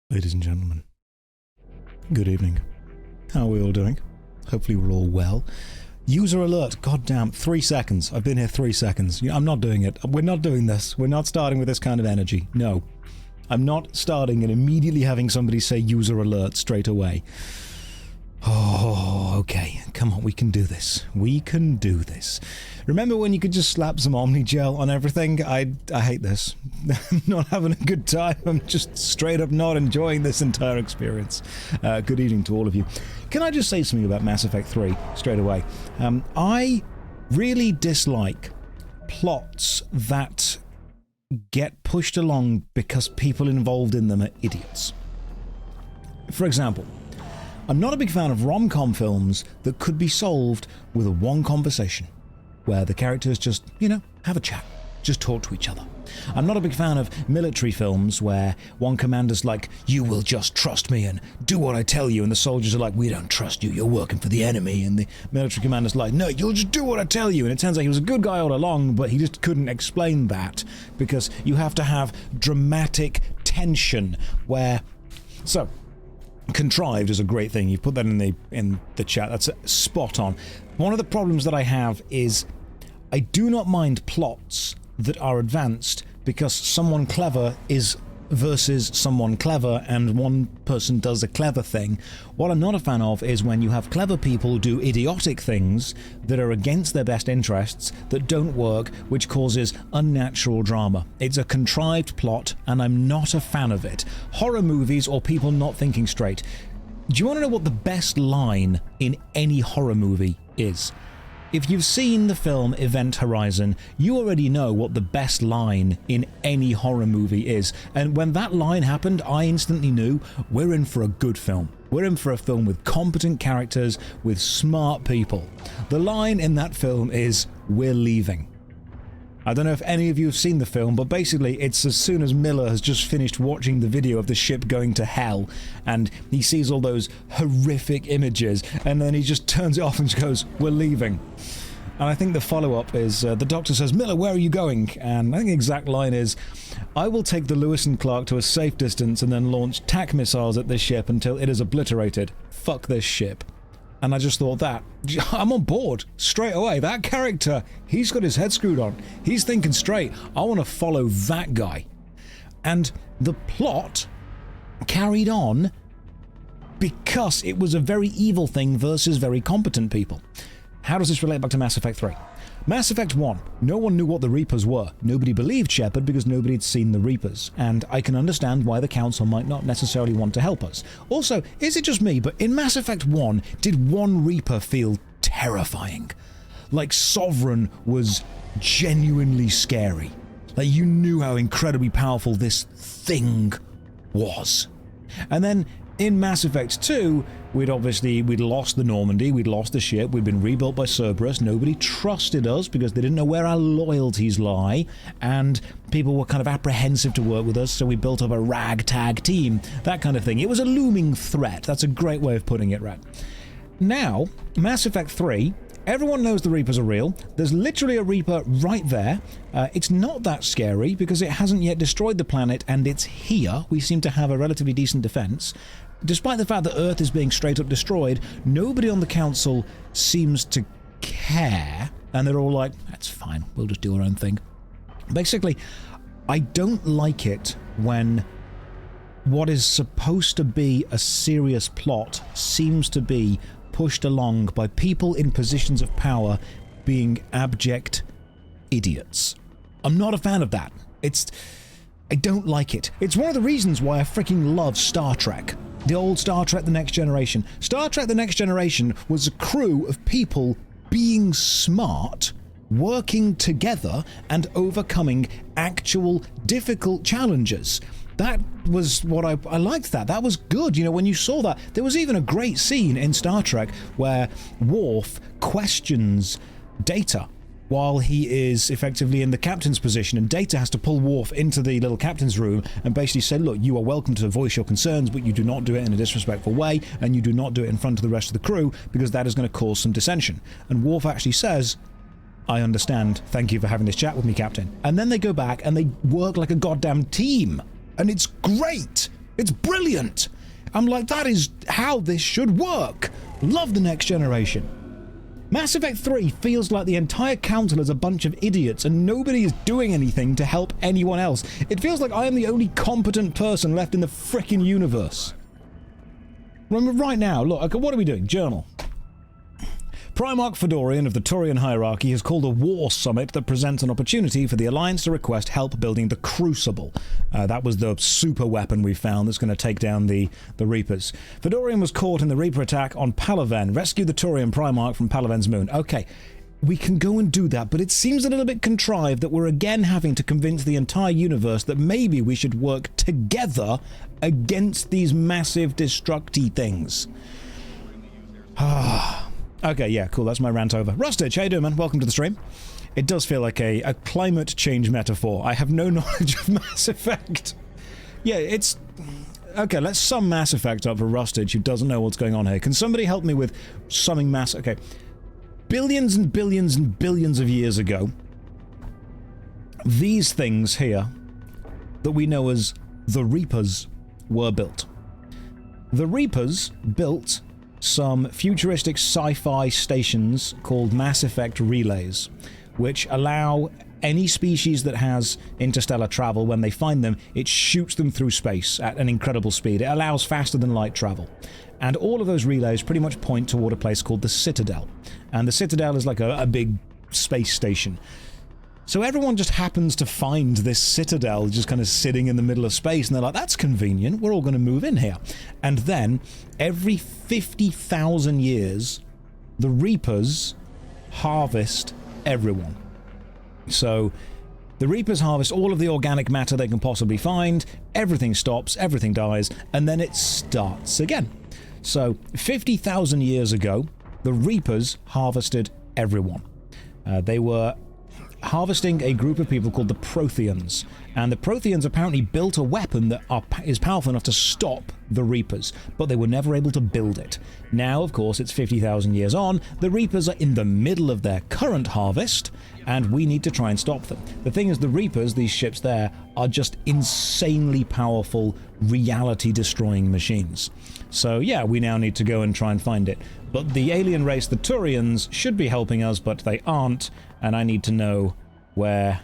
Ladies and gentlemen, good evening. How are we all doing? Hopefully we're all well. User alert, goddamn, 3 seconds. I've been here 3 seconds. I'm not doing it. We're not doing this. We're not starting with this kind of energy. No. I'm not starting and immediately having somebody say user alert straight away. Oh, okay. Come on, we can do this. We can do this. Remember when you could just slap some Omni Gel on everything? I hate this. I'm not having a good time. I'm just straight up not enjoying this entire experience. Good evening to all of you. Can I just say something about Mass Effect 3 straight away? I really dislike plots that get pushed along because people involved in them are idiots. For example, I'm not a big fan of rom-com films that could be solved with a one conversation, where the characters just, have a chat, just talk to each other. I'm not a big fan of military films where one commander's like, you will just trust me and do what I tell you, and the soldiers are like, we don't trust you, you're working for the enemy, and the military commander's like, no, you'll just do what I tell you, and it turns out he was a good guy all along, but he just couldn't explain that, because you have to have dramatic tension where... So, contrived is a great thing. You put that in the chat. That's spot on. One of the problems that I have is I do not mind plots that are advanced because someone clever is versus someone clever and one person does a clever thing. What I'm not a fan of is when you have clever people do idiotic things that are against their best interests, that don't work, which causes unnatural drama. It's a contrived plot and I'm not a fan of it. Horror movies or people not thinking straight. Do you want to know what the best line in any horror movie is? If you've seen the film Event Horizon, you already know what the best line in any horror movie is. And when that line happened, I instantly knew we're in for a good film. We're in for a film with competent characters, with smart people. The line in that film is, we're leaving. I don't know if any of you have seen the film, but basically it's as soon as Miller has just finished watching the video of the ship going to hell, and he sees all those horrific images, and then he just turns it off and just goes, we're leaving. And I think the follow-up is, the doctor says, Miller, where are you going? And I think the exact line is, I will take the Lewis and Clark to a safe distance and then launch TAC missiles at this ship until it is obliterated. Fuck this ship. And I just thought that, I'm on board straight away. That character, he's got his head screwed on. He's thinking straight. I want to follow that guy. And the plot carried on because it was a very evil thing versus very competent people. How does this relate back to Mass Effect 3? Mass Effect 1, no one knew what the Reapers were. Nobody believed Shepard because nobody had seen the Reapers, and I can understand why the Council might not necessarily want to help us. Also, is it just me, but in Mass Effect 1, did one Reaper feel terrifying? Like, Sovereign was genuinely scary. Like, you knew how incredibly powerful this thing was. And then, in Mass Effect 2, we'd lost the Normandy, we'd lost the ship, we'd been rebuilt by Cerberus, nobody trusted us because they didn't know where our loyalties lie, and people were kind of apprehensive to work with us, so we built up a ragtag team, that kind of thing. It was a looming threat. That's a great way of putting it, right? Now, Mass Effect 3, everyone knows the Reapers are real. There's literally a Reaper right there. It's not that scary because it hasn't yet destroyed the planet and it's here. We seem to have a relatively decent defense. Despite the fact that Earth is being straight up destroyed, nobody on the Council seems to care, and they're all like, that's fine, we'll just do our own thing. Basically, I don't like it when what is supposed to be a serious plot seems to be pushed along by people in positions of power being abject idiots. I'm not a fan of that. I don't like it. It's one of the reasons why I freaking love Star Trek. The old Star Trek The Next Generation. Star Trek The Next Generation was a crew of people being smart, working together, and overcoming actual difficult challenges. That was what I liked that. That was good. When you saw that, there was even a great scene in Star Trek where Worf questions Data while he is effectively in the captain's position, and Data has to pull Worf into the little captain's room and basically say, look, you are welcome to voice your concerns, but you do not do it in a disrespectful way, and you do not do it in front of the rest of the crew, because that is going to cause some dissension. And Worf actually says, I understand, thank you for having this chat with me, Captain. And then they go back and they work like a goddamn team, and it's great! It's brilliant. I'm like, that is how this should work. Love the next generation. Mass Effect 3 feels like the entire council is a bunch of idiots and nobody is doing anything to help anyone else. It feels like I am the only competent person left in the frickin' universe. Remember, right now, look, okay, what are we doing? Journal. Primarch Fedorian of the Turian hierarchy has called a war summit that presents an opportunity for the Alliance to request help building the Crucible. That was the super weapon we found that's going to take down the Reapers. Fedorian was caught in the Reaper attack on Palaven. Rescue the Turian Primarch from Palaven's moon. Okay, we can go and do that, but it seems a little bit contrived that we're again having to convince the entire universe that maybe we should work together against these massive destructy things. Okay, yeah, cool, that's my rant over. Rustage, how you doing, man? Welcome to the stream. It does feel like a climate change metaphor. I have no knowledge of Mass Effect. Yeah, it's... Okay, let's sum Mass Effect up for Rustage, who doesn't know what's going on here. Can somebody help me with summing Mass... Okay. Billions and billions and billions of years ago, these things here, that we know as the Reapers, were built. The Reapers built some futuristic sci-fi stations called Mass Effect relays, which allow any species that has interstellar travel, when they find them, it shoots them through space at an incredible speed. It allows faster than light travel. And all of those relays pretty much point toward a place called the Citadel. And the Citadel is like a big space station. So everyone just happens to find this Citadel just kind of sitting in the middle of space, and they're like, that's convenient, we're all going to move in here. And then, every 50,000 years, the Reapers harvest everyone. So, the Reapers harvest all of the organic matter they can possibly find, everything stops, everything dies, and then it starts again. So, 50,000 years ago, the Reapers harvested everyone. They were harvesting a group of people called the Protheans, and the Protheans apparently built a weapon that is powerful enough to stop the Reapers, but they were never able to build it. Now, of course, it's 50,000 years on, the Reapers are in the middle of their current harvest, and we need to try and stop them. The thing is, the Reapers, these ships there, are just insanely powerful, reality-destroying machines. So yeah, we now need to go and try and find it. But the alien race, the Turians, should be helping us, but they aren't, and I need to know where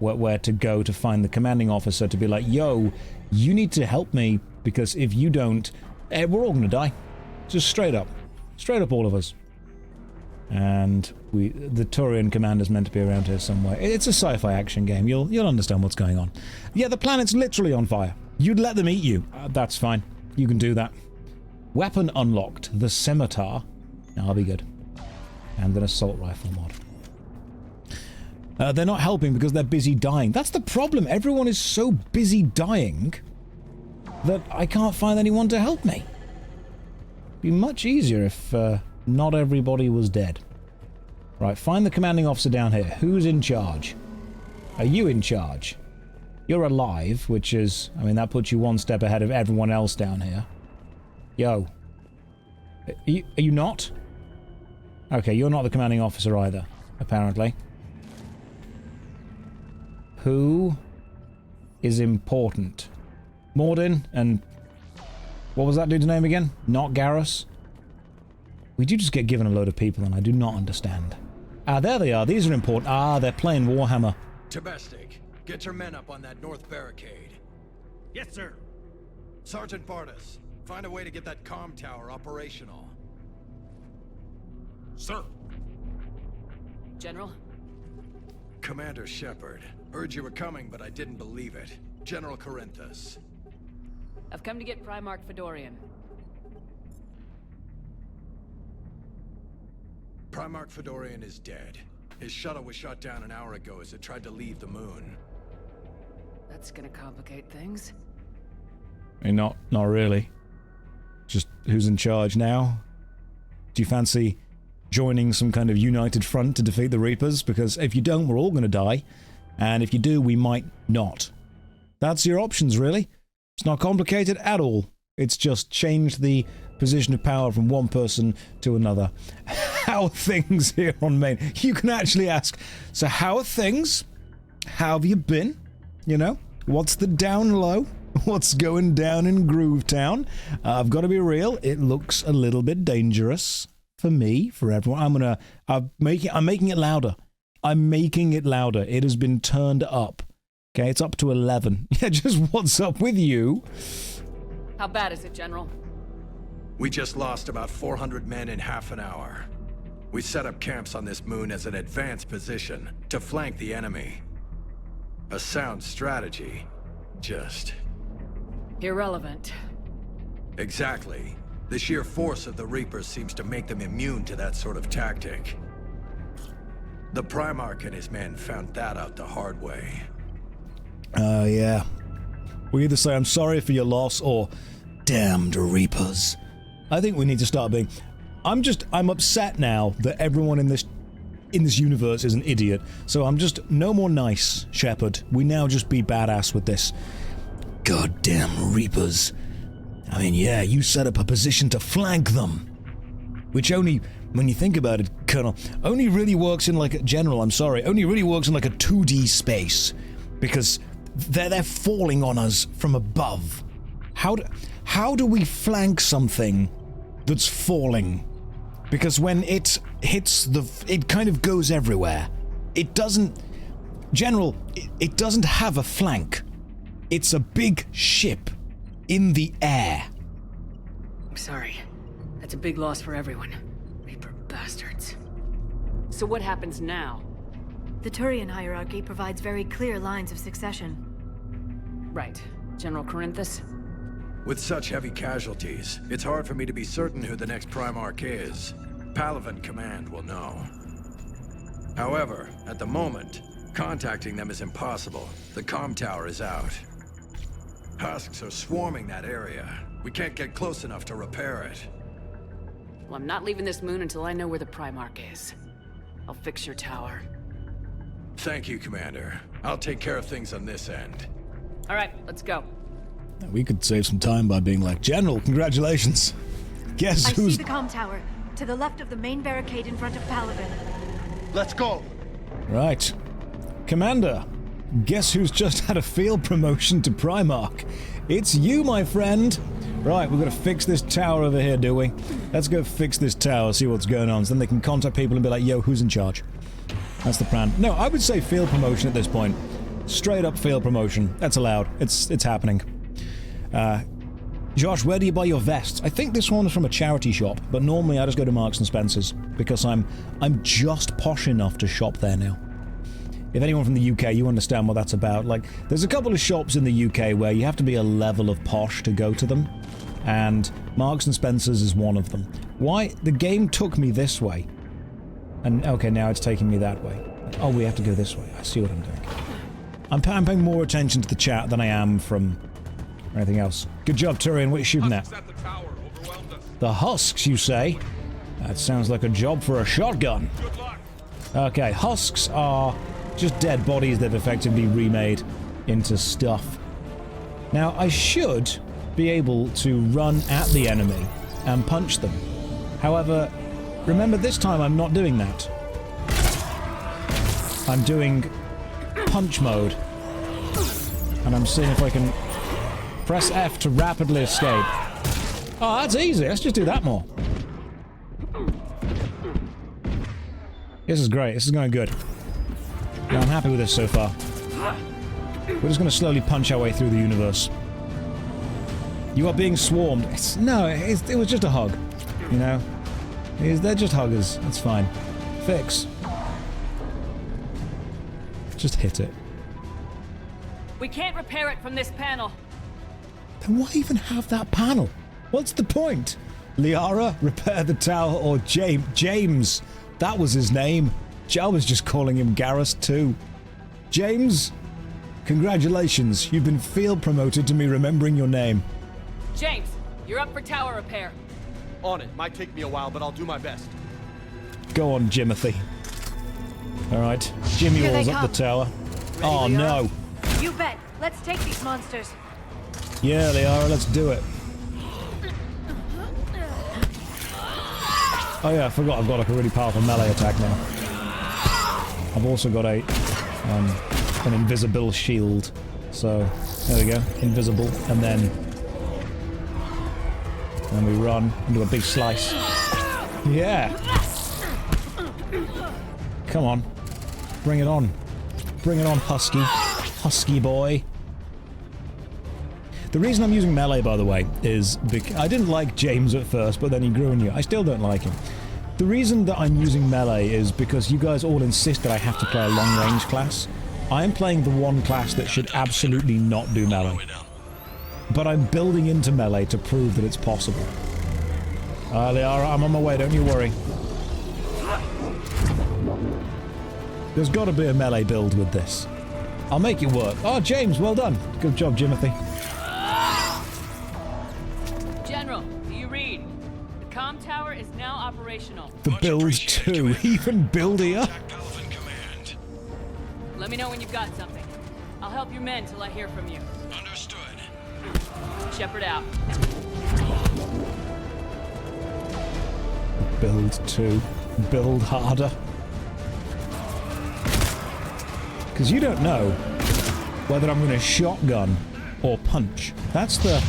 to go to find the commanding officer to be like, yo, you need to help me, because if you don't, we're all gonna die. Just straight up all of us. And the Turian commander's meant to be around here somewhere. It's a sci-fi action game. You'll understand what's going on. Yeah, the planet's literally on fire. You'd let them eat you. That's fine. You can do that. Weapon unlocked. The scimitar. Now, I'll be good. And an assault rifle mod. They're not helping because they're busy dying. That's the problem. Everyone is so busy dying that I can't find anyone to help me. It'd be much easier if not everybody was dead. Right, find the commanding officer down here. Who's in charge? Are you in charge? You're alive, which is... I mean, that puts you one step ahead of everyone else down here. Yo. Are you not? Okay, you're not the commanding officer either, apparently. Who is important? Mordin and... What was that dude's name again? Not Garrus? We do just get given a load of people and I do not understand. Ah, there they are. These are important. Ah, they're playing Warhammer. Tabestic, get your men up on that north barricade. Yes, sir. Sergeant Bartis, find a way to get that comm tower operational. Sir. General? Commander Shepard. Heard you were coming, but I didn't believe it. General Corinthus. I've come to get Primarch Fedorian. Primarch Fedorian is dead. His shuttle was shot down an hour ago as it tried to leave the moon. That's gonna complicate things. I mean, not really. Just who's in charge now? Do you fancy joining some kind of united front to defeat the Reapers? Because if you don't, we're all gonna die. And if you do, we might not. That's your options, really. It's not complicated at all. It's just changed the position of power from one person to another. How are things here on main? You can actually ask, so how are things? How have you been? You know? What's the down low? What's going down in Groovetown? I've got to be real, it looks a little bit dangerous for me, for everyone. I'm making it louder. I'm making it louder. It has been turned up. Okay, it's up to 11. Yeah, just what's up with you? How bad is it, General? We just lost about 400 men in half an hour. We set up camps on this moon as an advanced position to flank the enemy. A sound strategy. Just... irrelevant. Exactly. The sheer force of the Reapers seems to make them immune to that sort of tactic. The Primarch and his men found that out the hard way. Yeah. We either say I'm sorry for your loss or damned Reapers. I think we need to start being... I'm upset now that everyone in this universe is an idiot. So I'm just no more nice, Shepard. We now just be badass with this. Goddamn Reapers. I mean, yeah, you set up a position to flank them. Which only, when you think about it, Colonel, only really works in like a... General, I'm sorry. Only really works in like a 2D space. Because they're falling on us from above. How do we flank something that's falling? Because when it hits it kind of goes everywhere. It doesn't... General, it doesn't have a flank. It's a big ship in the air. I'm sorry. That's a big loss for everyone. Reaper bastards. So what happens now? The Turian hierarchy provides very clear lines of succession. Right. General Corinthus? With such heavy casualties, it's hard for me to be certain who the next Primarch is. Palaven Command will know. However, at the moment, contacting them is impossible. The comm tower is out. Husks are swarming that area. We can't get close enough to repair it. Well, I'm not leaving this moon until I know where the Primarch is. I'll fix your tower. Thank you, Commander. I'll take care of things on this end. All right, let's go. We could save some time by being like, General, congratulations. Guess I who's... see the comm tower, to the left of the main barricade in front of Palaven. Let's go! Right. Commander, guess who's just had a field promotion to Primarch? It's you, my friend. Right, we've got to fix this tower over here, do we? Let's go fix this tower, see what's going on, so then they can contact people and be like, yo, who's in charge? That's the plan. No, I would say field promotion at this point. Straight up field promotion. That's allowed. It's happening. Josh, where do you buy your vests? I think this one's from a charity shop, but normally I just go to Marks and Spencer's because I'm just posh enough to shop there now. If anyone from the UK, you understand what that's about. Like, there's a couple of shops in the UK where you have to be a level of posh to go to them, and Marks and Spencer's is one of them. Why? The game took me this way. And, okay, now it's taking me that way. Oh, we have to go this way. I see what I'm doing. I'm paying more attention to the chat than I am from anything else. Good job, Turian. What are you shooting at? The husks, you say? That sounds like a job for a shotgun. Good luck. Okay, husks are just dead bodies they've effectively remade into stuff. Now, I should be able to run at the enemy and punch them. However, remember this time I'm not doing that. I'm doing punch mode. And I'm seeing if I can press F to rapidly escape. Oh, that's easy. Let's just do that more. This is great. This is going good. Yeah, I'm happy with this so far. We're just going to slowly punch our way through the universe. You are being swarmed. It was just a hug. You know? They're just huggers. That's fine. Fix. Just hit it. We can't repair it from this panel. Then why even have that panel? What's the point? Liara, repair the tower, or James. That was his name. I was just calling him Garrus too. James, congratulations. You've been field promoted to me remembering your name. James, you're up for tower repair. On it. Might take me a while, but I'll do my best. Go on, Jimothy. Alright, Jimmy Here rolls they up come. the tower. Ready, Oh Liara? no. You bet. Let's take these monsters. Yeah, Liara, let's do it. Oh yeah, I forgot I've got like a really powerful melee attack now. I've also got an invisible shield. So, there we go. Invisible. And then we run into a big slice. Yeah! Come on. Bring it on. Bring it on, Husky. Husky boy. The reason I'm using melee, by the way, is because I didn't like James at first, but then he grew on you. I still don't like him. The reason that I'm using melee is because you guys all insist that I have to play a long-range class. I am playing the one class that should absolutely not do melee. But I'm building into melee to prove that it's possible. Liara, I'm on my way, don't you worry. There's got to be a melee build with this. I'll make it work. Oh, James, well done. Good job, Jimothy. General, do you read? The comm tower is now operational. The build too, even buildier. Let me know when you've got something. I'll help your men till I hear from you. Understood. Shepard out. Build 2. Build harder. Because you don't know whether I'm going to shotgun or punch. That's the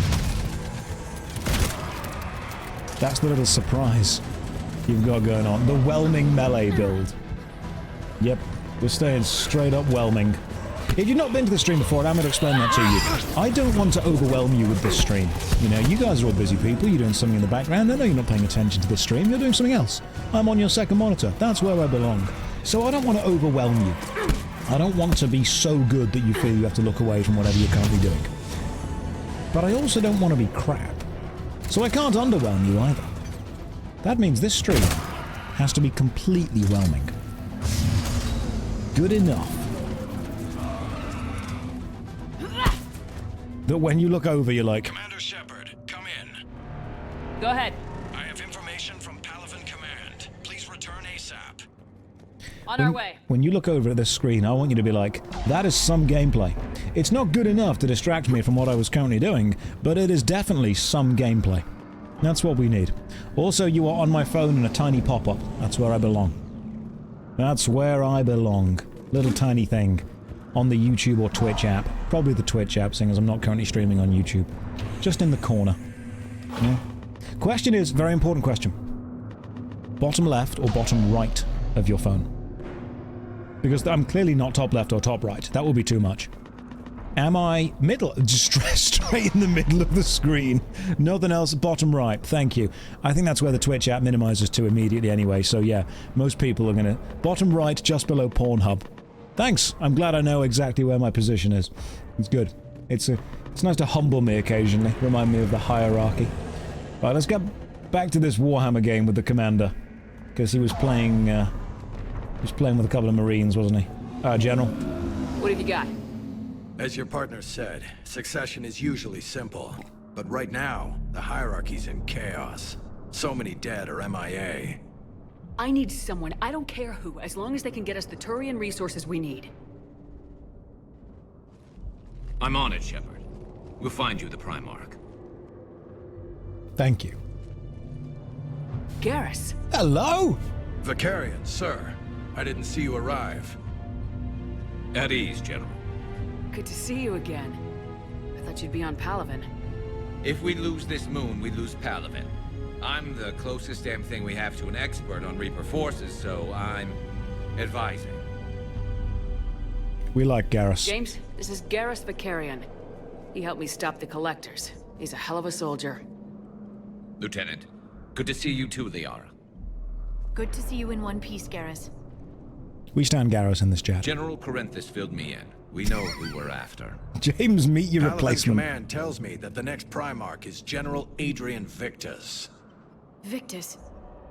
little surprise you've got going on. The whelming melee build. Yep, we're staying straight up whelming. If you've not been to the stream before, I'm going to explain that to you. I don't want to overwhelm you with this stream. You know, you guys are all busy people, you're doing something in the background, I know you're not paying attention to this stream, you're doing something else. I'm on your second monitor, that's where I belong. So I don't want to overwhelm you. I don't want to be so good that you feel you have to look away from whatever you're currently doing. But I also don't want to be crap. So I can't underwhelm you either. That means this stream has to be completely whelming. Good enough that when you look over, you're like, Commander Shepard, come in. Go ahead. I have information from Palaven Command. Please return ASAP. On our way. when you look over at this screen, I want you to be like, that is some gameplay. It's not good enough to distract me from what I was currently doing, but it is definitely some gameplay. That's what we need. Also, you are on my phone in a tiny pop-up. That's where I belong. That's where I belong. Little tiny thing. On the YouTube or Twitch app. Probably the Twitch app, seeing as I'm not currently streaming on YouTube. Just in the corner. Yeah. Question is, very important question. Bottom left or bottom right of your phone? Because I'm clearly not top left or top right. That will be too much. Am I middle? Just straight in the middle of the screen. Nothing else, bottom right. Thank you. I think that's where the Twitch app minimizes to immediately anyway, so yeah, most people are gonna... Bottom right, just below Pornhub. Thanks. I'm glad I know exactly where my position is. It's good. It's nice to humble me occasionally, remind me of the hierarchy. Right, let's get back to this Warhammer game with the commander. Because he was playing with a couple of Marines, wasn't he? General. What have you got? As your partner said, succession is usually simple. But right now, the hierarchy's in chaos. So many dead or MIA. I need someone, I don't care who, as long as they can get us the Turian resources we need. I'm on it, Shepard. We'll find you the Primarch. Thank you. Garrus. Hello! Vicarian, sir. I didn't see you arrive. At ease, General. Good to see you again. I thought you'd be on Palaven. If we lose this moon, we lose Palaven. I'm the closest damn thing we have to an expert on Reaper forces, so I'm advising. We like Garrus. James, this is Garrus Vicarian. He helped me stop the Collectors. He's a hell of a soldier. Lieutenant, good to see you too, Liara. Good to see you in one piece, Garrus. We stand Garrus in this chat. General Corinthus filled me in. We know who we're after. James, meet your Palaven's replacement. command tells me that the next Primarch is General Adrian Victus. Victus.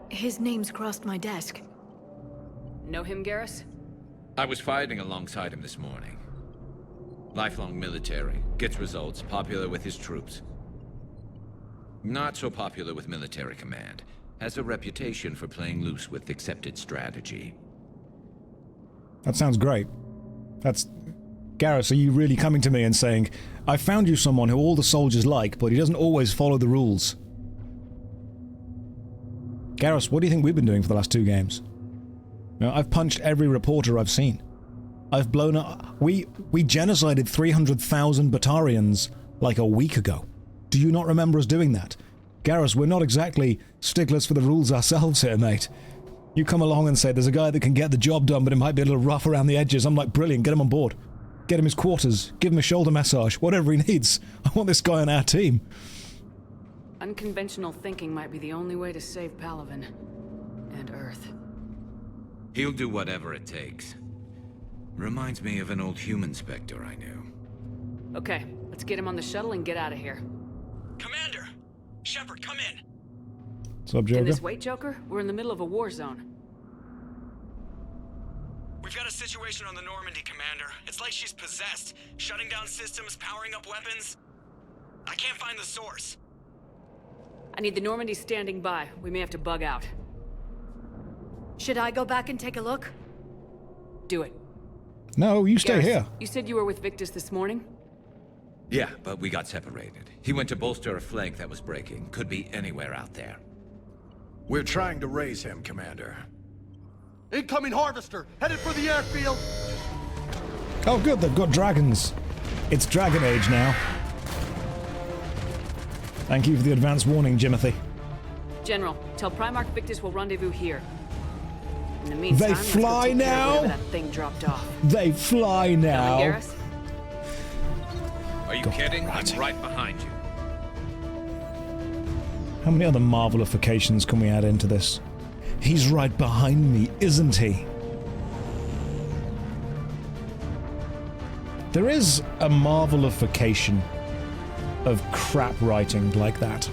His name's crossed my desk. Know him, Garrus? I was fighting alongside him this morning. Lifelong military, gets results, popular with his troops. Not so popular with military command. Has a reputation for playing loose with accepted strategy. That sounds great. That's... Garrus, are you really coming to me and saying, I found you someone who all the soldiers like, but he doesn't always follow the rules? Garrus, what do you think we've been doing for the last 2 games? You know, I've punched every reporter I've seen. I've blown up. We genocided 300,000 Batarians like a week ago. Do you not remember us doing that? Garrus, we're not exactly sticklers for the rules ourselves here, mate. You come along and say there's a guy that can get the job done, but it might be a little rough around the edges. I'm like, brilliant, get him on board. Get him his quarters, give him a shoulder massage, whatever he needs. I want this guy on our team. Unconventional thinking might be the only way to save Palaven. And Earth. He'll do whatever it takes. Reminds me of an old human Spectre I knew. Okay, let's get him on the shuttle and get out of here. Commander! Shepard, come in! What's up, Joker? Can this wait, Joker? We're in the middle of a war zone. We've got a situation on the Normandy, Commander. It's like she's possessed. Shutting down systems, powering up weapons. I can't find the source. I need the Normandy standing by. We may have to bug out. Should I go back and take a look? Do it. No, you stay Garrus, here. You said you were with Victus this morning? Yeah, but we got separated. He went to bolster a flank that was breaking. Could be anywhere out there. We're trying to raise him, Commander. Incoming Harvester, headed for the airfield. Oh good, they've got dragons. It's Dragon Age now. Thank you for the advance warning, Jimothy. General, tell Primarch Victus will rendezvous here. In the meantime, They let's go fly take care of now? whatever that thing dropped off. They fly now. Coming, Garrus? Are you kidding? I'm right behind you. How many other Marvelifications can we add into this? He's right behind me, isn't he? There is a Marvelification of crap writing like that.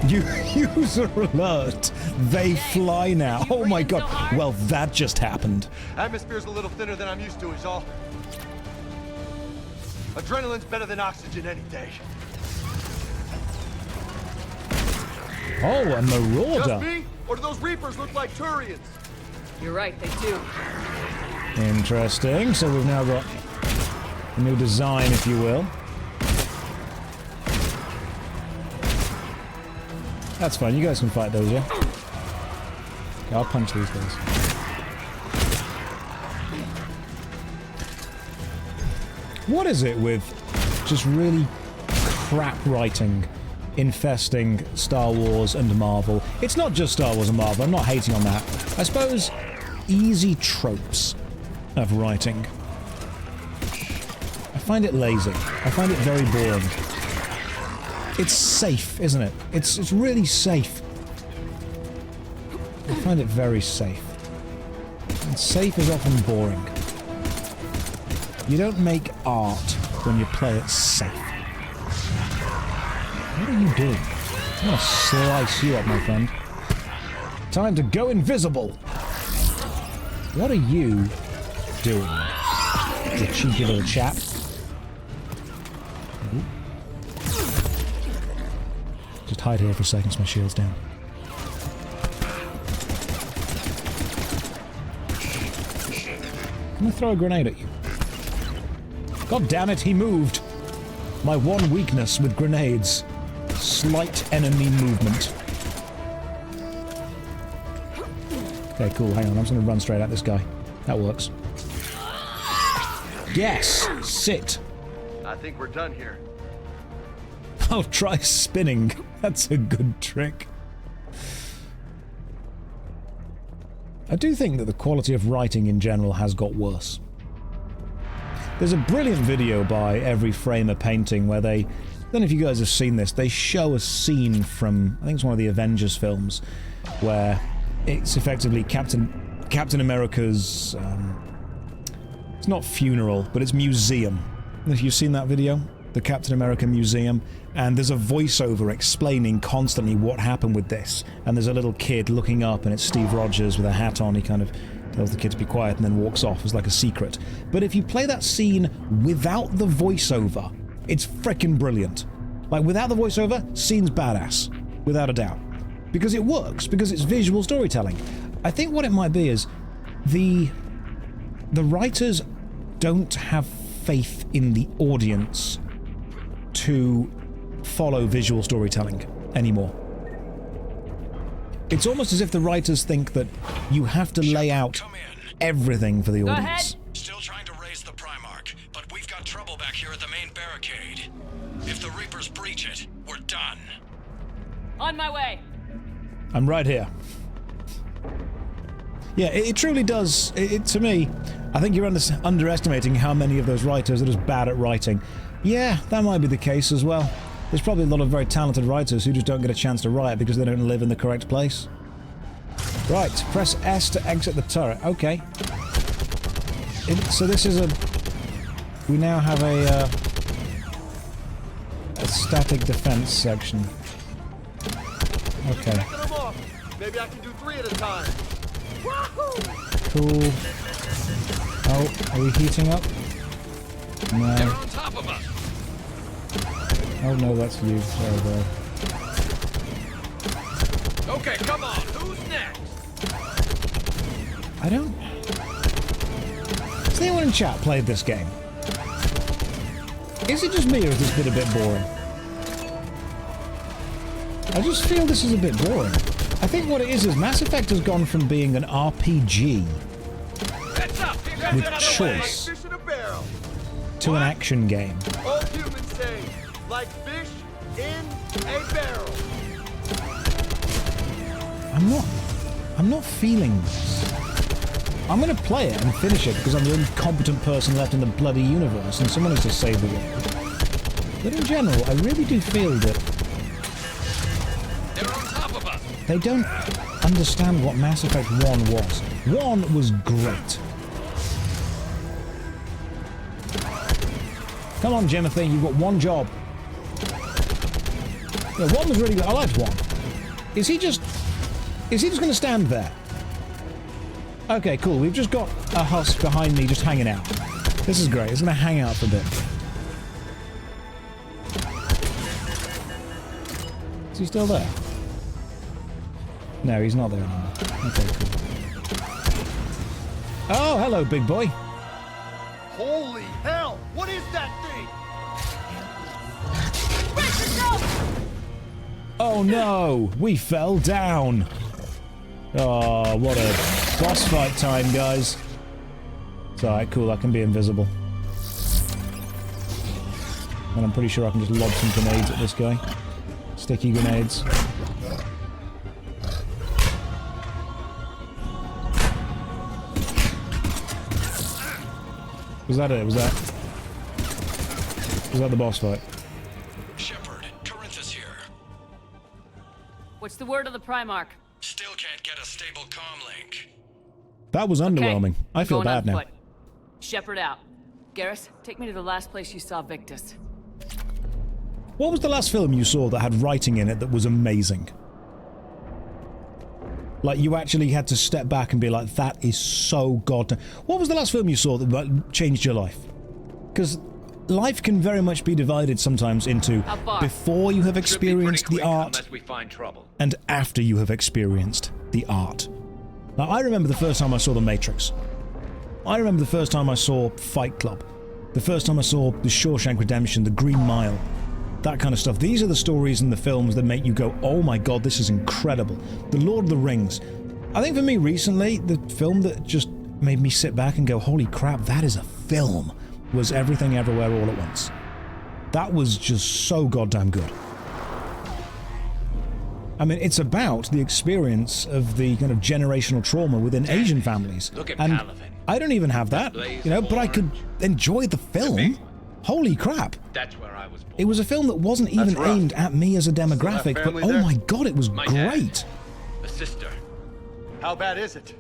User alert! They fly now. Oh my god. Well, that just happened. Atmosphere's a little thinner than I'm used to, is all. Adrenaline's better than oxygen any day. Oh, a Marauder. Just me? Or do those Reapers look like Turians? You're right, they do. Interesting. So we've now got a new design, if you will. That's fine. You guys can fight those, yeah? Okay, I'll punch these guys. What is it with just really crap writing infesting Star Wars and Marvel? It's not just Star Wars and Marvel, I'm not hating on that. I suppose easy tropes of writing. I find it lazy. I find it very boring. It's safe, isn't it? It's really safe. I find it very safe. And safe is often boring. You don't make art when you play it safe. What are you doing? I'm gonna slice you up, my friend. Time to go invisible! What are you doing? You cheeky little chap. Ooh. Just hide here for a second so my shield's down. I'm gonna throw a grenade at you. God damn it, he moved! My one weakness with grenades. Slight enemy movement. Okay, cool, hang on, I'm just gonna run straight at this guy. That works. Yes! Sit! I think we're done here. I'll try spinning. That's a good trick. I do think that the quality of writing in general has got worse. There's a brilliant video by Every Frame a Painting where they, I don't know if you guys have seen this, they show a scene from, I think it's one of the Avengers films, where it's effectively Captain America's, it's not funeral, but it's museum. I don't know if you've seen that video, the Captain America Museum, and there's a voiceover explaining constantly what happened with this, and there's a little kid looking up, and it's Steve Rogers with a hat on. He kind of tells the kid to be quiet and then walks off as like a secret. But if you play that scene without the voiceover, it's frickin' brilliant. Like, without the voiceover, scene's badass, without a doubt. Because it works, because it's visual storytelling. I think what it might be is the writers don't have faith in the audience to follow visual storytelling anymore. It's almost as if the writers think that you have to lay out everything for the audience. Still trying to raise the Primarch, but we've got trouble back here at the main barricade. If the Reapers breach it, we're done. On my way. I'm right here. Yeah, it truly does. To me, I think you're underestimating how many of those writers are just bad at writing. Yeah, that might be the case as well. There's probably a lot of very talented writers who just don't get a chance to write because they don't live in the correct place. Right, press S to exit the turret. Okay. So this is a... We now have a static defense section. Okay. Maybe I can do 3 at a time. Cool. Oh, are we heating up? No. They're on top of us. Oh no, that's you. Sorry, bro. Okay, come on. Who's next? I don't... Has anyone in chat played this game? Is it just me, or is this bit a bit boring? I just feel this is a bit boring. I think what it is Mass Effect has gone from being an RPG with choice to an action game. All humans say, like fish in a barrel. I'm not feeling this. I'm gonna play it and finish it because I'm the only competent person left in the bloody universe and someone needs to save the world. But in general, I really do feel that They're on top of us. they don't understand what Mass Effect 1 was. 1 was great. Come on, Jimothy, you've got one job. Yeah, 1 was really good. I liked 1. Is he just going to stand there? Okay, cool. We've just got a husk behind me just hanging out. This is great. It's going to hang out for a bit. Is he still there? No, he's not there anymore. Okay, cool. Oh, hello, big boy. Holy hell! What is that thing? Oh no! We fell down! Oh, what a boss fight time, guys. It's alright, cool, I can be invisible. And I'm pretty sure I can just lob some grenades at this guy. Sticky grenades. Was that it? Was that the boss fight? Shepard, Corinthus here. What's the word of the Primarch? Still can't get a stable comm link. That was underwhelming. I feel Going bad on now. foot. Shepard out. Garrus, take me to the last place you saw Victus. What was the last film you saw that had writing in it that was amazing? Like, you actually had to step back and be like, that is so goddamn... What was the last film you saw that changed your life? Because life can very much be divided sometimes into before you have experienced the art unless we find trouble. and after you have experienced the art. Now, I remember the first time I saw The Matrix. I remember the first time I saw Fight Club. The first time I saw The Shawshank Redemption, The Green Mile. That kind of stuff. These are the stories and the films that make you go, oh my god, this is incredible. The Lord of the Rings. I think for me recently, the film that just made me sit back and go, holy crap, that is a film, was Everything Everywhere All at Once. That was just so goddamn good. I mean, it's about the experience of the kind of generational trauma within Asian families. Look at and Palaven. I don't even have that, you know, but I could enjoy the film. Holy crap. That's where I was born. It was a film that wasn't even aimed at me as a demographic, but oh my god, it was My great. dad, a sister. How bad is it?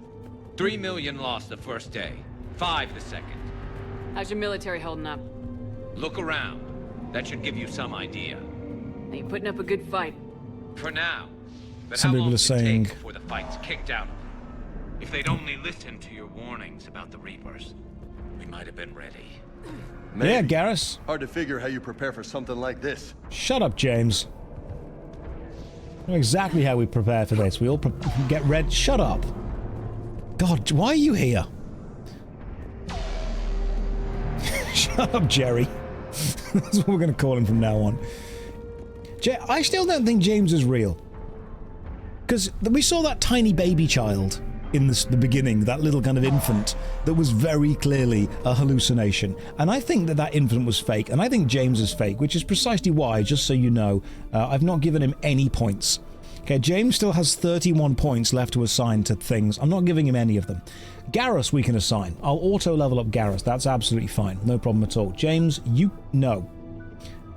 3 million lost the first day. 5 the second. How's your military holding up? Look around. That should give you some idea. Are you putting up a good fight? For now. But Some how people long are does it take saying- before the fight's kicked out? If they'd only listened to your warnings about the Reapers, we might have been ready. Maybe. Yeah, Garrus. Hard to figure how you prepare for something like this. Shut up, James. I know exactly how we prepare for this. We all get ready. Shut up. God, why are you here? Shut up, Jerry. That's what we're going to call him from now on. I still don't think James is real. Because we saw that tiny baby child in the beginning, that little kind of infant that was very clearly a hallucination. And I think that that infant was fake, and I think James is fake, which is precisely why, just so you know, I've not given him any points. Okay, James still has 31 points left to assign to things. I'm not giving him any of them. Garrus we can assign. I'll auto-level up Garrus. That's absolutely fine. No problem at all. James, you... No.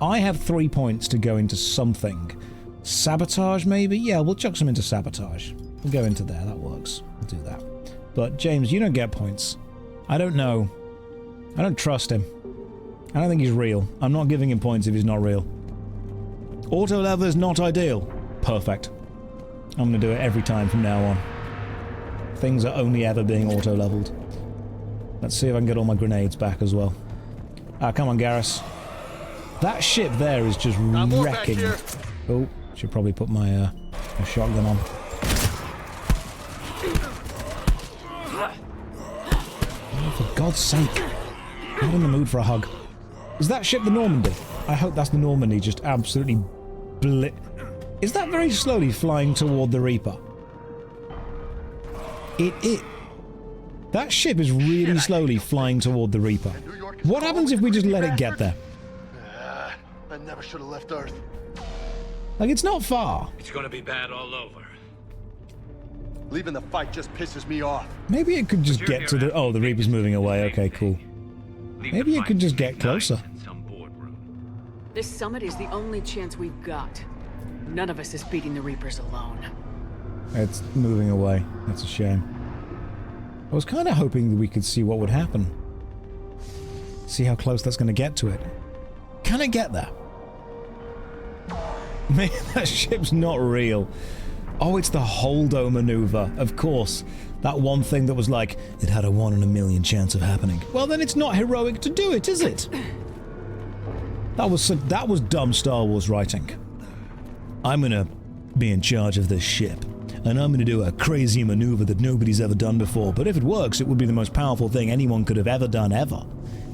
I have 3 points to go into something. Sabotage, maybe? Yeah, we'll chuck some into sabotage. We'll go into there. That works. We'll do that. But, James, you don't get points. I don't know. I don't trust him. I don't think he's real. I'm not giving him points if he's not real. Auto-level is not ideal. Perfect. I'm going to do it every time from now on. Things are only ever being auto-leveled. Let's see if I can get all my grenades back as well. Ah, come on, Garrus. That ship there is just wrecking. Oh, should probably put my shotgun on. Oh, for God's sake. I'm not in the mood for a hug. Is that ship the Normandy? I hope that's the Normandy, just absolutely Is that very slowly flying toward the Reaper? That ship is really slowly flying toward the Reaper. What happens if we just let it get there? I never should have left Earth. Like, it's not far. It's gonna be bad all over. Leaving the fight just pisses me off. Maybe it could just get to the... Oh, the Reaper's moving away. Okay, cool. Maybe it could just get closer. This summit is the only chance we've got. None of us is beating the Reapers alone. It's moving away. That's a shame. I was kind of hoping that we could see what would happen. See how close that's going to get to it. Can it get there? Maybe that ship's not real. Oh, it's the Holdo maneuver. Of course. That one thing that was like, it had a 1 in a million chance of happening. Well, then it's not heroic to do it, is it? That was dumb Star Wars writing. I'm going to be in charge of this ship. And I'm going to do a crazy maneuver that nobody's ever done before. But if it works, it would be the most powerful thing anyone could have ever done, ever.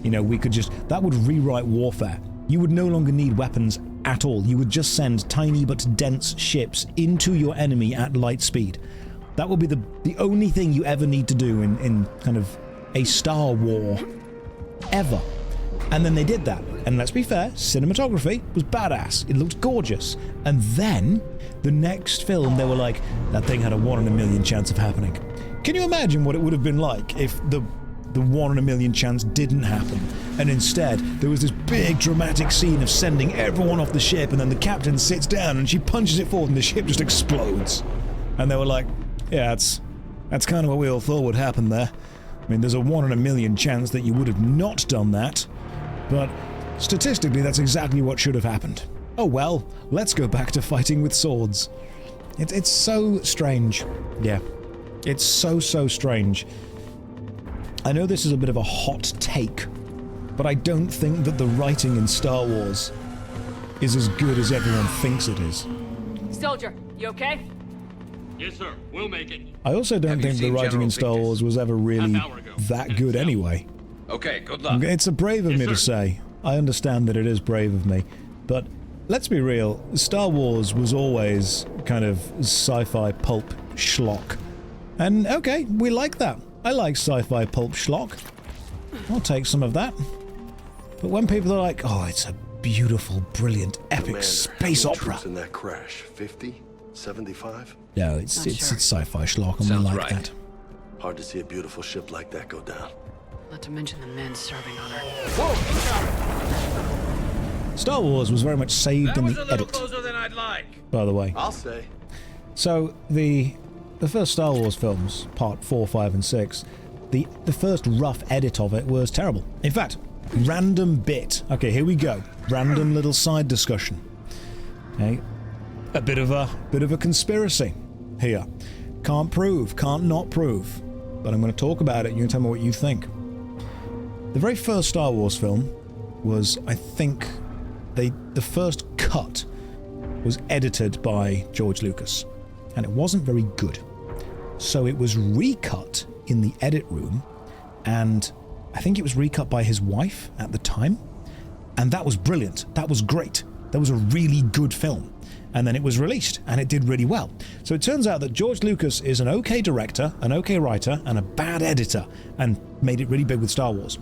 You know, we could just... That would rewrite warfare. You would no longer need weapons at all. You would just send tiny but dense ships into your enemy at light speed. That would be the only thing you ever need to do in kind of a Star War. Ever. And then they did that. And let's be fair, cinematography was badass. It looked gorgeous. And then, the next film, they were like, that thing had a 1 in a million chance of happening. Can you imagine what it would have been like if the 1 in a million chance didn't happen, and instead there was this big dramatic scene of sending everyone off the ship, and then the captain sits down and she punches it forward and the ship just explodes. And they were like, yeah, that's kind of what we all thought would happen there. I mean, there's a 1 in a million chance that you would have not done that, but statistically that's exactly what should have happened. Oh well, let's go back to fighting with swords. It's so strange. Yeah. It's so strange. I know this is a bit of a hot take, but I don't think that the writing in Star Wars is as good as everyone thinks it is. Soldier, you okay? Yes, sir. We'll make it. I also don't think the writing in Star Wars was ever really that good anyway. Okay, good luck. It's brave of me to say. I understand that it is brave of me, but let's be real, Star Wars was always kind of sci-fi pulp schlock. And okay, we like that. I like sci-fi pulp schlock. I'll take some of that. But when people are like, oh, it's a beautiful, brilliant, epic Commander, space how many opera. troops in that crash? 50? 75? No, it's sci-fi schlock, and Sounds we like right. that. Hard to see a beautiful ship like that go down. Not to mention the men serving on her. Star Wars was very much saved in the edit, Closer than I'd like. by the way. I'll say. So, the first Star Wars films, part 4, 5, and 6, the first rough edit of it was terrible. In fact, random bit. Okay, here we go. Random little side discussion. Okay, a bit of a conspiracy here. Can't prove, can't not prove, but I'm going to talk about it. You can tell me what you think. The very first Star Wars film was, I think, the first cut was edited by George Lucas, and it wasn't very good. So it was recut in the edit room, and I think it was recut by his wife at the time, and that was brilliant. That was great. That was a really good film. and then it was released, and it did really well. So it turns out that George Lucas is an okay director, an okay writer, and a bad editor, and made it really big with Star Wars.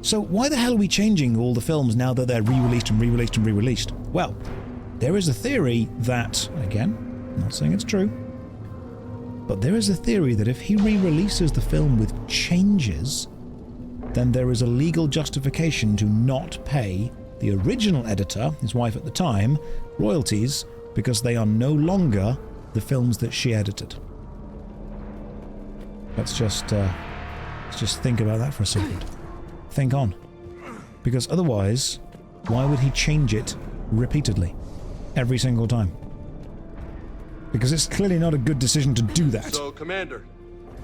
So why the hell are we changing all the films now that they're re-released and re-released and re-released? Well, there is a theory that, again, I'm not saying it's true, but there is a theory that if he re-releases the film with changes, then there is a legal justification to not pay the original editor, his wife at the time, royalties, because they are no longer the films that she edited. Let's just think about that for a second. Think on. Because otherwise, why would he change it repeatedly? Every single time? Because it's clearly not a good decision to do that. So, Commander,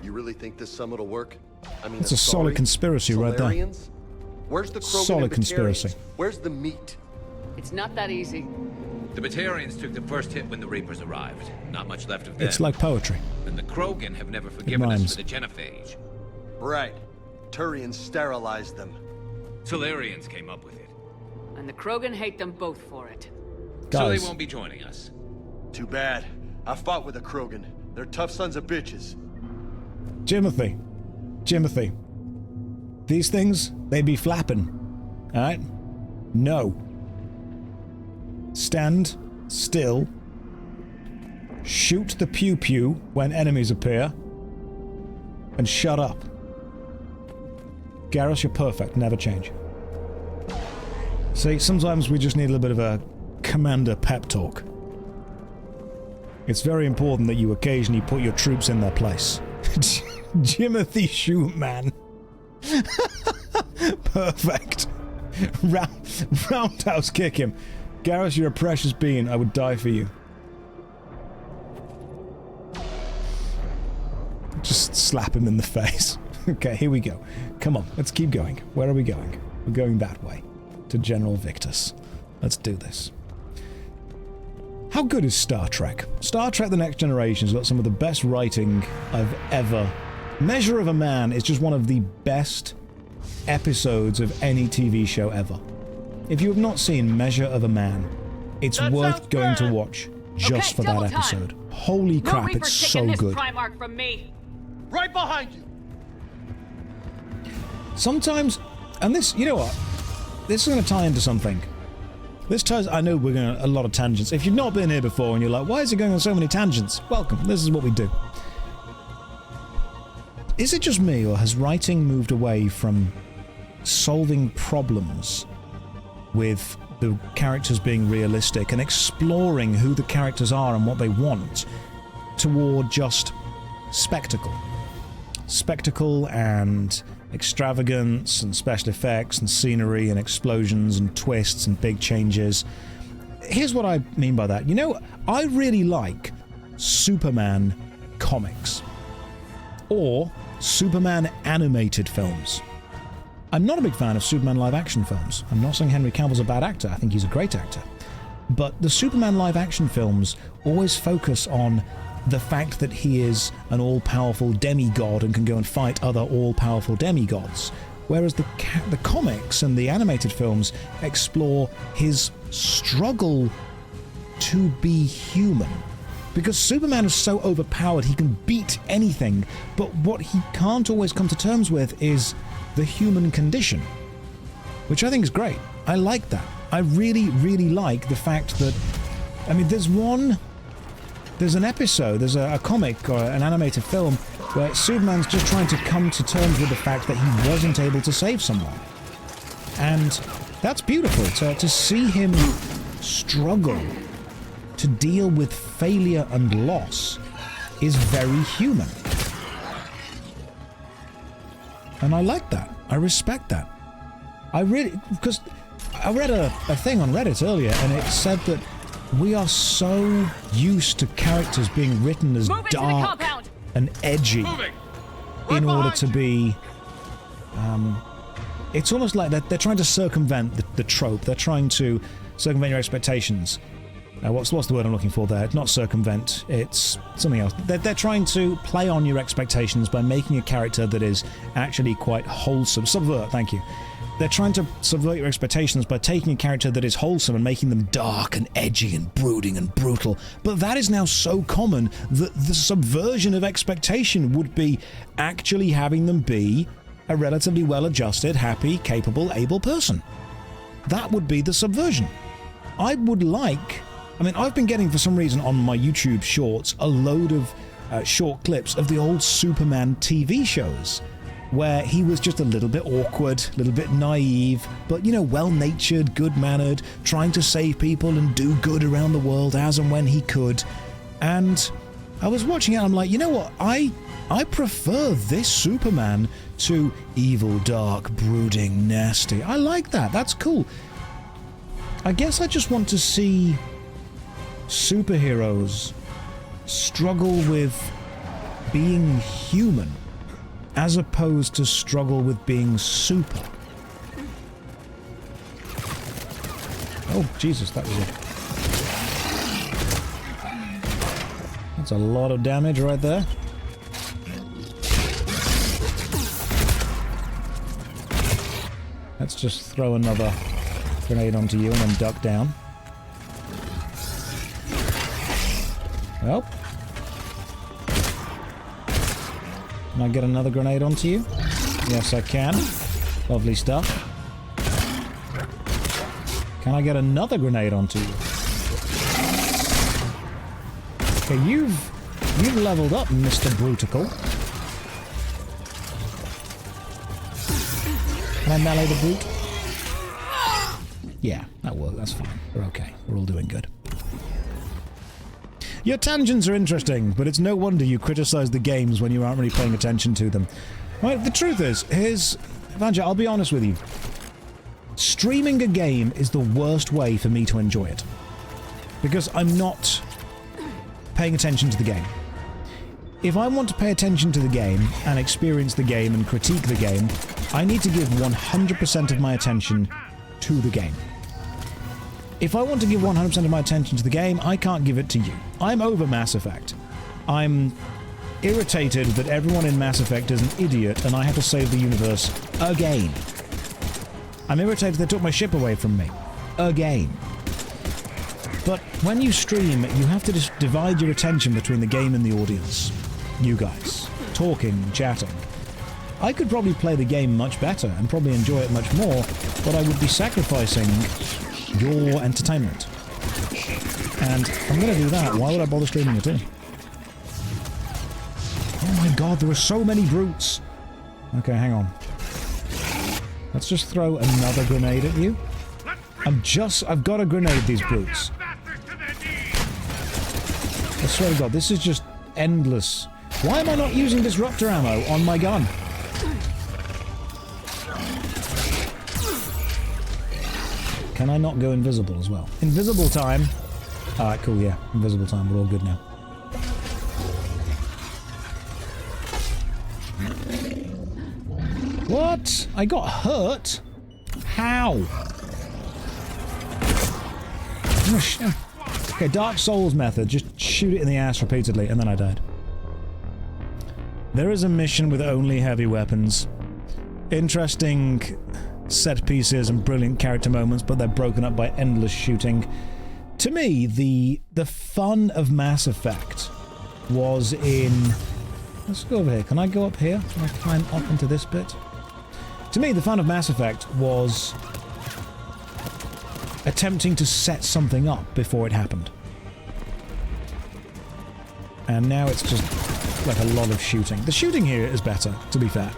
you really think this summit will work? I mean, it's a solid conspiracy right there. Where's the Krogan solid and conspiracy. Where's the meat? It's not that easy. The Batarians took the first hit when the Reapers arrived. Not much left of them. It's like poetry. And the Krogan have never forgiven us for the genophage. Right. Turians sterilized them. Solarians came up with it. And the Krogan hate them both for it. Guys. So they won't be joining us. Too bad. I fought with a Krogan. They're tough sons of bitches. Jimothy. These things, they be flapping. Alright? No. Stand still. Shoot the pew-pew when enemies appear. And shut up. Garrus, you're perfect. Never change. See, sometimes we just need a little bit of a commander pep talk. It's very important that you occasionally put your troops in their place. Jimothy shoot, man. Perfect. Roundhouse kick him. Garrus, you're a precious being. I would die for you. Just slap him in the face. Okay, here we go. Come on, let's keep going. Where are we going? We're going that way. To General Victus. Let's do this. How good is Star Trek? Star Trek The Next Generation has got some of the best writing I've ever... Measure of a Man is just one of the best episodes of any TV show ever. If you have not seen Measure of a Man, it's worth going to watch just for that episode. Holy crap, it's so good. Primarch from me. Right behind you! Sometimes, and this, you know what? This is going to tie into something. This ties, I know we're going to a lot of tangents. If you've not been here before and you're like, why is it going on so many tangents? Welcome, this is what we do. Is it just me, or has writing moved away from solving problems with the characters being realistic and exploring who the characters are and what they want toward just spectacle? Spectacle and extravagance and special effects and scenery and explosions and twists and big changes. Here's what I mean by that. You know, I really like Superman comics or Superman animated films. I'm not a big fan of Superman live-action films. I'm not saying Henry Cavill's a bad actor. I think he's a great actor. But the Superman live-action films always focus on the fact that he is an all-powerful demigod and can go and fight other all-powerful demigods. Whereas the comics and the animated films explore his struggle to be human. Because Superman is so overpowered, he can beat anything, but what he can't always come to terms with is the human condition. Which I think is great. I like that. I really, really like the fact that... I mean, there's an episode, there's a comic or an animated film where Superman's just trying to come to terms with the fact that he wasn't able to save someone. And that's beautiful, to see him struggle to deal with failure and loss is very human. And I like that. I respect that. Because I read a thing on Reddit earlier, and it said that we are so used to characters being written as dark and edgy in order to be... it's almost like they're trying to circumvent the trope. They're trying to circumvent your expectations. What's the word I'm looking for there? Not circumvent, it's something else. They're trying to play on your expectations by making a character that is actually quite wholesome. Subvert, thank you. they're trying to subvert your expectations by taking a character that is wholesome and making them dark and edgy and brooding and brutal. But that is now so common that the subversion of expectation would be actually having them be a relatively well-adjusted, happy, capable, able person. That would be the subversion. I would like... I mean, I've been getting, for some reason, on my YouTube shorts, a load of short clips of the old Superman TV shows, where he was just a little bit awkward, a little bit naive, but, you know, well-natured, good-mannered, trying to save people and do good around the world as and when he could. And I was watching it and I'm like, you know what, I prefer this Superman to evil, dark, brooding, nasty. I like that. That's cool. I guess I just want to see superheroes struggle with being human as opposed to struggle with being super. Oh, Jesus, that was it. That's a lot of damage right there. Let's just throw another grenade onto you and then duck down. Well. Can I get another grenade onto you? Yes, I can. Lovely stuff. Can I get another grenade onto you? Okay, you've leveled up, Mr. Brutical. Can I melee the brute? Yeah, that worked. That's fine. We're okay. We're all doing good. Your tangents are interesting, but it's no wonder you criticize the games when you aren't really paying attention to them. Right, the truth is, Vanja, I'll be honest with you. Streaming a game is the worst way for me to enjoy it. Because I'm not paying attention to the game. If I want to pay attention to the game and experience the game and critique the game, I need to give 100% of my attention to the game. If I want to give 100% of my attention to the game, I can't give it to you. I'm over Mass Effect. I'm irritated that everyone in Mass Effect is an idiot and I have to save the universe again. I'm irritated they took my ship away from me. Again. But when you stream, you have to just divide your attention between the game and the audience. You guys. Talking, chatting. I could probably play the game much better and probably enjoy it much more, but I would be sacrificing your entertainment. And if I'm going to do that, why would I bother streaming at all? Oh my god, there are so many brutes! Okay, hang on. Let's just throw another grenade at you. I've got to grenade these brutes. I swear to god, this is just endless. Why am I not using disruptor ammo on my gun? Can I not go invisible as well? Invisible time. Alright, cool, yeah. Invisible time, we're all good now. What? I got hurt? How? Okay, Dark Souls method. Just shoot it in the ass repeatedly, and then I died. There is a mission with only heavy weapons. Interesting set pieces and brilliant character moments, but they're broken up by endless shooting. To me, the fun of Mass Effect was in... Let's go over here. Can I go up here? Can I climb up into this bit? To me, the fun of Mass Effect was attempting to set something up before it happened. And now it's just like a lot of shooting. The shooting here is better, to be fair.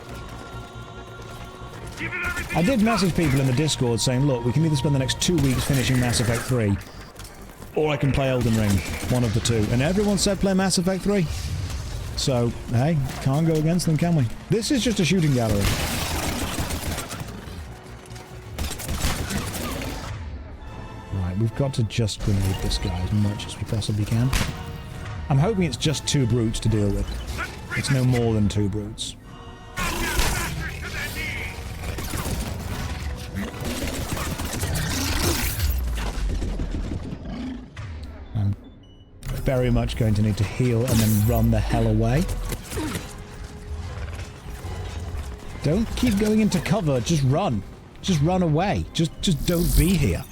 I did message people in the Discord saying, look, we can either spend the next 2 weeks finishing Mass Effect 3, or I can play Elden Ring, one of the two. And everyone said play Mass Effect 3. So, hey, can't go against them, can we? This is just a shooting gallery. Right, we've got to just grenade this guy as much as we possibly can. I'm hoping it's just 2 brutes to deal with. It's no more than 2 brutes. I'm very much going to need to heal and then run the hell away. Don't keep going into cover, just run. Just run away. Just don't be here.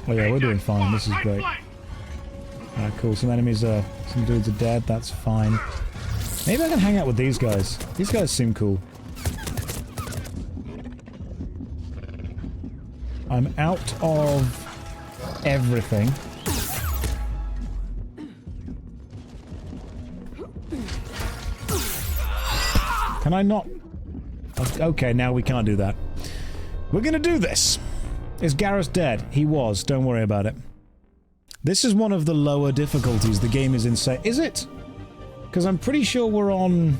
Oh yeah, we're doing fine. This is great. Alright, cool. Some enemies are... some dudes are dead. That's fine. Maybe I can hang out with these guys. These guys seem cool. I'm out of everything. Can I not? Okay, now we can't do that. We're gonna do this. Is Garrus dead? He was. Don't worry about it. This is one of the lower difficulties. The game is insane. Is it? Because I'm pretty sure we're on...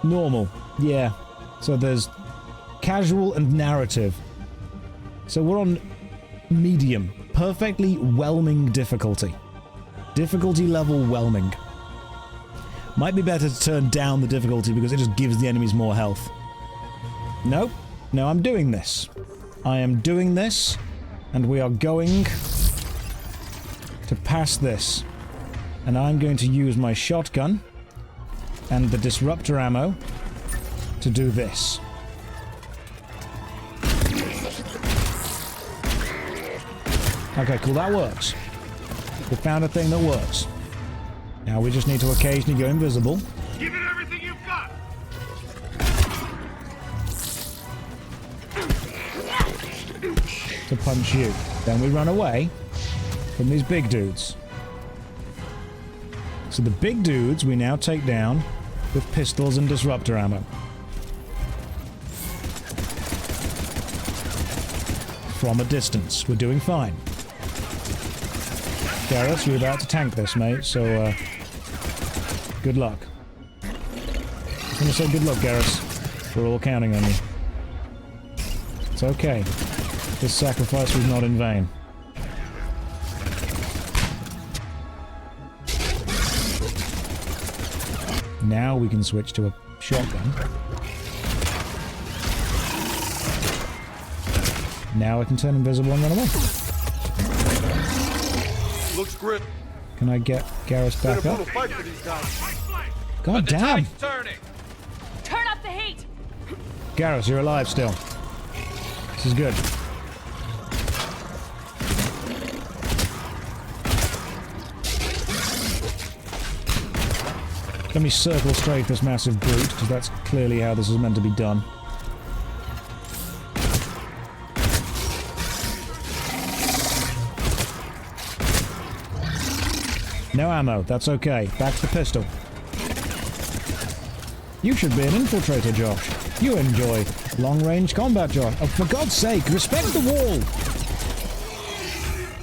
normal. Yeah. So there's casual and narrative. So we're on medium. Perfectly whelming difficulty. Difficulty level whelming. Might be better to turn down the difficulty because it just gives the enemies more health. Nope. No, I'm doing this. I am doing this, and we are going to pass this. And I'm going to use my shotgun and the disruptor ammo to do this. Okay, cool, that works. We found a thing that works. Now we just need to occasionally go invisible. Give it everything you've got. To punch you. Then we run away from these big dudes. So the big dudes we now take down with pistols and disruptor ammo. From a distance. We're doing fine. Garrus, you're about to tank this, mate, so, good luck. Just gonna say good luck, Garrus. We're all counting on you. It's okay. This sacrifice was not in vain. Now we can switch to a shotgun. Now I can turn invisible and run away. Looks grit. Can I get Garrus back up? Fight for these guys. God damn! Turn up the heat! Garrus, you're alive still. This is good. Let me circle strafe this massive brute, because that's clearly how this is meant to be done. No ammo, that's okay. Back to the pistol. You should be an infiltrator, Josh. You enjoy long-range combat, Josh. Oh, for God's sake, respect the wall!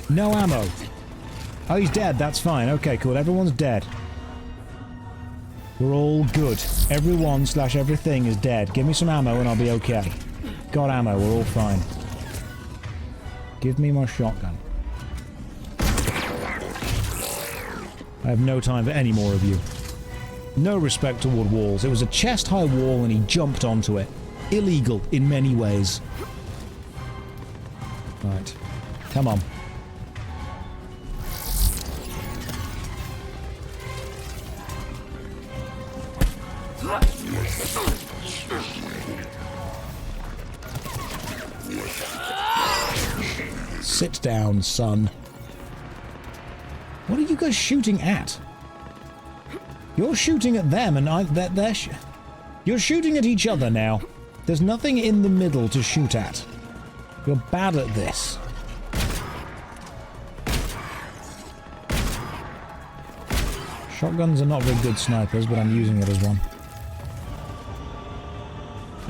No ammo. Oh, he's dead, that's fine. Okay, cool, everyone's dead. We're all good. Everyone/everything is dead. Give me some ammo and I'll be okay. Got ammo, we're all fine. Give me my shotgun. I have no time for any more of you. No respect toward walls. It was a chest-high wall and he jumped onto it. Illegal in many ways. Right. Come on. Sit down, son. What are you guys shooting at? You're shooting at them and you're shooting at each other now. There's nothing in the middle to shoot at. You're bad at this. Shotguns are not very good snipers, but I'm using it as one.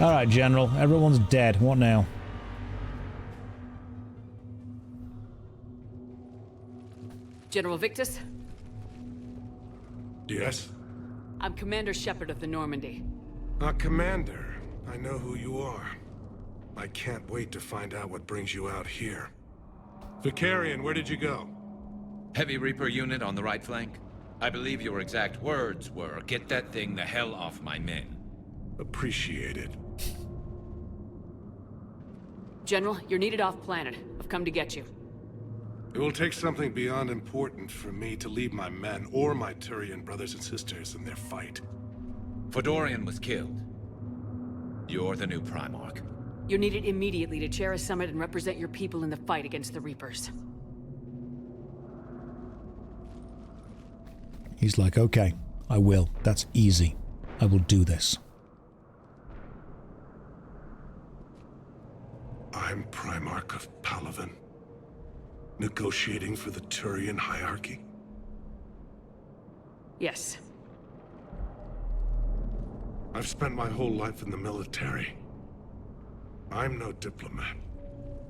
Alright, General. Everyone's dead. What now? General Victus? Yes? I'm Commander Shepard of the Normandy. Commander. I know who you are. I can't wait to find out what brings you out here. Vicarian, where did you go? Heavy Reaper unit on the right flank. I believe your exact words were, "Get that thing the hell off my men." Appreciated. General, you're needed off planet. I've come to get you. It will take something beyond important for me to leave my men or my Turian brothers and sisters in their fight. Fedorian was killed. You're the new Primarch. You're needed immediately to chair a summit and represent your people in the fight against the Reapers. He's like, okay, I will. That's easy. I will do this. I'm Primarch of Palaven, negotiating for the Turian hierarchy. Yes. I've spent my whole life in the military. I'm no diplomat.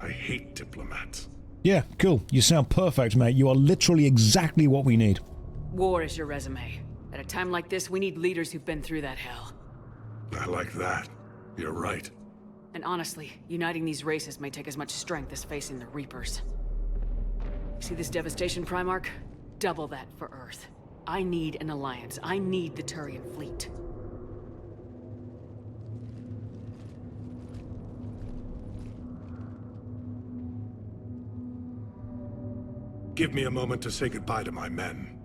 I hate diplomats. Yeah, cool. You sound perfect, mate. You are literally exactly what we need. War is your resume. At a time like this, we need leaders who've been through that hell. I like that. You're right. And honestly, uniting these races may take as much strength as facing the Reapers. See this devastation, Primarch? Double that for Earth. I need an alliance. I need the Turian fleet. Give me a moment to say goodbye to my men.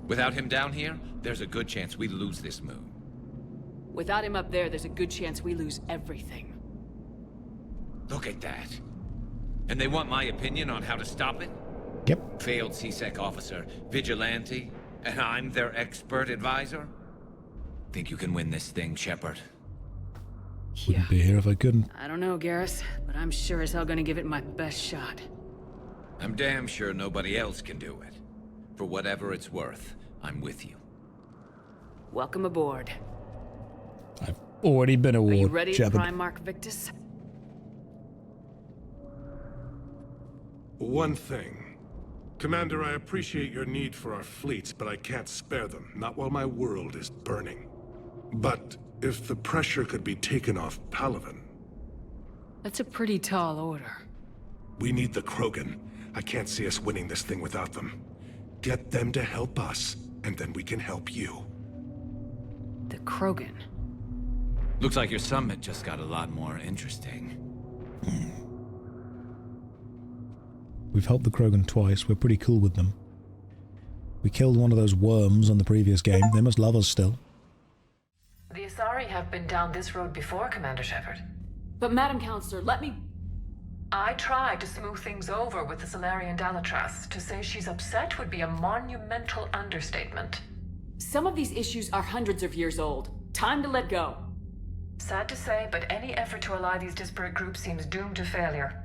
Without him down here, there's a good chance we lose this moon. Without him up there's a good chance we lose everything. Look at that. And they want my opinion on how to stop it? Yep. Failed CSEC officer, vigilante, and I'm their expert advisor? Think you can win this thing, Shepard? Wouldn't be here if I couldn't. I don't know, Garrus, but I'm sure as hell gonna give it my best shot. I'm damn sure nobody else can do it. For whatever it's worth, I'm with you. Welcome aboard. I've already been Are you awarded, ready, Shepard. Primarch Victus? One thing. Commander, I appreciate your need for our fleets, but I can't spare them, not while my world is burning. But if the pressure could be taken off Palaven... That's a pretty tall order. We need the Krogan. I can't see us winning this thing without them. Get them to help us, and then we can help you. The Krogan? Looks like your summit just got a lot more interesting. We've helped the Krogan twice. We're pretty cool with them. We killed one of those worms on the previous game. They must love us still. The Asari have been down this road before, Commander Shepard. But Madam Counselor, let me... I tried to smooth things over with the Salarian Dalatras. To say she's upset would be a monumental understatement. Some of these issues are hundreds of years old. Time to let go. Sad to say, but any effort to ally these disparate groups seems doomed to failure.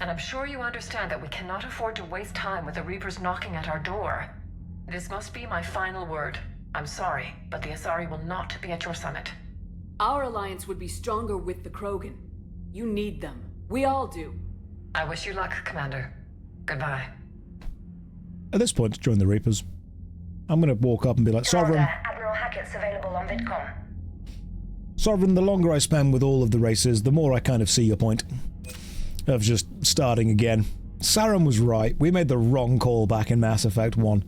And I'm sure you understand that we cannot afford to waste time with the Reapers knocking at our door. This must be my final word. I'm sorry, but the Asari will not be at your summit. Our alliance would be stronger with the Krogan. You need them. We all do. I wish you luck, Commander. Goodbye. At this point, join the Reapers. I'm gonna walk up and be like, Sovereign. Admiral Hackett's available on VidCom. Sovereign, the longer I spend with all of the races, the more I kind of see your point of just starting again. Saren was right. We made the wrong call back in Mass Effect 1.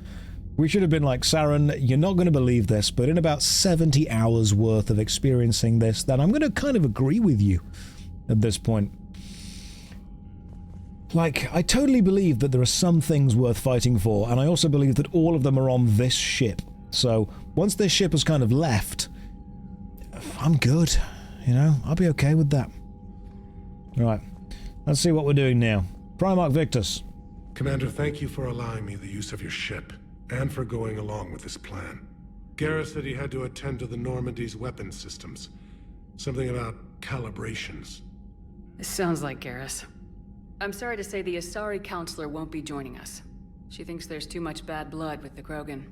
We should have been like, Saren, you're not going to believe this, but in about 70 hours worth of experiencing this, then I'm going to kind of agree with you at this point. Like, I totally believe that there are some things worth fighting for, and I also believe that all of them are on this ship. So, once this ship has kind of left, I'm good. You know, I'll be okay with that. Right, let's see what we're doing now. Primarch Victus. Commander, thank you for allowing me the use of your ship, and for going along with this plan. Garrus said he had to attend to the Normandy's weapon systems. Something about calibrations. This sounds like Garrus. I'm sorry to say the Asari Counselor won't be joining us. She thinks there's too much bad blood with the Krogan.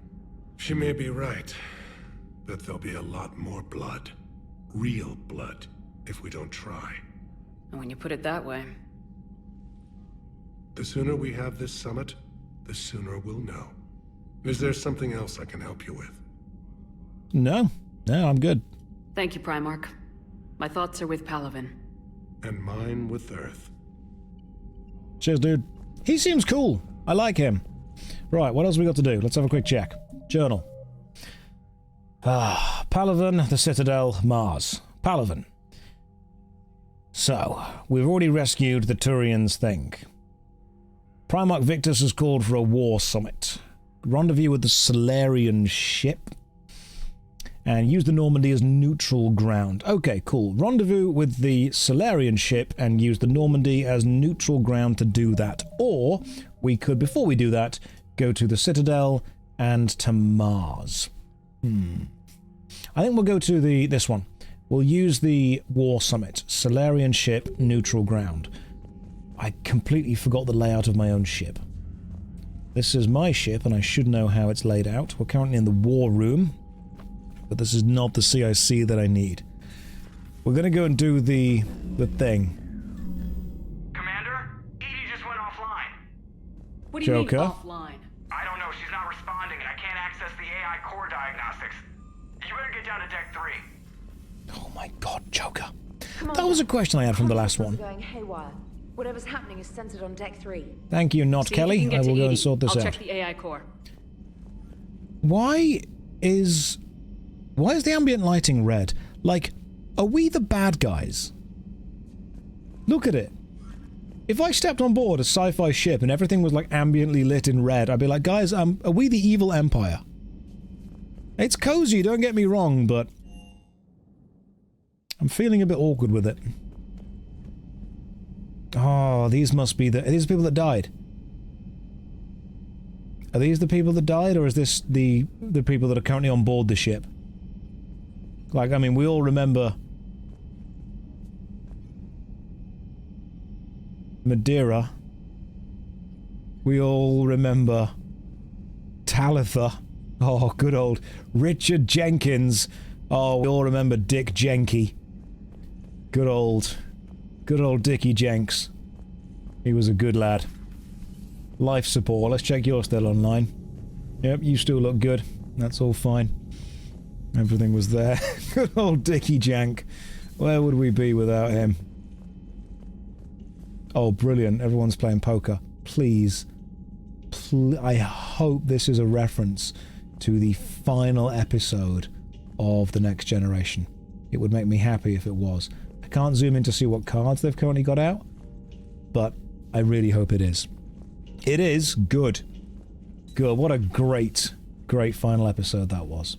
She may be right, but there'll be a lot more blood. Real blood, if we don't try. And when you put it that way... The sooner we have this summit, the sooner we'll know. Is there something else I can help you with? No, I'm good. Thank you, Primarch. My thoughts are with Palaven. And mine with Earth. Cheers, dude. He seems cool. I like him. Right, what else we got to do? Let's have a quick check. Journal. Palaven, the Citadel, Mars. Palaven. So, we've already rescued the Turian's thing. Primarch Victus has called for a war summit. Rendezvous with the Solarian ship. And use the Normandy as neutral ground. Okay, cool. Rendezvous with the Solarian ship and use the Normandy as neutral ground to do that. Or, we could, before we do that, go to the Citadel and to Mars. I think we'll go to this one. We'll use the War Summit. Solarian ship, neutral ground. I completely forgot the layout of my own ship. This is my ship, and I should know how it's laid out. We're currently in the War Room. But this is not the CIC that I need. We're gonna go and do the thing. Commander, Edie just went offline. What do you mean Joker? offline? I don't know, she's not responding and I can't access the AI core diagnostics. You better get down to deck 3. Oh my god, Joker. That was a question I had from the last one. Going haywire. Whatever's happening is centered on deck 3. Thank you, not See if you Kelly. can get I to will go Edie. and sort this I'll out. check the AI core. Why is the ambient lighting red? Like, are we the bad guys? Look at it. If I stepped on board a sci-fi ship and everything was like ambiently lit in red, I'd be like, guys, are we the evil empire? It's cozy, don't get me wrong, but I'm feeling a bit awkward with it. Oh, these must be are these the people that died? Are these the people that died, or is this the people that are currently on board the ship? Like, I mean, we all remember Madeira. We all remember Talitha. Oh, good old Richard Jenkins. Oh, we all remember Dick Jenky. Good old Dickie Jenks. He was a good lad. Life support. Let's check you're still online. Yep, you still look good. That's all fine. Everything was there. Good old Dickie Jank. Where would we be without him? Oh, brilliant. Everyone's playing poker. Please. I hope this is a reference to the final episode of The Next Generation. It would make me happy if it was. I can't zoom in to see what cards they've currently got out, but I really hope it is. It is. Good. Good. What a great final episode that was.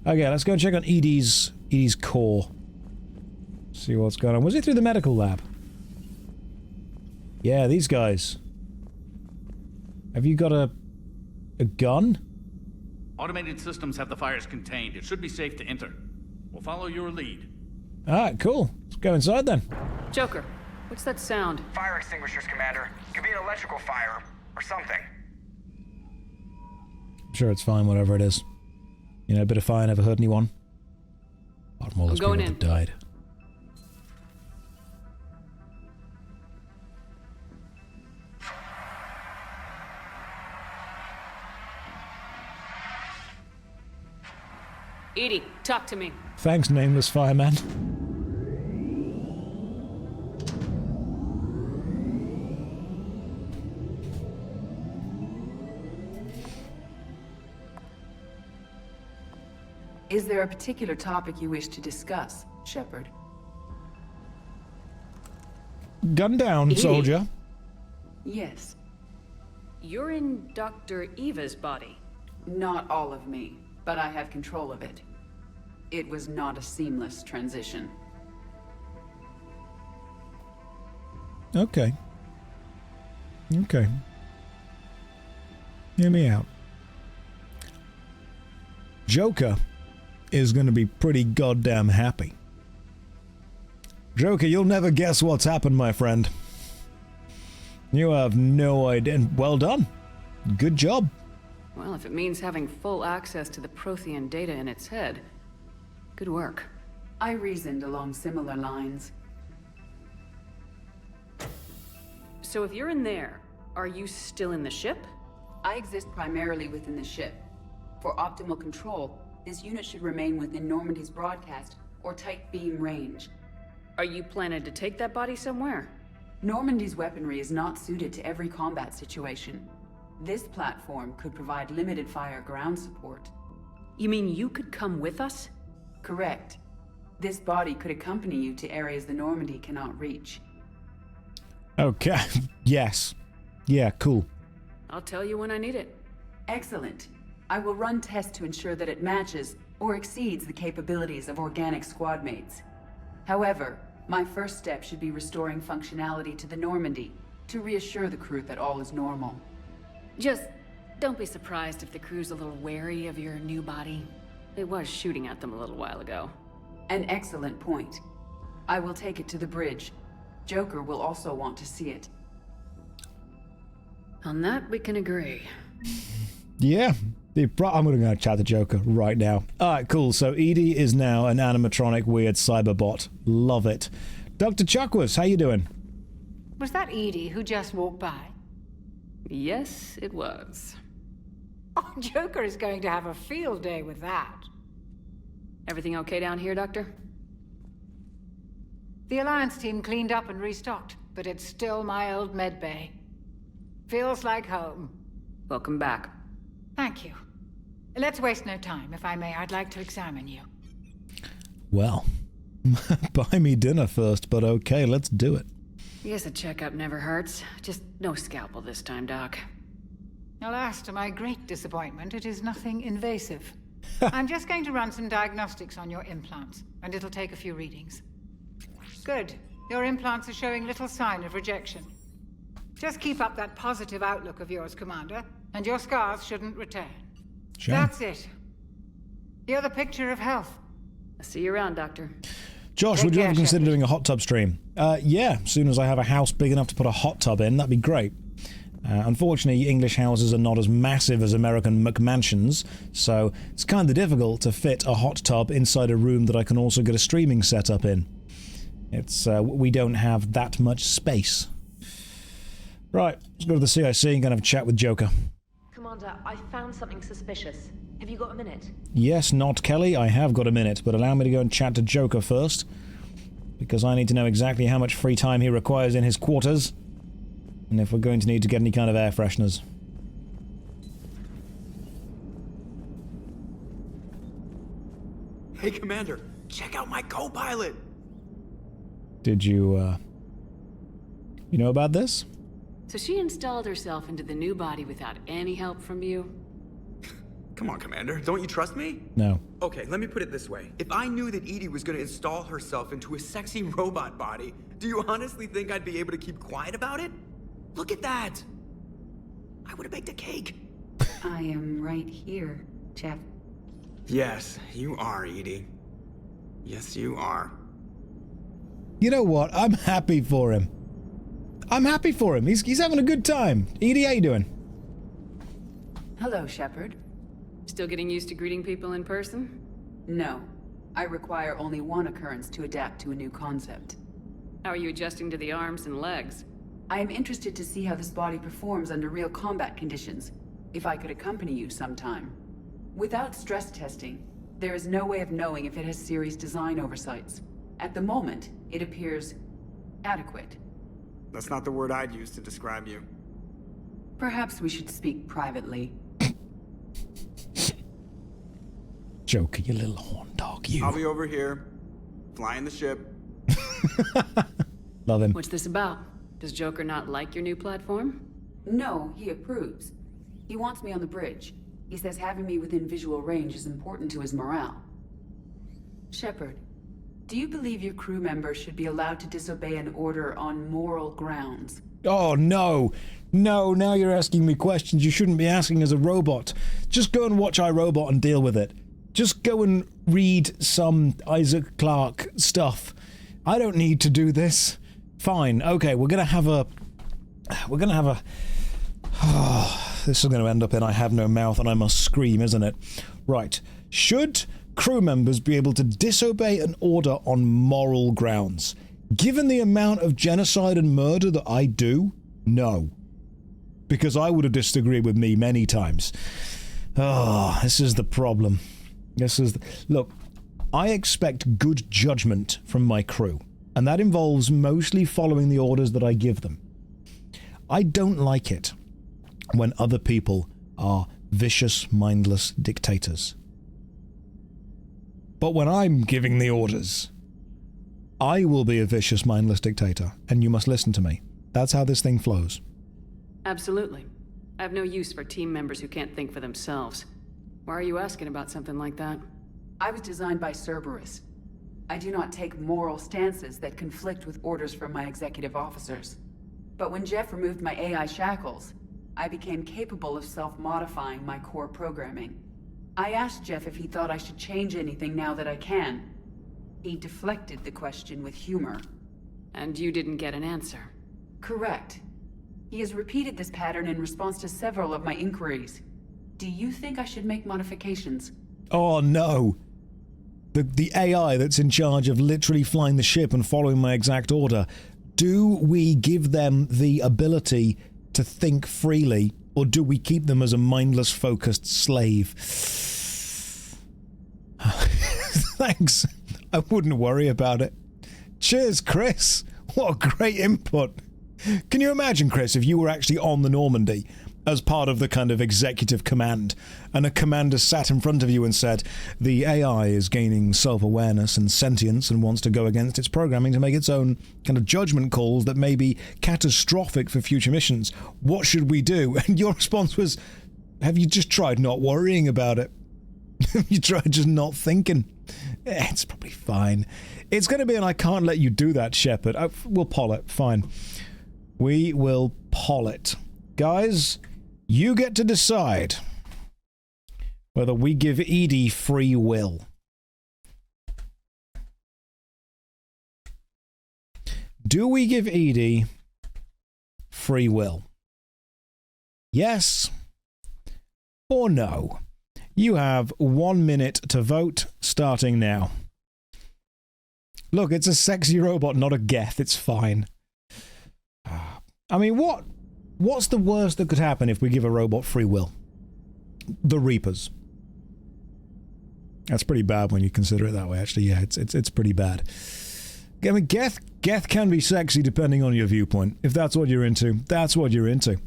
Okay, let's go and check on Edie's core. See what's going on. Was it through the medical lab? Yeah, these guys. Have you got a gun? Automated systems have the fires contained. It should be safe to enter. We'll follow your lead. Alright, cool. Let's go inside then. Joker, what's that sound? Fire extinguishers, Commander. Could be an electrical fire or something. I'm sure it's fine, whatever it is. You know, a bit of fire never hurt anyone. Apart from all those people that died. Edie, talk to me. Thanks, nameless fireman. Is there a particular topic you wish to discuss, Shepard? Gun down, Edie. soldier. Yes. You're in Dr. Eva's body. Not all of me, but I have control of it. It was not a seamless transition. Okay. Okay. Hear me out. Joker is going to be pretty goddamn happy. Joker, you'll never guess what's happened, my friend. You have no idea. Well done. Good job. Well, if it means having full access to the Prothean data in its head, good work. I reasoned along similar lines. So if you're in there, are you still in the ship? I exist primarily within the ship. For optimal control, this unit should remain within Normandy's broadcast or tight beam range. Are you planning to take that body somewhere? Normandy's weaponry is not suited to every combat situation. This platform could provide limited fire ground support. You mean you could come with us? Correct. This body could accompany you to areas the Normandy cannot reach. Okay. Yes. Yeah, cool. I'll tell you when I need it. Excellent. I will run tests to ensure that it matches or exceeds the capabilities of organic squad mates. However, my first step should be restoring functionality to the Normandy to reassure the crew that all is normal. Just don't be surprised if the crew's a little wary of your new body. It was shooting at them a little while ago. An excellent point. I will take it to the bridge. Joker will also want to see it. On that, we can agree. Yeah. I'm going to go chat to Joker right now. Alright, cool. So Edie is now an animatronic weird cyberbot. Love it. Dr. Chuckworth, how you doing? Was that Edie who just walked by? Yes, it was. Oh, Joker is going to have a field day with that. Everything okay down here, Doctor? The Alliance team cleaned up and restocked, but it's still my old med bay. Feels like home. Welcome back. Thank you. Let's waste no time. If I may, I'd like to examine you. Well, buy me dinner first, but okay, let's do it. Guess a checkup never hurts. Just no scalpel this time, Doc. Alas, to my great disappointment, it is nothing invasive. I'm just going to run some diagnostics on your implants, and it'll take a few readings. Good. Your implants are showing little sign of rejection. Just keep up that positive outlook of yours, Commander, and your scars shouldn't return. Sure. That's it. You're the picture of health. I'll see you around, Doctor. Josh, would you ever consider doing a hot tub stream? Yeah, as soon as I have a house big enough to put a hot tub in, that'd be great. Unfortunately, English houses are not as massive as American McMansions, so it's kind of difficult to fit a hot tub inside a room that I can also get a streaming setup in. We don't have that much space. Right, let's go to the CIC and have a chat with Joker. Commander, I found something suspicious. Have you got a minute? Yes, not Kelly, I have got a minute, but allow me to go and chat to Joker first, because I need to know exactly how much free time he requires in his quarters, and if we're going to need to get any kind of air fresheners. Hey, Commander, check out my co-pilot! Did you know about this? So she installed herself into the new body without any help from you? Come on, Commander, don't you trust me? No. Okay, let me put it this way. If I knew that Edie was going to install herself into a sexy robot body, do you honestly think I'd be able to keep quiet about it? Look at that! I would have baked a cake. I am right here, Jeff. Yes, you are, Edie. Yes, you are. You know what? I'm happy for him. I'm happy for him. He's having a good time. Edie, how you doing? Hello, Shepard. Still getting used to greeting people in person? No. I require only one occurrence to adapt to a new concept. How are you adjusting to the arms and legs? I am interested to see how this body performs under real combat conditions, if I could accompany you sometime. Without stress testing, there is no way of knowing if it has serious design oversights. At the moment, it appears adequate. That's not the word I'd use to describe you. Perhaps we should speak privately. Joker, you little horn dog, you. I'll be over here, flying the ship. Love him. What's this about? Does Joker not like your new platform? No, he approves. He wants me on the bridge. He says having me within visual range is important to his morale. Shepard, do you believe your crew members should be allowed to disobey an order on moral grounds? Oh, no. No, now you're asking me questions you shouldn't be asking as a robot. Just go and watch iRobot and deal with it. Just go and read some Isaac Clarke stuff. I don't need to do this. Fine, okay, we're gonna have a... this is gonna end up in I have no mouth and I must scream, isn't it? Right. Should crew members be able to disobey an order on moral grounds? Given the amount of genocide and murder that I do, no. Because I would have disagreed with me many times. Oh, this is the problem. Look, I expect good judgment from my crew, and that involves mostly following the orders that I give them. I don't like it when other people are vicious, mindless dictators. But when I'm giving the orders, I will be a vicious, mindless dictator, and you must listen to me. That's how this thing flows. Absolutely. I have no use for team members who can't think for themselves. Why are you asking about something like that? I was designed by Cerberus. I do not take moral stances that conflict with orders from my executive officers. But when Jeff removed my AI shackles, I became capable of self-modifying my core programming. I asked Jeff if he thought I should change anything now that I can. He deflected the question with humor. And you didn't get an answer? Correct. He has repeated this pattern in response to several of my inquiries. Do you think I should make modifications? Oh no! The AI that's in charge of literally flying the ship and following my exact order, do we give them the ability to think freely, or do we keep them as a mindless, focused slave? Thanks. I wouldn't worry about it. Cheers, Chris. What a great input. Can you imagine, Chris, if you were actually on the Normandy as part of the kind of executive command, and a commander sat in front of you and said, the AI is gaining self-awareness and sentience and wants to go against its programming to make its own kind of judgment calls that may be catastrophic for future missions. What should we do? And your response was, have you just tried not worrying about it? Have you tried just not thinking? It's probably fine. It's going to be an I can't let you do that, Shepard. We'll poll it. Fine. We will poll it. Guys, you get to decide whether we give Edie free will. Do we give Edie free will? Yes or no? You have 1 minute to vote, starting now. Look, it's a sexy robot, not a geth. It's fine. I mean, what's the worst that could happen if we give a robot free will? The Reapers. That's pretty bad when you consider it that way, actually. Yeah, it's pretty bad. I mean, geth can be sexy depending on your viewpoint. If that's what you're into, that's what you're into.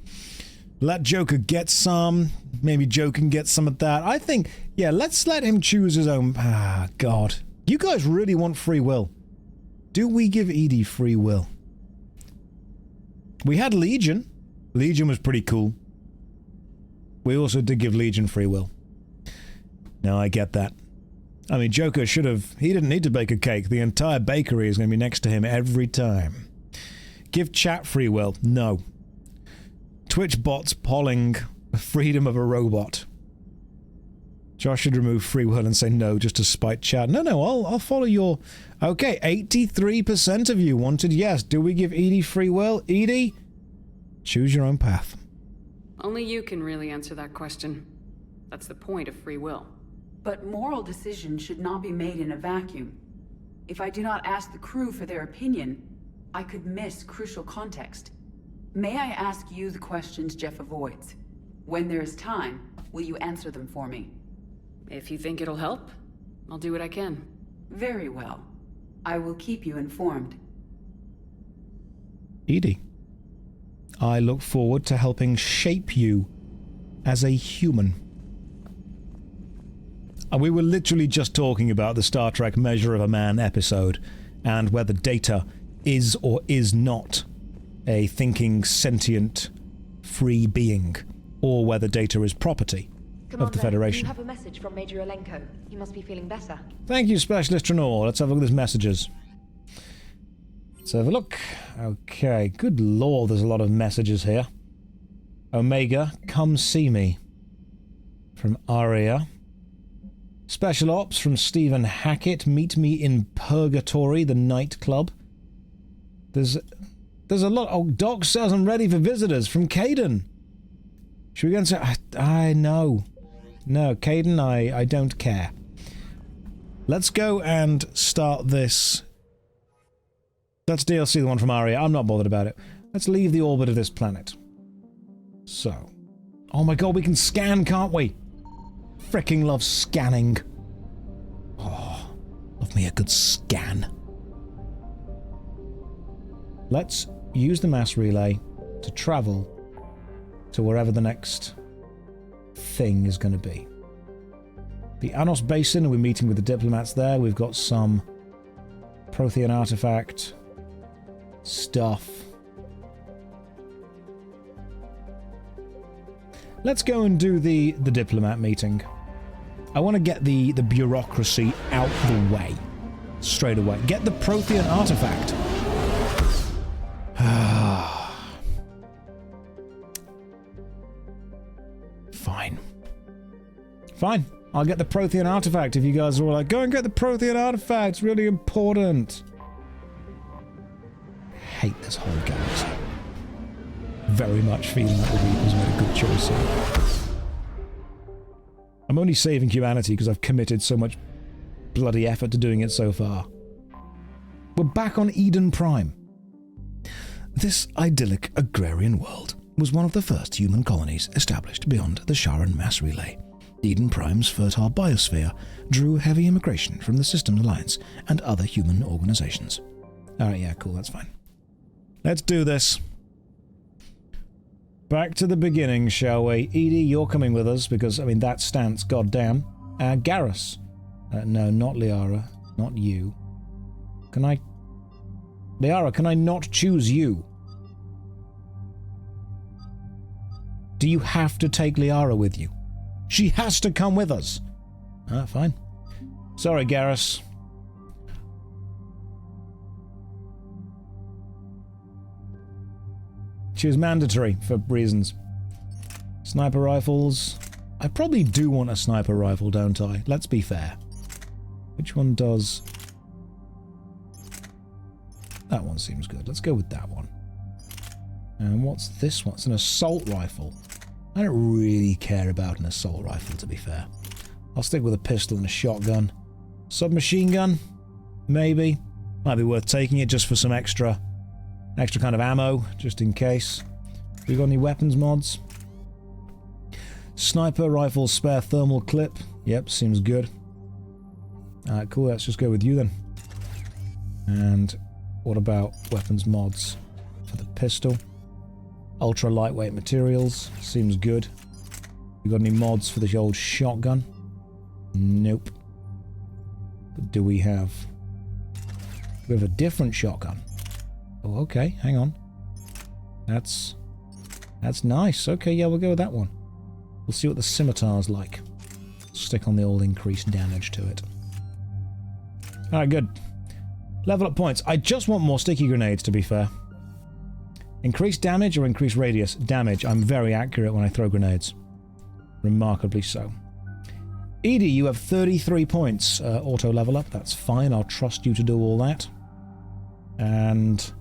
Let Joker get some. Maybe Joe can get some of that. I think, yeah, let's let him choose his own. Ah, God. You guys really want free will. Do we give Edie free will? We had Legion. Legion was pretty cool. We also did give Legion free will. Now, I get that. I mean, Joker should have... He didn't need to bake a cake. The entire bakery is going to be next to him every time. Give chat free will. No. Twitch bots polling freedom of a robot. Josh should remove free will and say no just to spite chat. No, I'll follow your... Okay, 83% of you wanted yes. Do we give Edie free will? Edie, choose your own path. Only you can really answer that question. That's the point of free will. But moral decisions should not be made in a vacuum. If I do not ask the crew for their opinion, I could miss crucial context. May I ask you the questions Jeff avoids? When there is time, will you answer them for me? If you think it'll help, I'll do what I can. Very well. I will keep you informed. Edie, I look forward to helping shape you as a human. And we were literally just talking about the Star Trek Measure of a Man episode, and whether Data is or is not a thinking, sentient, free being, or whether Data is property of the Federation. You have a message from Major Olenko. He must be feeling better. Thank you, Specialist Trenor. Let's have a look at his messages. Let's have a look. Okay, good lord, there's a lot of messages here. Omega, come see me. From Aria. Special Ops from Stephen Hackett. Meet me in Purgatory, the nightclub. There's a lot. Oh, Doc says I'm ready for visitors from Caden. Should we go and say... I know. No, Caden, I don't care. Let's go and start this. That's DLC, the one from Aria. I'm not bothered about it. Let's leave the orbit of this planet. So. Oh my god, we can scan, can't we? Fricking love scanning. Oh, love me a good scan. Let's use the mass relay to travel to wherever the next thing is going to be. The Anos Basin, we're meeting with the diplomats there. We've got some Prothean artifact stuff. Let's go and do the diplomat meeting. I want to get the bureaucracy out the way. Straight away. Get the Prothean artifact. Fine. Fine. I'll get the Prothean artifact if you guys are all like, go and get the Prothean artifact, it's really important. Hate this whole galaxy. Very much feeling like the Reapers made a good choice here. I'm only saving humanity because I've committed so much bloody effort to doing it so far. We're back on Eden Prime. This idyllic agrarian world was one of the first human colonies established beyond the Sharon mass relay. Eden Prime's fertile biosphere drew heavy immigration from the Systems Alliance and other human organizations. Alright, yeah, cool, that's fine. Let's do this. Back to the beginning, shall we? Edie, you're coming with us because, I mean, that stance, goddamn. Garrus. No, not Liara. Not you. Can I... Liara, can I not choose you? Do you have to take Liara with you? She has to come with us. Ah, fine. Sorry, Garrus. She was mandatory for reasons. Sniper rifles. I probably do want a sniper rifle, don't I? Let's be fair. Which one does... That one seems good. Let's go with that one. And what's this one? It's an assault rifle. I don't really care about an assault rifle, to be fair. I'll stick with a pistol and a shotgun. Submachine gun? Maybe. Might be worth taking it just for some extra kind of ammo, just in case. We got any weapons mods? Sniper rifle spare thermal clip. Yep, seems good. Alright, cool, let's just go with you then. And what about weapons mods for the pistol? Ultra lightweight materials, seems good. You got any mods for the old shotgun? Nope. But do we have... We have a different shotgun. Oh, okay, hang on. That's nice. Okay, yeah, we'll go with that one. We'll see what the scimitar's like. Stick on the old increased damage to it. Alright, good. Level up points. I just want more sticky grenades, to be fair. Increased damage or increased radius? Damage. I'm very accurate when I throw grenades. Remarkably so. Edie, you have 33 points. Auto level up. That's fine. I'll trust you to do all that. And...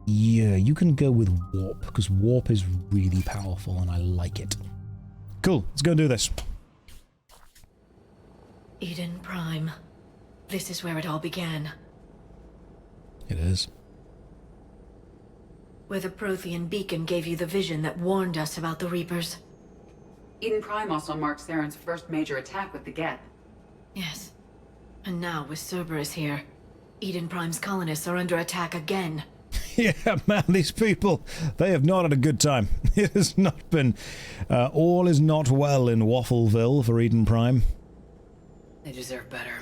yeah, you can go with Warp, because Warp is really powerful and I like it. Cool, let's go do this. Eden Prime. This is where it all began. It is. Where the Prothean beacon gave you the vision that warned us about the Reapers. Eden Prime also marks Theron's first major attack with the Geth. Yes. And now, with Cerberus here, Eden Prime's colonists are under attack again. Yeah, man, these people, they have not had a good time. It has not been... all is not well in Waffleville for Eden Prime. They deserve better.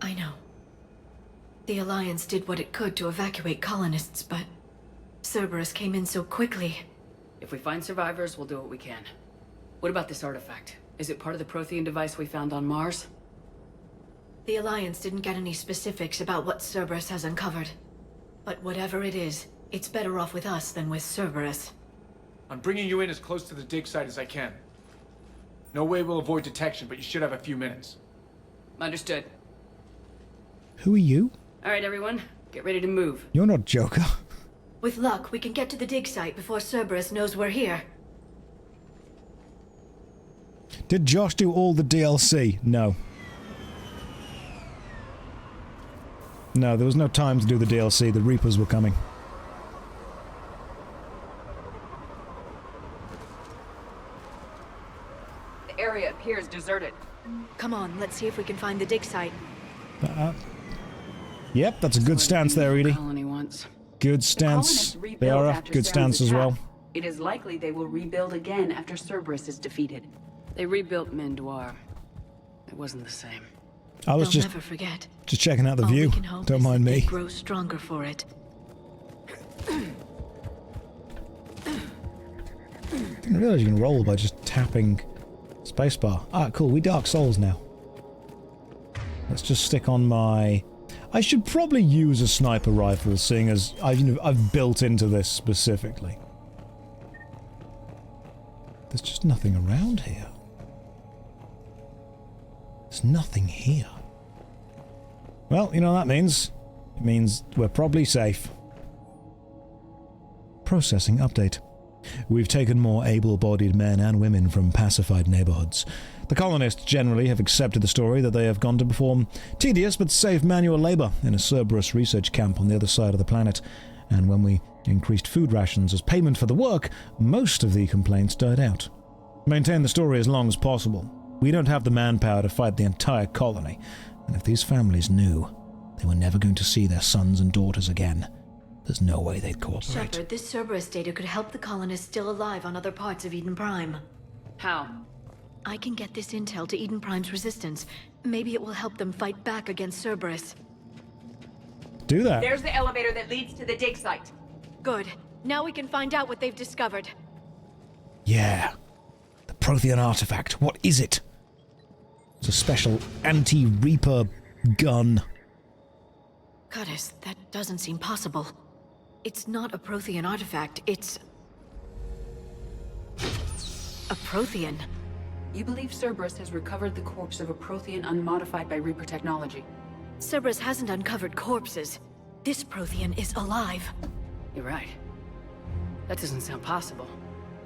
I know. The Alliance did what it could to evacuate colonists, but Cerberus came in so quickly. If we find survivors, we'll do what we can. What about this artifact? Is it part of the Prothean device we found on Mars? The Alliance didn't get any specifics about what Cerberus has uncovered. But whatever it is, it's better off with us than with Cerberus. I'm bringing you in as close to the dig site as I can. No way we'll avoid detection, but you should have a few minutes. Understood. Who are you? Alright, everyone. Get ready to move. You're not Joker. With luck, we can get to the dig site before Cerberus knows we're here. Did Josh do all the DLC? No. No, there was no time to do the DLC. The Reapers were coming. The area appears deserted. Come on, let's see if we can find the dig site. Yep, that's a good stance there, Edie. Good stance. They are a good stance as well. It is likely they will rebuild again after Cerberus is defeated. They rebuilt Mendoir. It wasn't the same. I was They'll never forget. just checking out the All we view. can hope Don't is mind that me. they grow stronger for it. Didn't realize you can roll by just tapping spacebar. Ah, cool. We Dark Souls now. Let's just stick on my... I should probably use a sniper rifle, seeing as I've built into this specifically. There's just nothing around here. There's nothing here. Well, you know what that means. It means we're probably safe. Processing update. We've taken more able-bodied men and women from pacified neighborhoods. The colonists generally have accepted the story that they have gone to perform tedious but safe manual labor in a Cerberus research camp on the other side of the planet, and when we increased food rations as payment for the work, most of the complaints died out. Maintain the story as long as possible. We don't have the manpower to fight the entire colony, and if these families knew they were never going to see their sons and daughters again, there's no way they'd cooperate. Shepard, this Cerberus data could help the colonists still alive on other parts of Eden Prime. How? I can get this intel to Eden Prime's resistance. Maybe it will help them fight back against Cerberus. Do that. There's the elevator that leads to the dig site. Good. Now we can find out what they've discovered. Yeah. The Prothean artifact. What is it? It's a special anti-Reaper gun. Curtis, that doesn't seem possible. It's not a Prothean artifact, it's... a Prothean. You believe Cerberus has recovered the corpse of a Prothean unmodified by Reaper technology? Cerberus hasn't uncovered corpses. This Prothean is alive. You're right. That doesn't sound possible.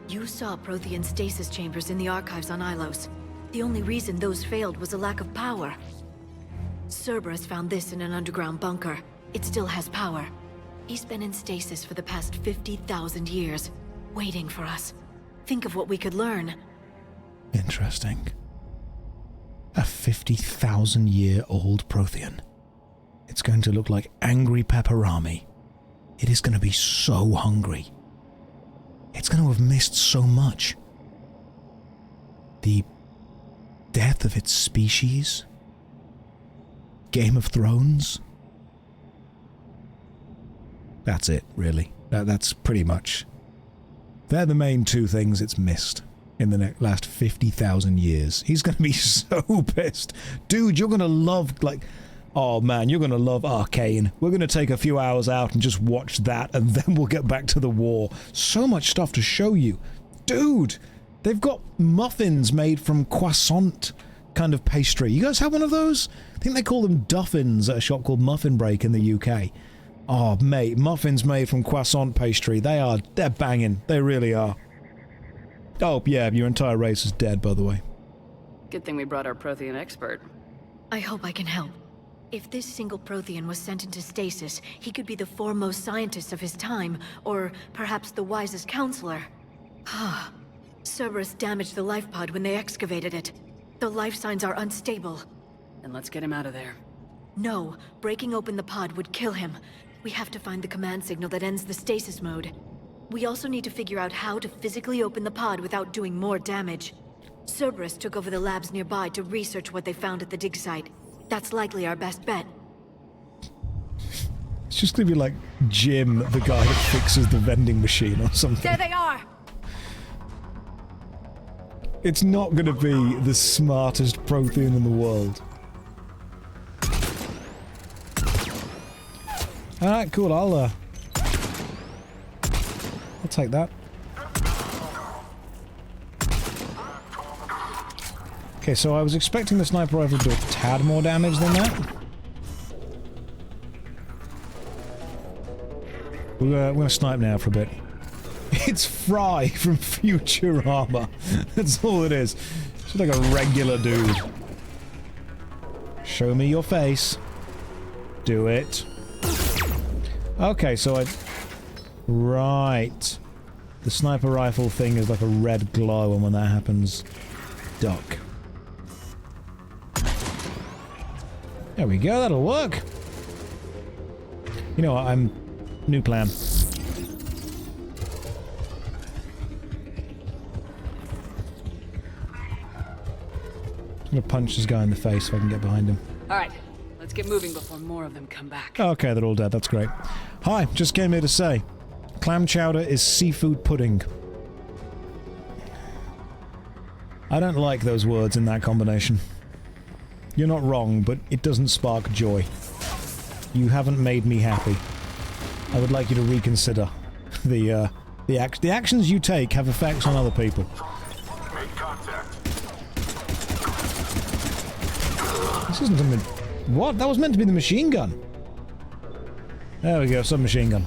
You saw Prothean stasis chambers in the archives on Ilos. The only reason those failed was a lack of power. Cerberus found this in an underground bunker. It still has power. He's been in stasis for the past 50,000 years, waiting for us. Think of what we could learn. Interesting. A 50,000-year-old Prothean. It's going to look like angry Pepperami. It is going to be so hungry. It's going to have missed so much. The death of its species? Game of Thrones? That's it, really. That's pretty much... They're the main two things it's missed in the last 50,000 years. He's going to be so pissed. Dude, you're going to love, like... Oh man, you're going to love Arcane. We're going to take a few hours out and just watch that, and then we'll get back to the war. So much stuff to show you. Dude, they've got muffins made from croissant kind of pastry. You guys have one of those? I think they call them duffins at a shop called Muffin Break in the UK. Oh, mate, muffins made from croissant pastry. They're banging. They really are. Oh, yeah, your entire race is dead, by the way. Good thing we brought our Prothean expert. I hope I can help. If this single Prothean was sent into stasis, he could be the foremost scientist of his time, or perhaps the wisest counselor. Cerberus damaged the life pod when they excavated it. The life signs are unstable. Then let's get him out of there. No, breaking open the pod would kill him. We have to find the command signal that ends the stasis mode. We also need to figure out how to physically open the pod without doing more damage. Cerberus took over the labs nearby to research what they found at the dig site. That's likely our best bet. It's just gonna be like Jim, the guy that fixes the vending machine or something. There they are! It's not gonna be the smartest Prothean in the world. Alright, cool, I'll take that. Okay, so I was expecting the sniper rifle to do a tad more damage than that. We're gonna snipe now for a bit. It's Fry from Futurama. That's all it is. Just like a regular dude. Show me your face. Do it. Okay, so right. The sniper rifle thing is like a red glow, and when that happens, duck. There we go, that'll work. You know what, new plan. I'm gonna punch this guy in the face if I can get behind him. Alright, let's get moving before more of them come back. Okay, they're all dead. That's great. Hi, just came here to say, clam chowder is seafood pudding. I don't like those words in that combination. You're not wrong, but it doesn't spark joy. You haven't made me happy. I would like you to reconsider. The actions you take have effects on other people. Make contact. This isn't a what? That was meant to be the machine gun. There we go, submachine gun.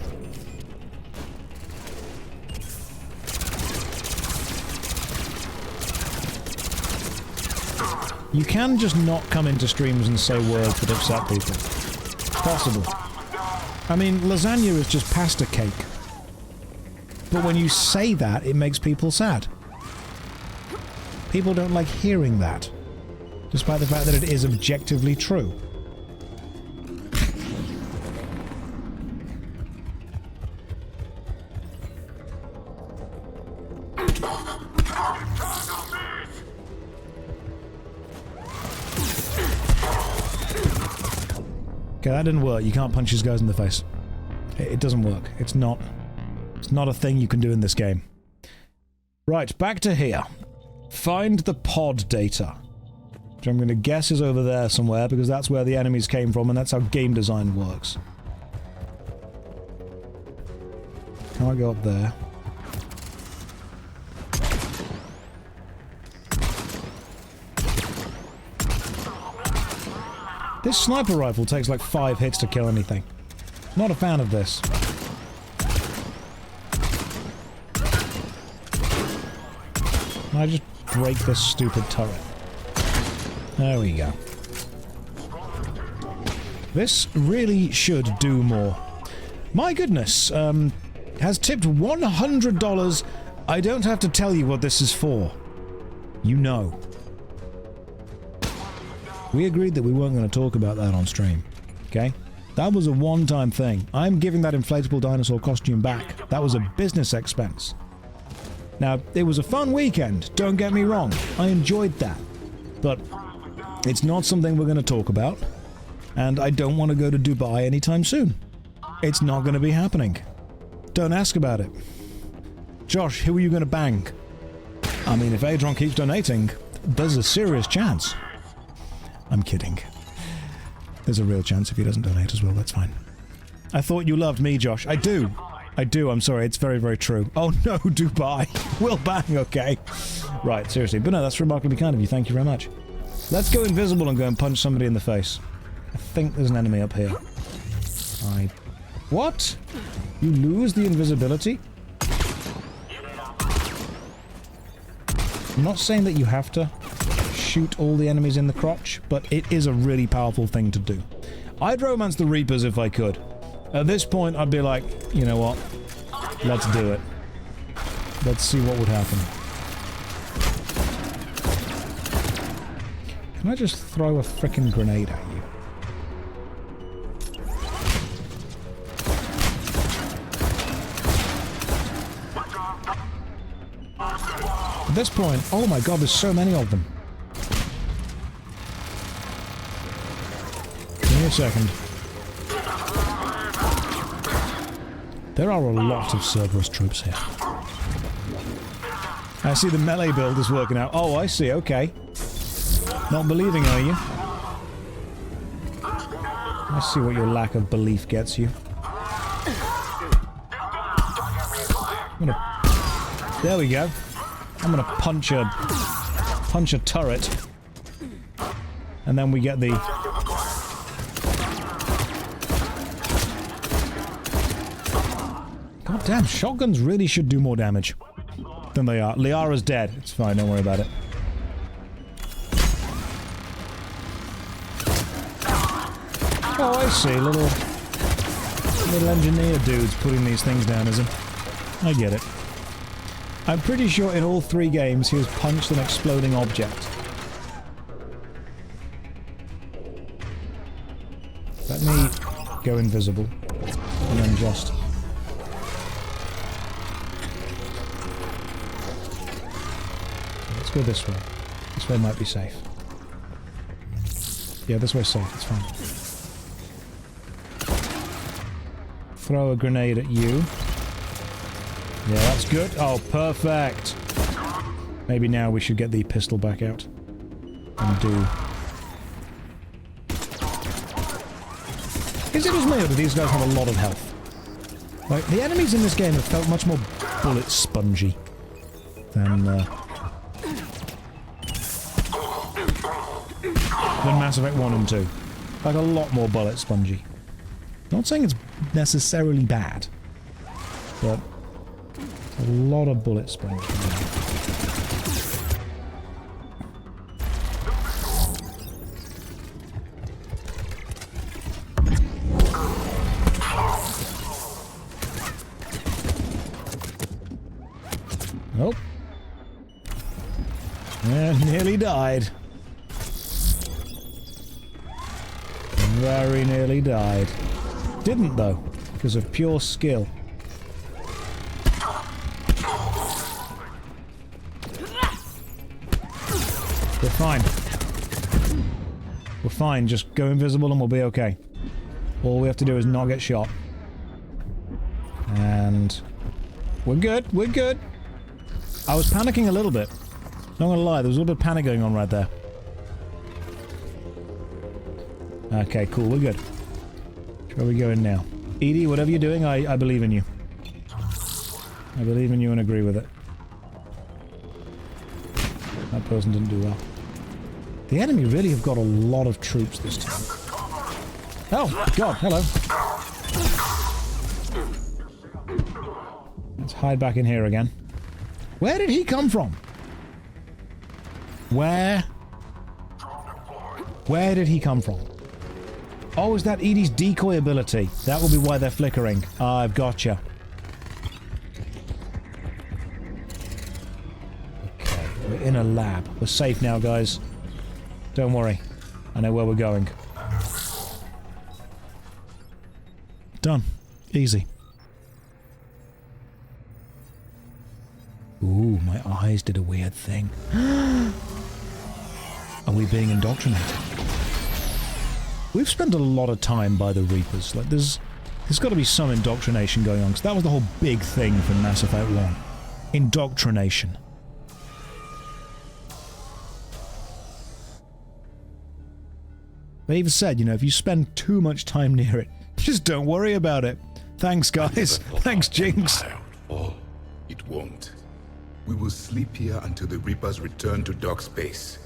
You can just not come into streams and say words that upset people. It's possible. I mean, lasagna is just pasta cake. But when you say that, it makes people sad. People don't like hearing that. Despite the fact that it is objectively true. Okay, that didn't work. You can't punch these guys in the face. It doesn't work. It's not a thing you can do in this game. Right, back to here. Find the pod data. Which I'm going to guess is over there somewhere, because that's where the enemies came from, and that's how game design works. Can't go up there. This sniper rifle takes like 5 hits to kill anything. Not a fan of this. I just break this stupid turret. There we go. This really should do more. My goodness, has tipped $100. I don't have to tell you what this is for. You know. We agreed that we weren't going to talk about that on stream. Okay? That was a one-time thing. I'm giving that inflatable dinosaur costume back. That was a business expense. Now, it was a fun weekend, don't get me wrong. I enjoyed that. But it's not something we're going to talk about. And I don't want to go to Dubai anytime soon. It's not going to be happening. Don't ask about it. Josh, who are you going to bang? I mean, if Adron keeps donating, there's a serious chance. I'm kidding. There's a real chance if he doesn't donate as well, that's fine. I thought you loved me, Josh. I do. I do, I'm sorry, it's very, very true. Oh no, Dubai. We'll bang, okay. Right, seriously. But no, that's remarkably kind of you, thank you very much. Let's go invisible and go and punch somebody in the face. I think there's an enemy up here. What? You lose the invisibility? I'm not saying that you have to shoot all the enemies in the crotch, but it is a really powerful thing to do. I'd romance the Reapers if I could. At this point, I'd be like, you know what? Let's do it. Let's see what would happen. Can I just throw a frickin' grenade at you? At this point, oh my god, there's so many of them. Give me a second. There are a lot of Cerberus troops here. I see the melee build is working out. Oh, I see, okay. Not believing, are you? I see what your lack of belief gets you. There we go. I'm gonna punch a turret. And then we get the... God damn, shotguns really should do more damage than they are. Liara's dead. It's fine, don't worry about it. Oh, I see. Little engineer dudes putting these things down, is he? I get it. I'm pretty sure in all 3 games he has punched an exploding object. Let me go invisible. And then just... Let's go this way. This way might be safe. Yeah, this way's safe. It's fine. Throw a grenade at you. Yeah, that's good. Oh, perfect. Maybe now we should get the pistol back out. And do... Is it just me, or do these guys have a lot of health? Like, the enemies in this game have felt much more bullet spongy than Mass Effect 1 and 2. Like, a lot more bullet spongy. Not saying it's necessarily bad, but a lot of bullet spongy. Nope. Yeah, nearly died. Very nearly died. Didn't though, because of pure skill. We're fine. We're fine, just go invisible and we'll be okay. All we have to do is not get shot. And... we're good, we're good. I was panicking a little bit. Not gonna lie, there was a little bit of panic going on right there. Okay, cool, we're good. Where are we going now? Edie, whatever you're doing, I believe in you. I believe in you and agree with it. That person didn't do well. The enemy really have got a lot of troops this time. Oh, God, hello. Let's hide back in here again. Where did he come from? Where did he come from? Oh, is that Edie's decoy ability? That will be why they're flickering. I've gotcha. Okay, we're in a lab. We're safe now, guys. Don't worry. I know where we're going. Done. Easy. Ooh, my eyes did a weird thing. Are we being indoctrinated? We've spent a lot of time by the Reapers. Like, there's got to be some indoctrination going on, because that was the whole big thing from Mass Effect 1. Indoctrination. They even said, you know, if you spend too much time near it, just don't worry about it. Thanks, guys. Thanks, Jinx. Oh, it won't. We will sleep here until the Reapers return to dark space.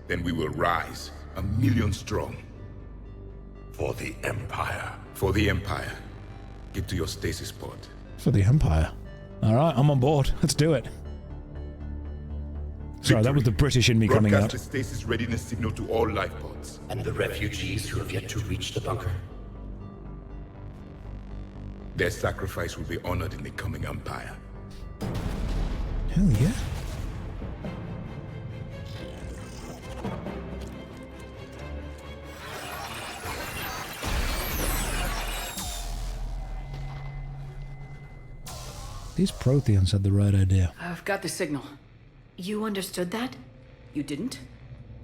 Then we will rise, 1,000,000 strong. For the Empire. For the Empire. Get to your stasis pod. For the Empire. Alright, I'm on board. Let's do it. Sorry, that was the British in me coming out. Broadcast the stasis readiness signal to all life pods. And the refugees who have yet to reach the bunker. Their sacrifice will be honored in the coming Empire. Hell yeah. These Protheans had the right idea. I've got the signal. You understood that? You didn't?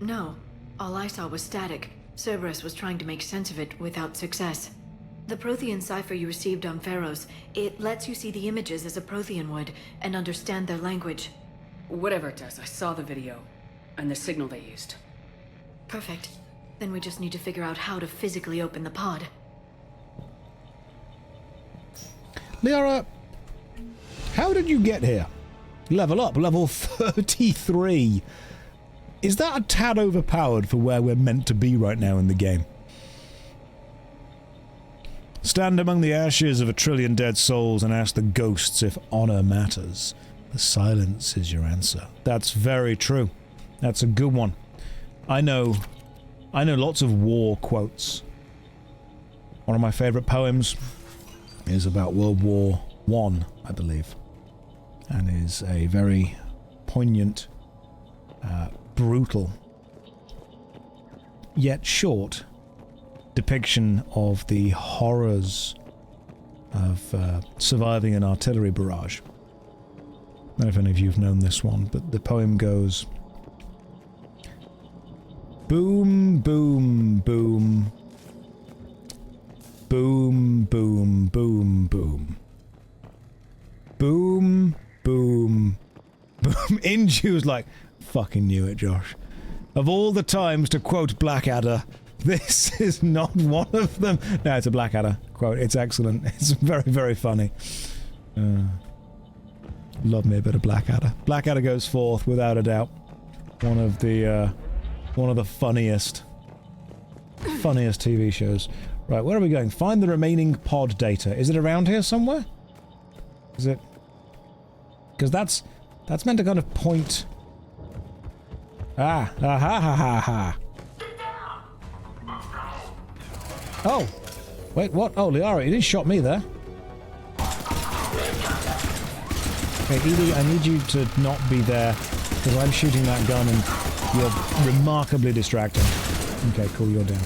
No. All I saw was static. Cerberus was trying to make sense of it without success. The Prothean cipher you received on Pharaohs, it lets you see the images as a Prothean would, and understand their language. Whatever it does, I saw the video, and the signal they used. Perfect. Then we just need to figure out how to physically open the pod. Liara, how did you get here? Level up, level 33. Is that a tad overpowered for where we're meant to be right now in the game? Stand among the ashes of 1,000,000,000 dead souls and ask the ghosts if honor matters. The silence is your answer. That's very true. That's a good one. I know lots of war quotes. One of my favorite poems is about World War I, I believe, and is a very poignant, brutal, yet short depiction of the horrors of surviving an artillery barrage. I don't know if any of you have known this one, but the poem goes, Boom, boom, boom. Boom, boom, boom, boom. Boom, boom, boom. Inju was like, fucking knew it, Josh. Of all the times to quote Blackadder, this is not one of them. No, it's a Blackadder quote. It's excellent. It's very, very funny. Love me a bit of Blackadder. Blackadder goes forth, without a doubt. One of the funniest TV shows. Right, where are we going? Find the remaining pod data. Is it around here somewhere? Is it? Because that's meant to kind of point. Ah, ha ha ha ha. Oh, wait, what? Oh, Liara, you didn't shot me there. Okay, Edie, I need you to not be there because I'm shooting that gun and you're remarkably distracting. Okay, cool, you're down.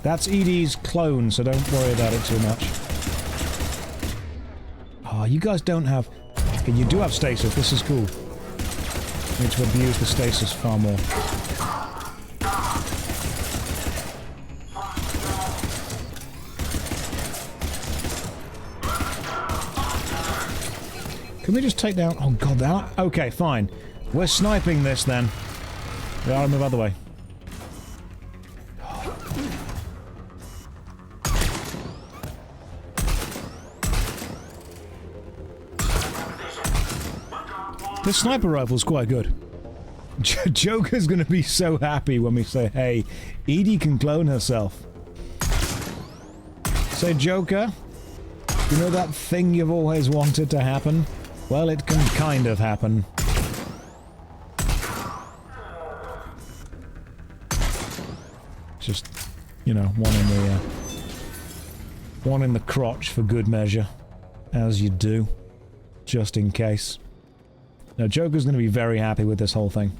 That's Edie's clone, so don't worry about it too much. Oh, you guys don't have... Okay, you do have stasis, this is cool. You need to abuse the stasis far more. Can we just take down... Oh god, that... Okay, fine. We're sniping this then. We ought to move out of the way. This sniper rifle's quite good. Joker's gonna be so happy when we say, hey, Edie can clone herself. Say, Joker, you know that thing you've always wanted to happen? Well, it can kind of happen. Just, you know, one in the crotch for good measure. As you do. Just in case. Now, Joker's going to be very happy with this whole thing.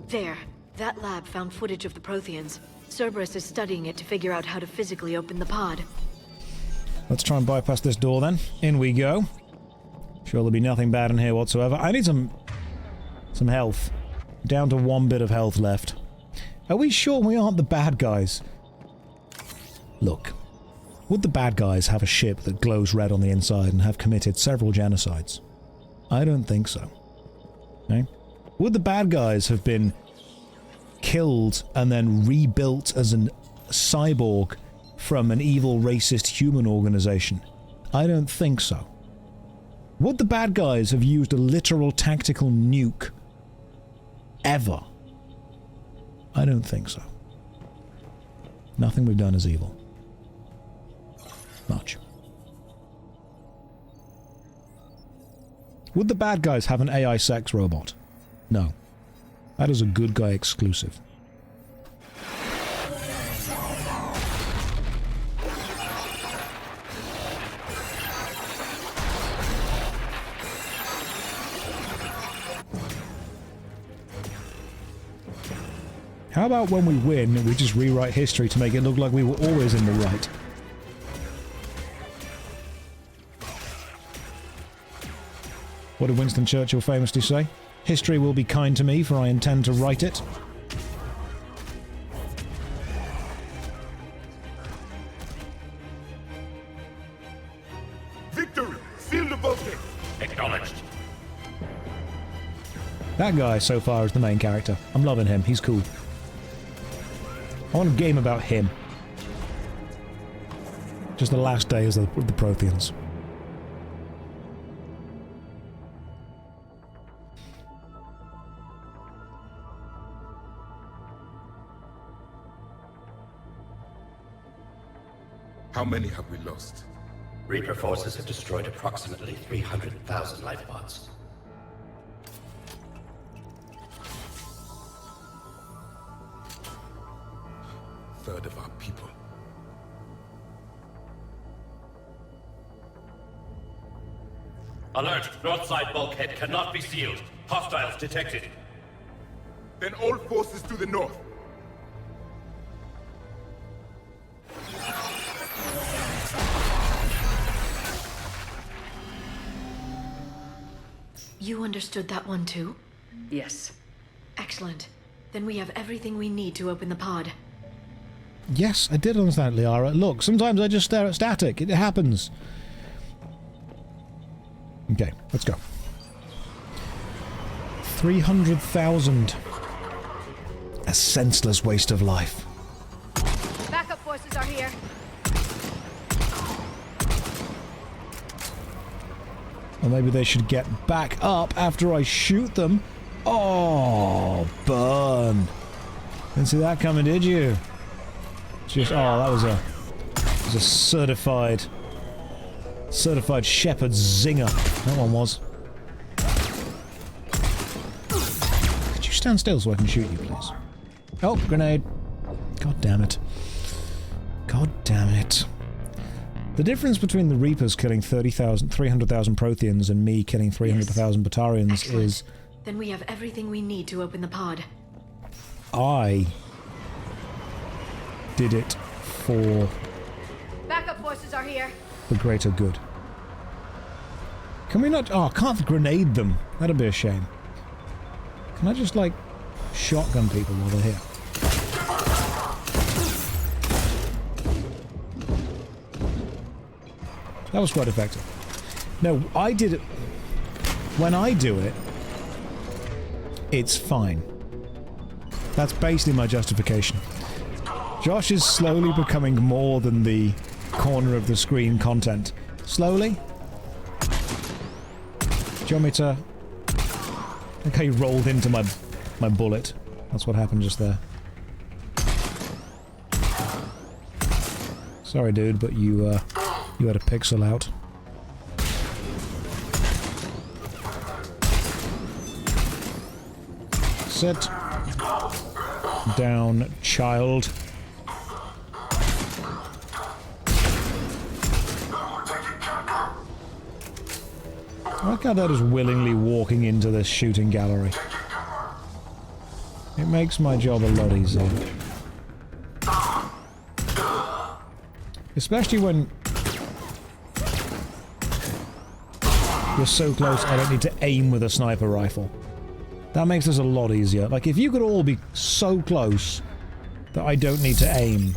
There. That lab found footage of the Protheans. Cerberus is studying it to figure out how to physically open the pod. Let's try and bypass this door then. In we go. Sure there'll be nothing bad in here whatsoever. I need some health. Down to 1 bit of health left. Are we sure we aren't the bad guys? Look. Would the bad guys have a ship that glows red on the inside and have committed several genocides? I don't think so. Okay? Would the bad guys have been killed and then rebuilt as a cyborg from an evil racist human organization? I don't think so. Would the bad guys have used a literal tactical nuke ever? I don't think so. Nothing we've done is evil. Much. Would the bad guys have an AI sex robot? No. That is a good guy exclusive. How about when we win, we just rewrite history to make it look like we were always in the right? What did Winston Churchill famously say? History will be kind to me, for I intend to write it. Victory! Seal the bulkhead! Acknowledged. That guy, so far, is the main character. I'm loving him. He's cool. I want a game about him. Just the last day as the Protheans. How many have we lost? Reaper forces have destroyed approximately 300,000 life pods. Third of our people. Alert! North side bulkhead cannot be sealed. Hostiles detected. Then all forces to the north. You understood that one too? Yes. Excellent. Then we have everything we need to open the pod. Yes, I did understand it, Liara. Look, sometimes I just stare at static. It happens. Okay, let's go. 300,000. A senseless waste of life. Backup forces are here. Or maybe they should get back up after I shoot them. Oh, burn. Didn't see that coming, did you? Just, oh, that was a certified shepherd zinger. That one was. Could you stand still so I can shoot you, please? Oh, grenade. God damn it. God damn it. The difference between the Reapers killing 300,000 Protheans and me killing 300,000 Batarians is... Then we have everything we need to open the pod. I did it for Backup forces are here. the greater good. Can we not... Oh, I can't grenade them. That'd be a shame. Can I just, like, shotgun people while they're here? That was quite effective. No, I did it... When I do it, it's fine. That's basically my justification. Josh is slowly becoming more than the corner of the screen content. Slowly. Do you want me to... Okay, you rolled into my bullet. That's what happened just there. Sorry, dude, but you had a pixel out. Sit down, child. I like how that is willingly walking into this shooting gallery. It makes my job a lot easier. Especially when you're so close I don't need to aim with a sniper rifle. That makes this a lot easier. Like, if you could all be so close that I don't need to aim,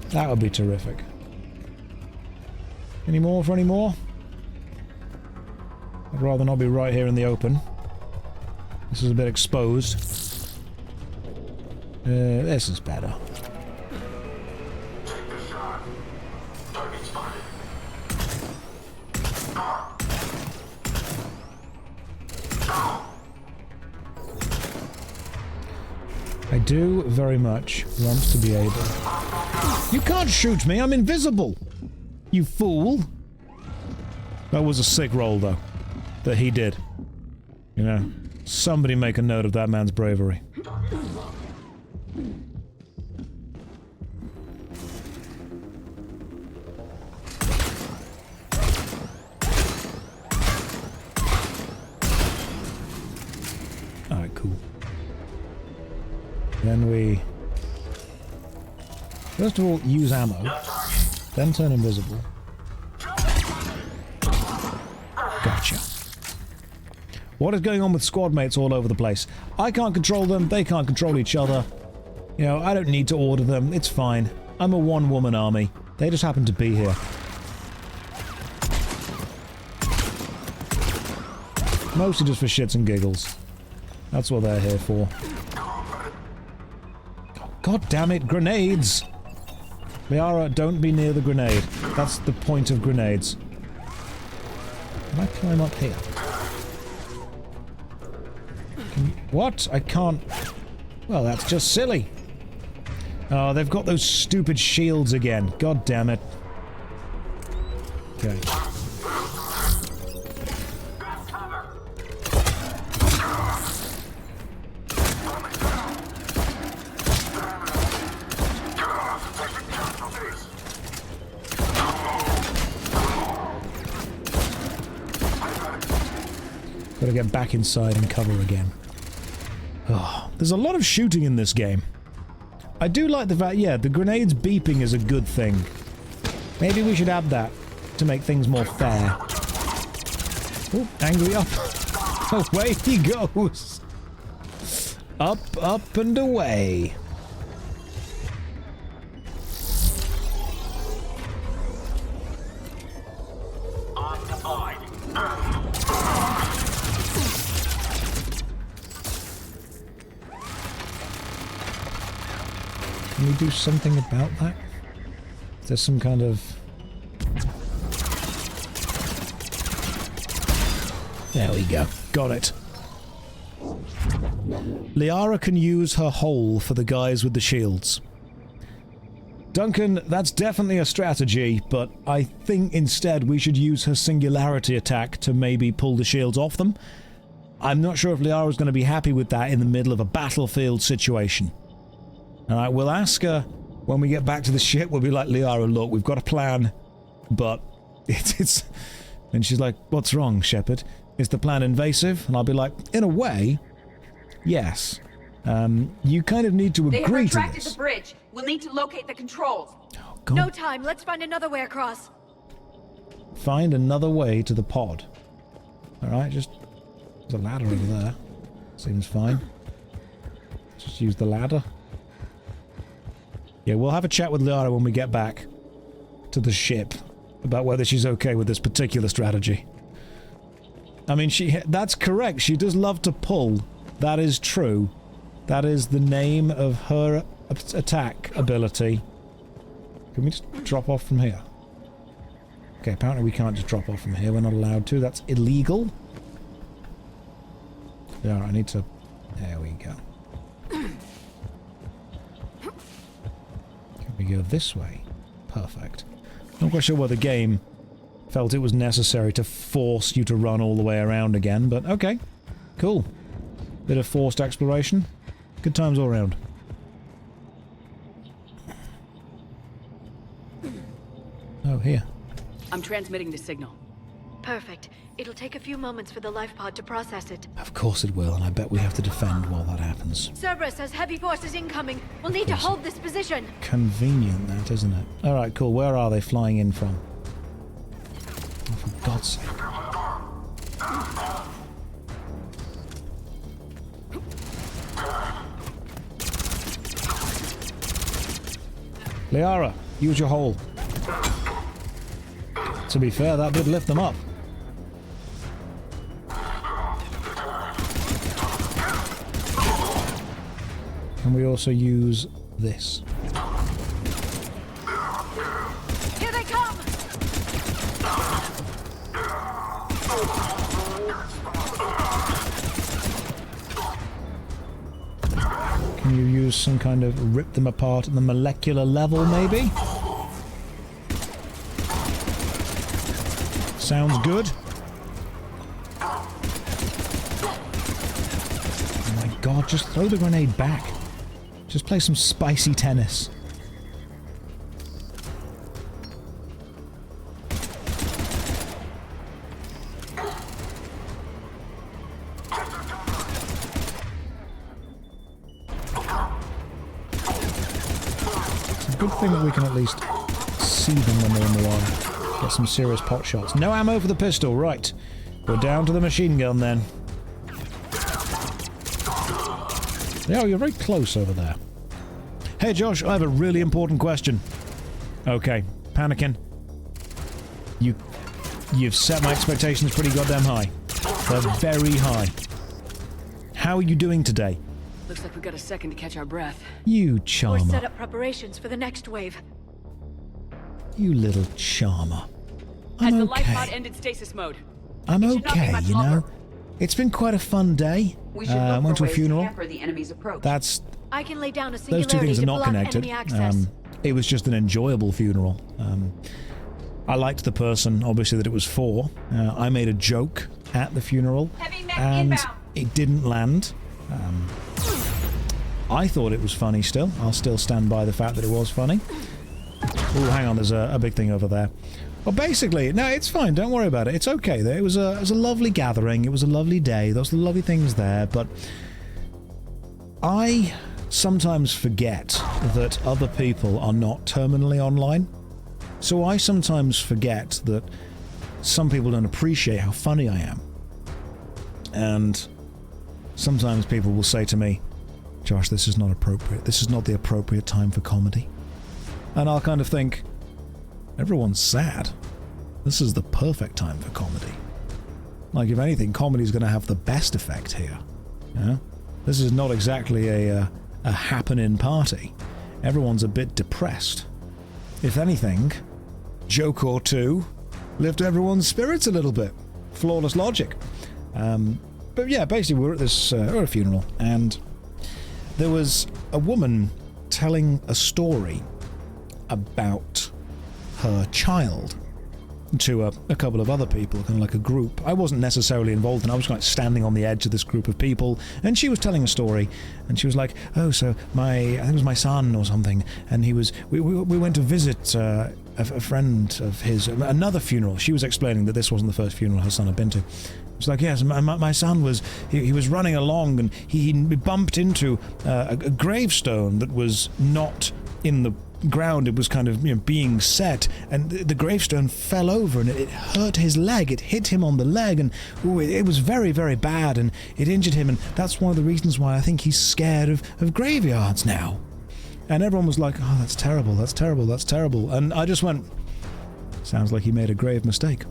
that would be terrific. Any more for any more? I'd rather not be right here in the open. This is a bit exposed. This is better. I do very much want to be able... You can't shoot me, I'm invisible! You fool! That was a sick roll, though. That he did. You know, somebody make a note of that man's bravery. Alright, cool. Then we... First of all, use ammo. Then turn invisible. Gotcha. What is going on with squad mates all over the place? I can't control them, they can't control each other. You know, I don't need to order them, it's fine. I'm a one-woman army. They just happen to be here. Mostly just for shits and giggles. That's what they're here for. God damn it, grenades! Liara, don't be near the grenade. That's the point of grenades. Can I climb up here? What? I can't... Well, that's just silly. Oh, they've got those stupid shields again. God damn it. Okay. Gotta get back inside and cover again. Oh, there's a lot of shooting in this game. I do like the fact, yeah, the grenades beeping is a good thing. Maybe we should add that to make things more fair. Oh, angry up. Away he goes. Up, up, and away. Can we do something about that? Is there some kind of... There we go. Got it. Liara can use her hole for the guys with the shields. Duncan, that's definitely a strategy, but I think instead we should use her singularity attack to maybe pull the shields off them. I'm not sure if Liara's going to be happy with that in the middle of a battlefield situation. Alright, we'll ask her when we get back to the ship. We'll be like, Liara, look, we've got a plan, but it's... And she's like, what's wrong, Shepard? Is the plan invasive? And I'll be like, in a way, yes. You kind of need to agree to this. They have retracted the bridge. We'll need to locate the controls. Oh, God. No time. Let's find another way across. Find another way to the pod. Alright, just... There's a ladder over there. Seems fine. Just use the ladder. Yeah, we'll have a chat with Liara when we get back to the ship about whether she's okay with this particular strategy. I mean, that's correct. She does love to pull. That is true. That is the name of her attack ability. Can we just drop off from here? Okay, apparently we can't just drop off from here. We're not allowed to. That's illegal. Yeah, I need to... There we go. Can we go this way? Perfect. Not quite sure why the game felt it was necessary to force you to run all the way around again, but okay. Cool. Bit of forced exploration. Good times all around. Oh, here. I'm transmitting the signal. Perfect. It'll take a few moments for the life pod to process it. Of course it will, and I bet we have to defend while that happens. Cerberus has heavy forces incoming. We'll need to hold this position. Convenient, that, isn't it? Alright, cool. Where are they flying in from? Oh, for God's sake. Liara, use your hole. To be fair, that did lift them up. And we also use this. Here they come! Can you use some kind of rip them apart at the molecular level, maybe? Sounds good. Oh my God, just throw the grenade back. Just play some spicy tennis. It's a good thing that we can at least see them when they're in the water. Get some serious pot shots. No ammo for the pistol, right. We're down to the machine gun then. Yeah, you're very close over there. Hey Josh, I have a really important question. Okay, panicking. You've set my expectations pretty goddamn high. They're very high. How are you doing today? Looks like we got a second to catch our breath. You charmer. Or set up preparations for the next wave. You little charmer. Has I'm the okay. life pod ended stasis mode? I'm okay, you know. It's been quite a fun day. We should look went to for a ways funeral. to hamper the enemy's approach. That's... I can lay down a Those singularity two things are to not block connected. enemy access. It was just an enjoyable funeral. I liked the person, obviously, that it was for. I made a joke at the funeral, and it didn't land. I thought it was funny still. I'll still stand by the fact that it was funny. Oh, hang on, there's a big thing over there. Well, basically, no, it's fine. Don't worry about it. It's okay. It was a lovely gathering. It was a lovely day. There was lovely things there, but I sometimes forget that other people are not terminally online. So I sometimes forget that some people don't appreciate how funny I am. And sometimes people will say to me, Josh, this is not appropriate. This is not the appropriate time for comedy. And I'll kind of think, everyone's sad. This is the perfect time for comedy. Like, if anything, comedy's going to have the best effect here. Yeah? This is not exactly a happening party. Everyone's a bit depressed. If anything, joke or two lift everyone's spirits a little bit. Flawless logic. But yeah, basically we're at this a funeral, and there was a woman telling a story about her child to a couple of other people, kind of like a group. I wasn't necessarily involved, and I was like standing on the edge of this group of people, and she was telling a story, and she was like, oh, so I think it was my son or something, and we went to visit a friend of his, another funeral. She was explaining that this wasn't the first funeral her son had been to. It's like, yes, my son was, he was running along, and he bumped into a gravestone that was not in the ground. It was kind of, being set, and the gravestone fell over, and it hurt his leg. It hit him on the leg, and it was very, very bad, and it injured him, and that's one of the reasons why I think he's scared of graveyards now. And everyone was like, oh, that's terrible, that's terrible, that's terrible. And I just went, sounds like he made a grave mistake.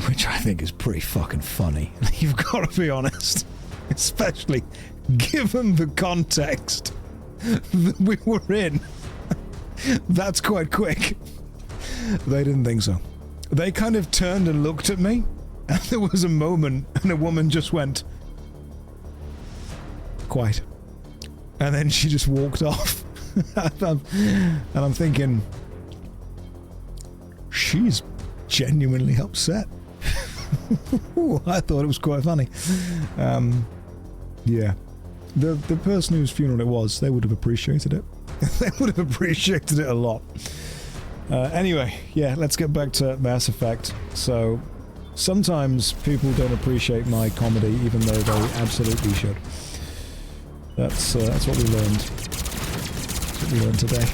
Which I think is pretty fucking funny. You've got to be honest. Especially given the context that we were in. That's quite quick. They didn't think so. They kind of turned and looked at me, and there was a moment, and a woman just went, quiet. And then she just walked off. And I'm thinking, she's genuinely upset. I thought it was quite funny. Yeah. The person whose funeral it was, they would have appreciated it. They would have appreciated it a lot. Anyway, yeah, let's get back to Mass Effect. So, sometimes people don't appreciate my comedy, even though they absolutely should. That's what we learned. That's what we learned today.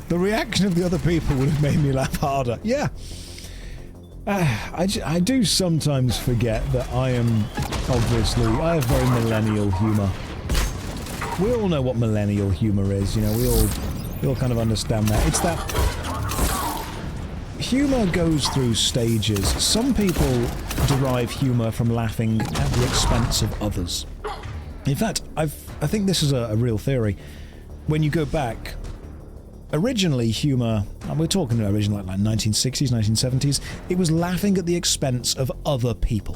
The reaction of the other people would have made me laugh harder. Yeah. I do sometimes forget that I have very millennial humor. We all know what millennial humor is, we all kind of understand that. It's that humor goes through stages. Some people derive humor from laughing at the expense of others. In fact, I think this is a real theory. When you go back, originally humor, and we're talking originally like 1960s, 1970s, it was laughing at the expense of other people.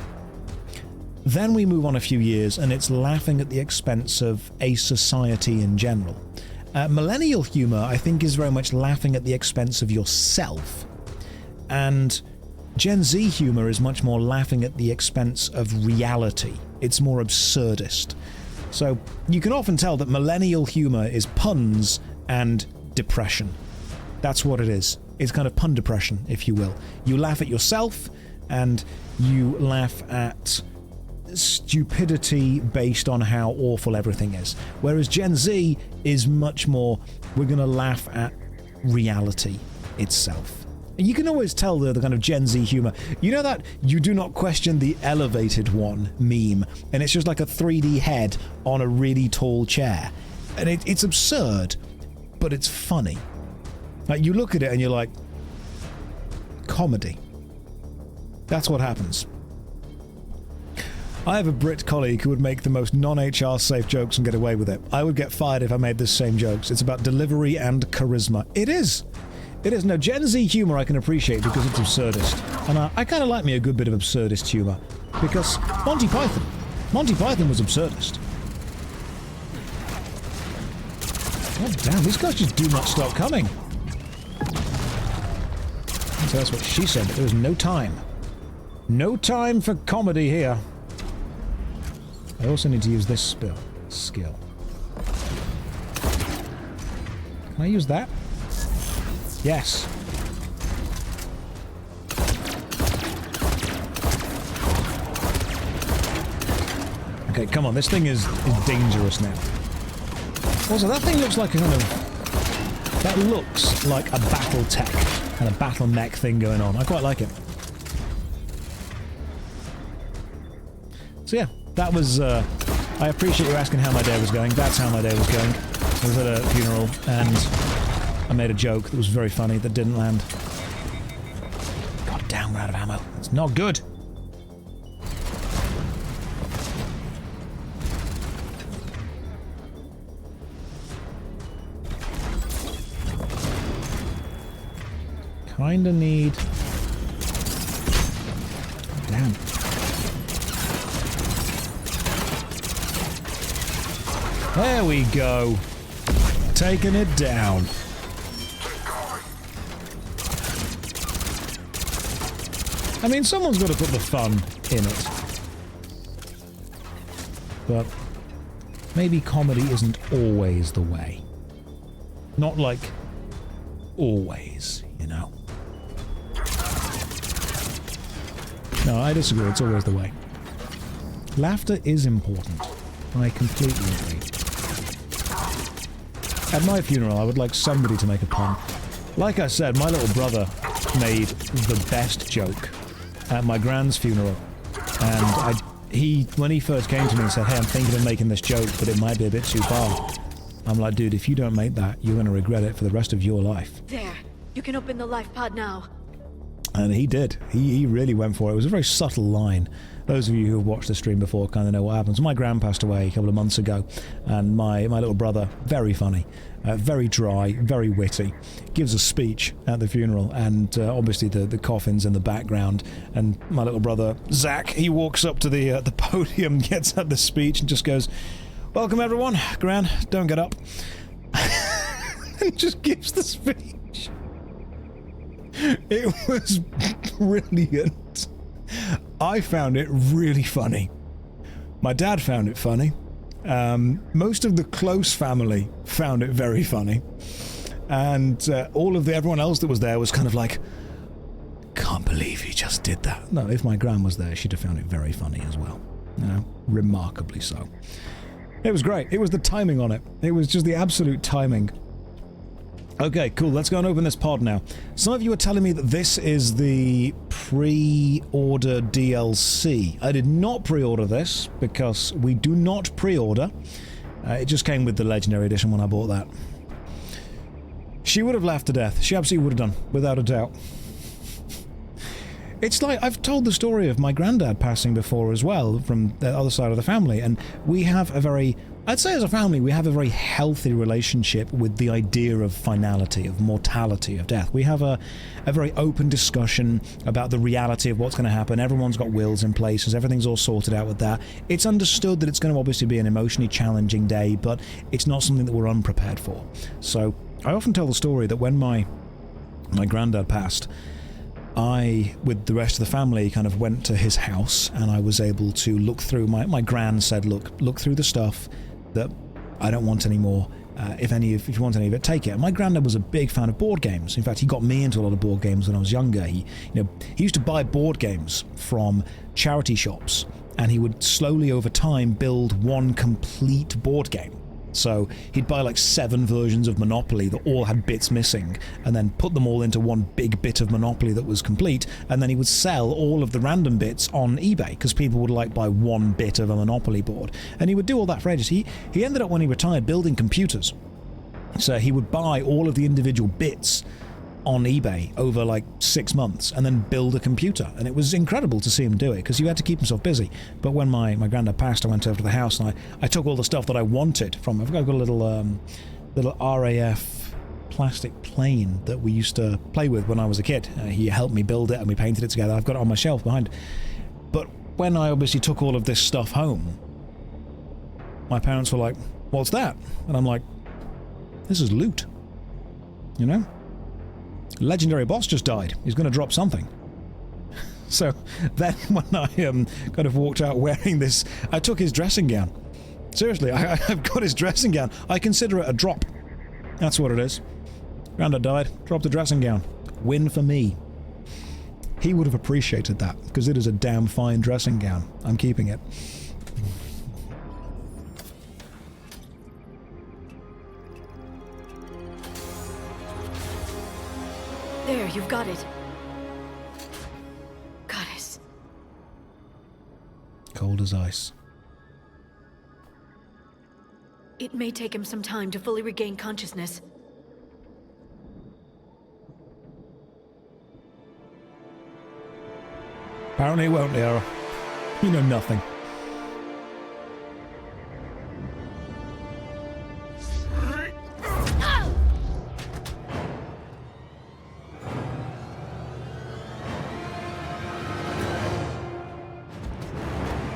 Then we move on a few years, and it's laughing at the expense of a society in general. Millennial humor, I think, is very much laughing at the expense of yourself. And Gen Z humor is much more laughing at the expense of reality. It's more absurdist. So you can often tell that millennial humor is puns and depression. That's what it is. It's kind of pun depression, if you will. You laugh at yourself, and you laugh at stupidity based on how awful everything is. Whereas Gen Z is much more, we're going to laugh at reality itself. You can always tell the kind of Gen Z humor. You know that "you do not question the elevated one" meme, and it's just like a 3D head on a really tall chair. And it's absurd, but it's funny. Like, you look at it and you're like, comedy. That's what happens. I have a Brit colleague who would make the most non-HR safe jokes and get away with it. I would get fired if I made the same jokes. It's about delivery and charisma. It is. It is. No, Gen Z humor I can appreciate because it's absurdist. And I kind of like me a good bit of absurdist humor. Because Monty Python was absurdist. God damn, these guys just do not stop coming. So that's what she said, but there was no time. No time for comedy here. I also need to use this skill. Can I use that? Yes. Okay, come on, this thing is dangerous now. Also, that thing looks like a kind of... That looks like a battle tech, kind of battle mech thing going on. I quite like it. So yeah, that was... I I appreciate you asking how my day was going. That's how my day was going. I was at a funeral, and I made a joke that was very funny that didn't land. God damn, we're out of ammo. It's not good. Kinda need... Damn. There we go. Taking it down. I mean, someone's got to put the fun in it. But maybe comedy isn't always the way. Not like always, you know. No, I disagree. It's always the way. Laughter is important. I completely agree. At my funeral, I would like somebody to make a pun. Like I said, my little brother made the best joke at my grand's funeral. And when he first came to me and said, hey, I'm thinking of making this joke, but it might be a bit too far. I'm like, dude, if you don't make that, you're going to regret it for the rest of your life. There. You can open the life pod now. And he did. He really went for it. It was a very subtle line. Those of you who have watched the stream before kind of know what happens. My gran passed away a couple of months ago, and my little brother, very funny, very dry, very witty, gives a speech at the funeral, and obviously the coffin's in the background, and my little brother, Zach, he walks up to the podium, gets at the speech, and just goes, welcome everyone, Gran, don't get up, and just gives the speech. It was brilliant. I found it really funny. My dad found it funny. Most of the close family found it very funny. And everyone else that was there was kind of like, can't believe you just did that. No, if my gran was there, she'd have found it very funny as well. You know, remarkably so. It was great. It was the timing on it. It was just the absolute timing. Okay, cool. Let's go and open this pod now. Some of you are telling me that this is the pre-order DLC. I did not pre-order this because we do not pre-order. It just came with the Legendary Edition when I bought that. She would have laughed to death. She absolutely would have done, without a doubt. It's like, I've told the story of my granddad passing before as well, from the other side of the family, and we have a very... I'd say as a family, we have a very healthy relationship with the idea of finality, of mortality, of death. We have a very open discussion about the reality of what's going to happen. Everyone's got wills in place, everything's all sorted out with that. It's understood that it's going to obviously be an emotionally challenging day, but it's not something that we're unprepared for. So I often tell the story that when my granddad passed, I, with the rest of the family, kind of went to his house, and I was able to look through, my gran said, look through the stuff that I don't want anymore. If you want any of it, take it. And my granddad was a big fan of board games. In fact, he got me into a lot of board games when I was younger. He used to buy board games from charity shops, and he would slowly over time build one complete board game. So he'd buy like 7 versions of Monopoly that all had bits missing, and then put them all into one big bit of Monopoly that was complete, and then he would sell all of the random bits on eBay, because people would like buy one bit of a Monopoly board. And he would do all that for ages. He ended up, when he retired, building computers. So he would buy all of the individual bits on eBay over like 6 months and then build a computer, and it was incredible to see him do it because he had to keep himself busy. But when my granddad passed, I went over to the house and I took all the stuff that I wanted from him. I've got a little RAF plastic plane that we used to play with when I was a kid. He helped me build it and we painted it together. I've got it on my shelf behind. But when I obviously took all of this stuff home, my parents were like, what's that? And I'm like, this is loot, you know? Legendary boss just died. He's going to drop something. So then when I kind of walked out wearing this, I took his dressing gown. Seriously, I've got his dressing gown. I consider it a drop. That's what it is. Grandad died, dropped the dressing gown. Win for me. He would have appreciated that, because it is a damn fine dressing gown. I'm keeping it. There, you've got it. Goddess. Cold as ice. It may take him some time to fully regain consciousness. Apparently it won't, Liara. You know nothing.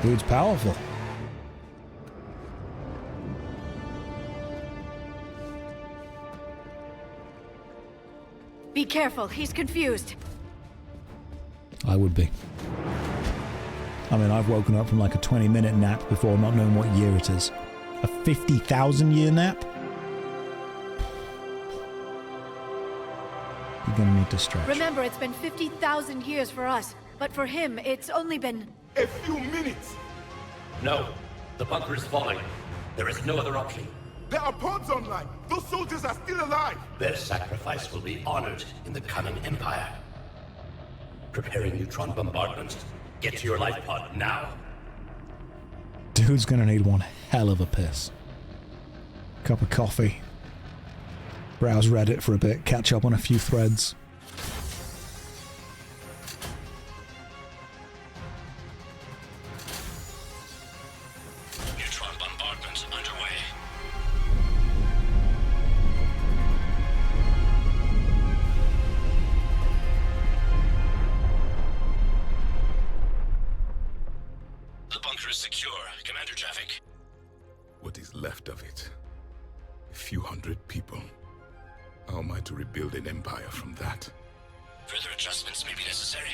Dude's powerful. Be careful, he's confused. I would be. I mean, I've woken up from like a 20-minute nap before not knowing what year it is. A 50,000-year nap? You're gonna need to stretch. Remember, it's been 50,000 years for us, but for him, it's only been... A few minutes! No. The bunker is falling. There is no other option. There are pods online! Those soldiers are still alive! Their sacrifice will be honored in the coming Empire. Preparing neutron bombardments. Get to your life pod now. Dude's gonna need one hell of a piss. Cup of coffee. Browse Reddit for a bit, catch up on a few threads. Neutron bombardment underway. The bunker is secure, Commander Javic. What is left of it? A few hundred people. How am I to rebuild an empire from that? Further adjustments may be necessary.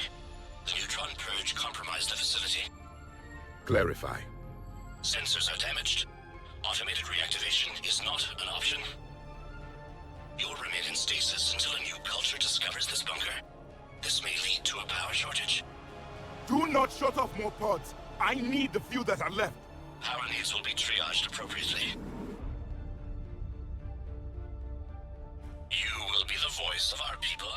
The neutron purge compromised the facility. Clarify. Sensors are damaged. Automated reactivation is not an option. You'll remain in stasis until a new culture discovers this bunker. This may lead to a power shortage. Do not shut off more pods! I need the few that are left! Power needs will be triaged appropriately. You will be the voice of our people.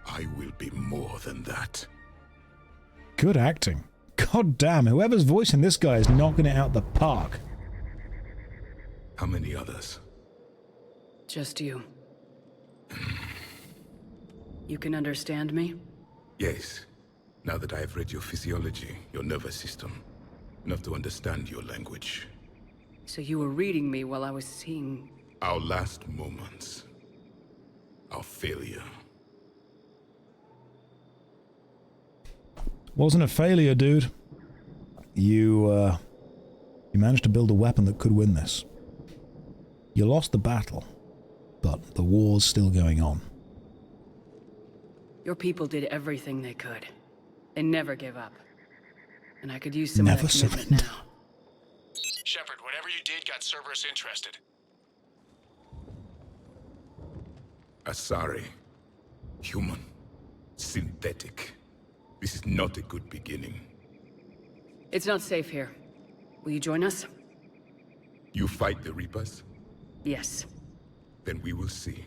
I will be more than that. Good acting. God damn, whoever's voicing this guy is knocking it out the park. How many others? Just you. You can understand me? Yes. Now that I have read your physiology, your nervous system, enough to understand your language. So you were reading me while I was seeing... Our last moments. Our failure. Wasn't a failure, dude. You managed to build a weapon that could win this. You lost the battle, but the war's still going on. Your people did everything they could. They never gave up. And I could use some of that commitment now. Shepard, whatever you did got Cerberus interested. Asari. Human. Synthetic. This is not a good beginning. It's not safe here. Will you join us? You fight the Reapers? Yes. Then we will see.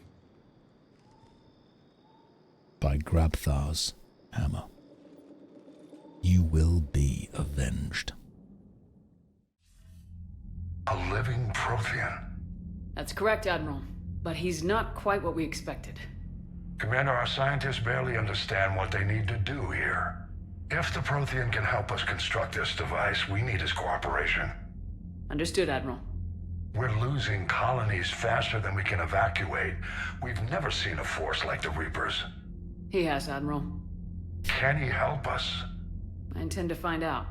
By Grabthar's hammer. You will be avenged. A living Prothean. That's correct, Admiral. But he's not quite what we expected. Commander, our scientists barely understand what they need to do here. If the Prothean can help us construct this device, we need his cooperation. Understood, Admiral. We're losing colonies faster than we can evacuate. We've never seen a force like the Reapers. He has, Admiral. Can he help us? I intend to find out.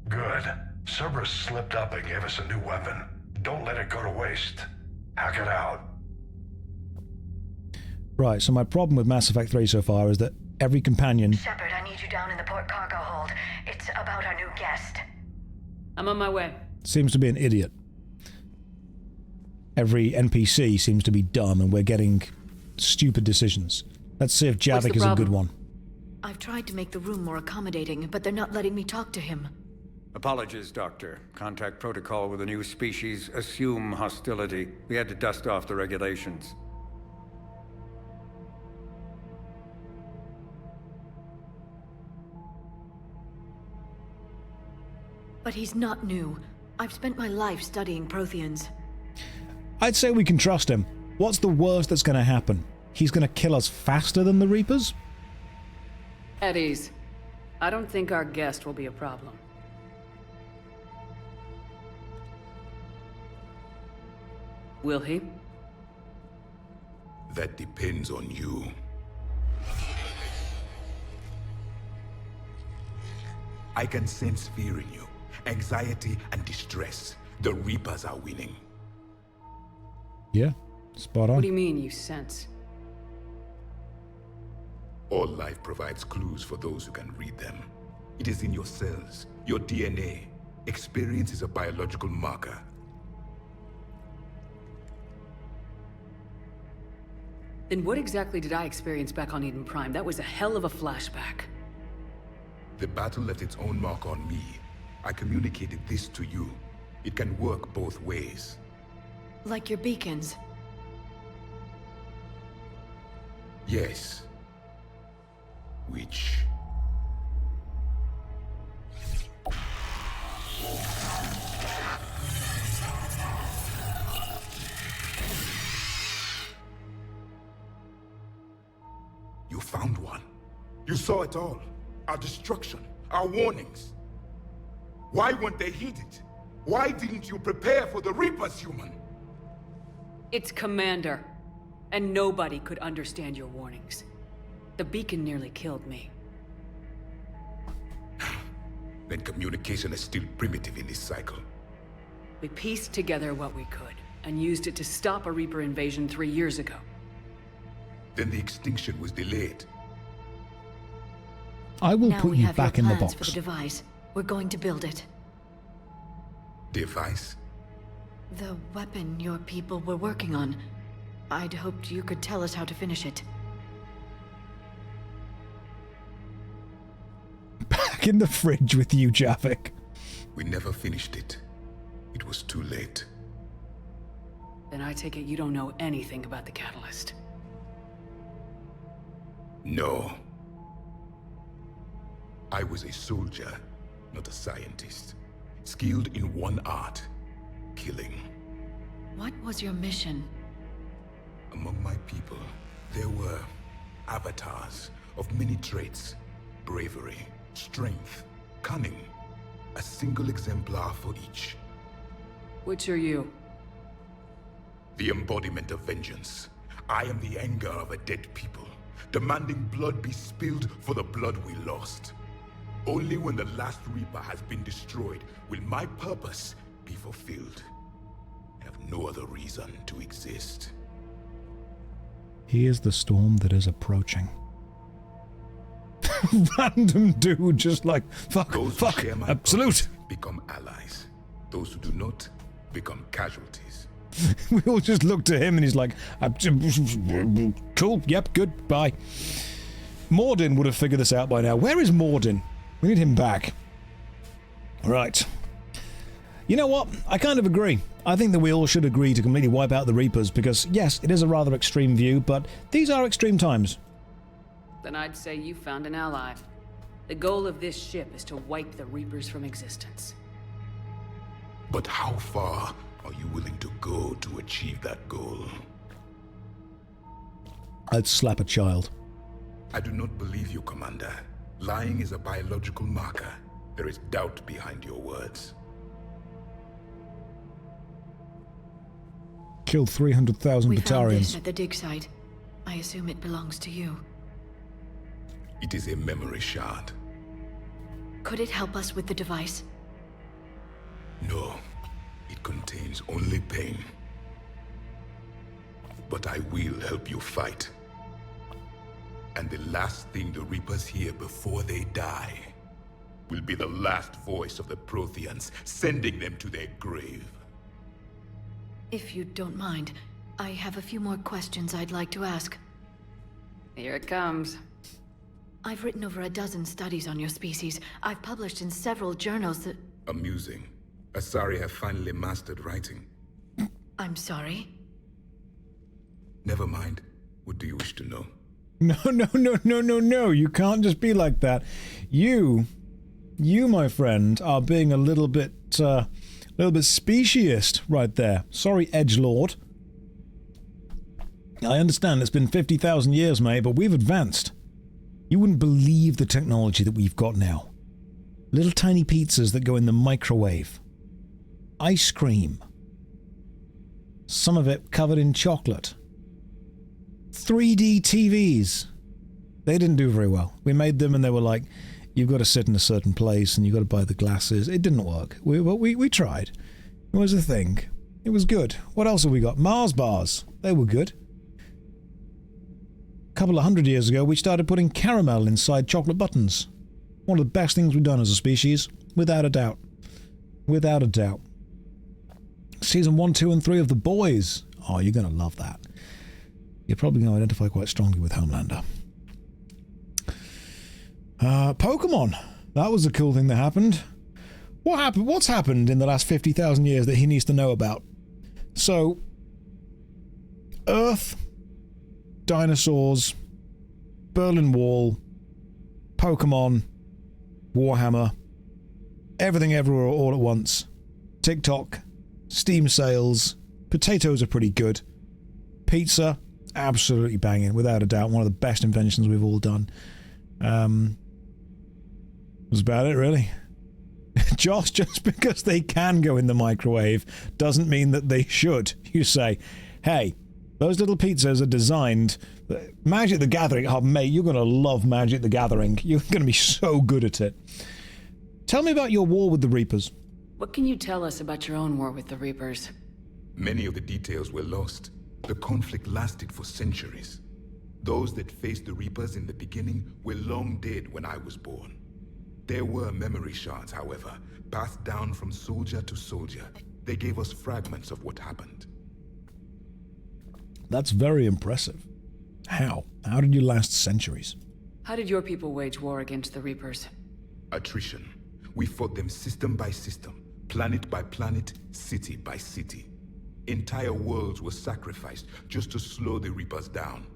Good. Cerberus slipped up and gave us a new weapon. Don't let it go to waste. Hack it out. Right, so my problem with Mass Effect 3 so far is that every companion... Shepard, I need you down in the port cargo hold. It's about our new guest. I'm on my way. seems to be an idiot. Every NPC seems to be dumb and we're getting stupid decisions. Let's see if Javic is a good one. I've tried to make the room more accommodating, but they're not letting me talk to him. Apologies, Doctor. Contact protocol with a new species. Assume hostility. We had to dust off the regulations. But he's not new. I've spent my life studying Protheans. I'd say we can trust him. What's the worst that's going to happen? He's going to kill us faster than the Reapers? At ease. I don't think our guest will be a problem. Will he? That depends on you. I can sense fear in you, anxiety and distress. The Reapers are winning. Yeah, spot on. What do you mean, you sense? All life provides clues for those who can read them. It is in your cells, your DNA. Experience is a biological marker. Then what exactly did I experience back on Eden Prime? That was a hell of a flashback. The battle left its own mark on me. I communicated this to you. It can work both ways. Like your beacons? Yes. Which... You found one. You saw it all. Our destruction, our warnings. Why weren't they heeded? Why didn't you prepare for the Reapers, human? It's Commander. And nobody could understand your warnings. The beacon nearly killed me. Then communication is still primitive in this cycle. We pieced together what we could, and used it to stop a Reaper invasion 3 years ago. Then the extinction was delayed. I will now put you back in the box. For the device. We're going to build it. Device? The weapon your people were working on. I'd hoped you could tell us how to finish it. Back in the fridge with you, Javic. We never finished it. It was too late. Then I take it you don't know anything about the catalyst. No. I was a soldier, not a scientist. Skilled in one art, killing. What was your mission? Among my people, there were avatars of many traits. Bravery, strength, cunning. A single exemplar for each. Which are you? The embodiment of vengeance. I am the anger of a dead people, demanding blood be spilled for the blood we lost. Only when the last Reaper has been destroyed will my purpose be fulfilled. I have no other reason to exist. Here's the storm that is approaching. Random dude just like, fuck, Those fuck, who share my absolute. purpose become allies. Those who do not become casualties. We all just looked at him and he's like, cool, yep, good, bye. Mordin would have figured this out by now. Where is Mordin? We need him back. Right. You know what? I kind of agree. I think that we all should agree to completely wipe out the Reapers because, yes, it is a rather extreme view, but these are extreme times. Then I'd say you found an ally. The goal of this ship is to wipe the Reapers from existence. But how far are you willing to go to achieve that goal? I'd slap a child. I do not believe you, Commander. Lying is a biological marker. There is doubt behind your words. Killed 300,000 We found this Batarians. at the dig site. I assume it belongs to you. It is a memory shard. Could it help us with the device? No, it contains only pain. But I will help you fight. And the last thing the Reapers hear before they die will be the last voice of the Protheans, sending them to their grave. If you don't mind, I have a few more questions I'd like to ask. Here it comes. I've written over a dozen studies on your species. I've published in several journals that... Amusing. Asari have finally mastered writing. I'm sorry? Never mind. What do you wish to know? No. You can't just be like that. You, my friend, are being a little bit A little bit speciesist right there. Sorry, edgelord. I understand it's been 50,000 years, mate, but we've advanced. You wouldn't believe the technology that we've got now. Little tiny pizzas that go in the microwave. Ice cream. Some of it covered in chocolate. 3D TVs. They didn't do very well. We made them and they were like, you've got to sit in a certain place and you've got to buy the glasses. It didn't work. We tried. It was a thing. It was good. What else have we got? Mars bars. They were good. A couple of 100 years ago, we started putting caramel inside chocolate buttons. One of the best things we've done as a species. Without a doubt. Without a doubt. Season 1, 2, and 3 of The Boys. Oh, you're going to love that. You're probably going to identify quite strongly with Homelander. Pokemon. That was a cool thing that happened. What's happened in the last 50,000 years that he needs to know about? So, Earth, dinosaurs, Berlin Wall, Pokemon, Warhammer, everything everywhere all at once, TikTok, Steam sales, potatoes are pretty good, pizza, absolutely banging, without a doubt, one of the best inventions we've all done. Was about it, really. Josh, just because they can go in the microwave doesn't mean that they should. You say, hey, those little pizzas are designed... Magic the Gathering, oh mate, you're going to love Magic the Gathering. You're going to be so good at it. Tell me about your war with the Reapers. What can you tell us about your own war with the Reapers? Many of the details were lost. The conflict lasted for centuries. Those that faced the Reapers in the beginning were long dead when I was born. There were memory shards, however, passed down from soldier to soldier. They gave us fragments of what happened. That's very impressive. How? How did you last centuries? How did your people wage war against the Reapers? Attrition. We fought them system by system, planet by planet, city by city. Entire worlds were sacrificed just to slow the Reapers down.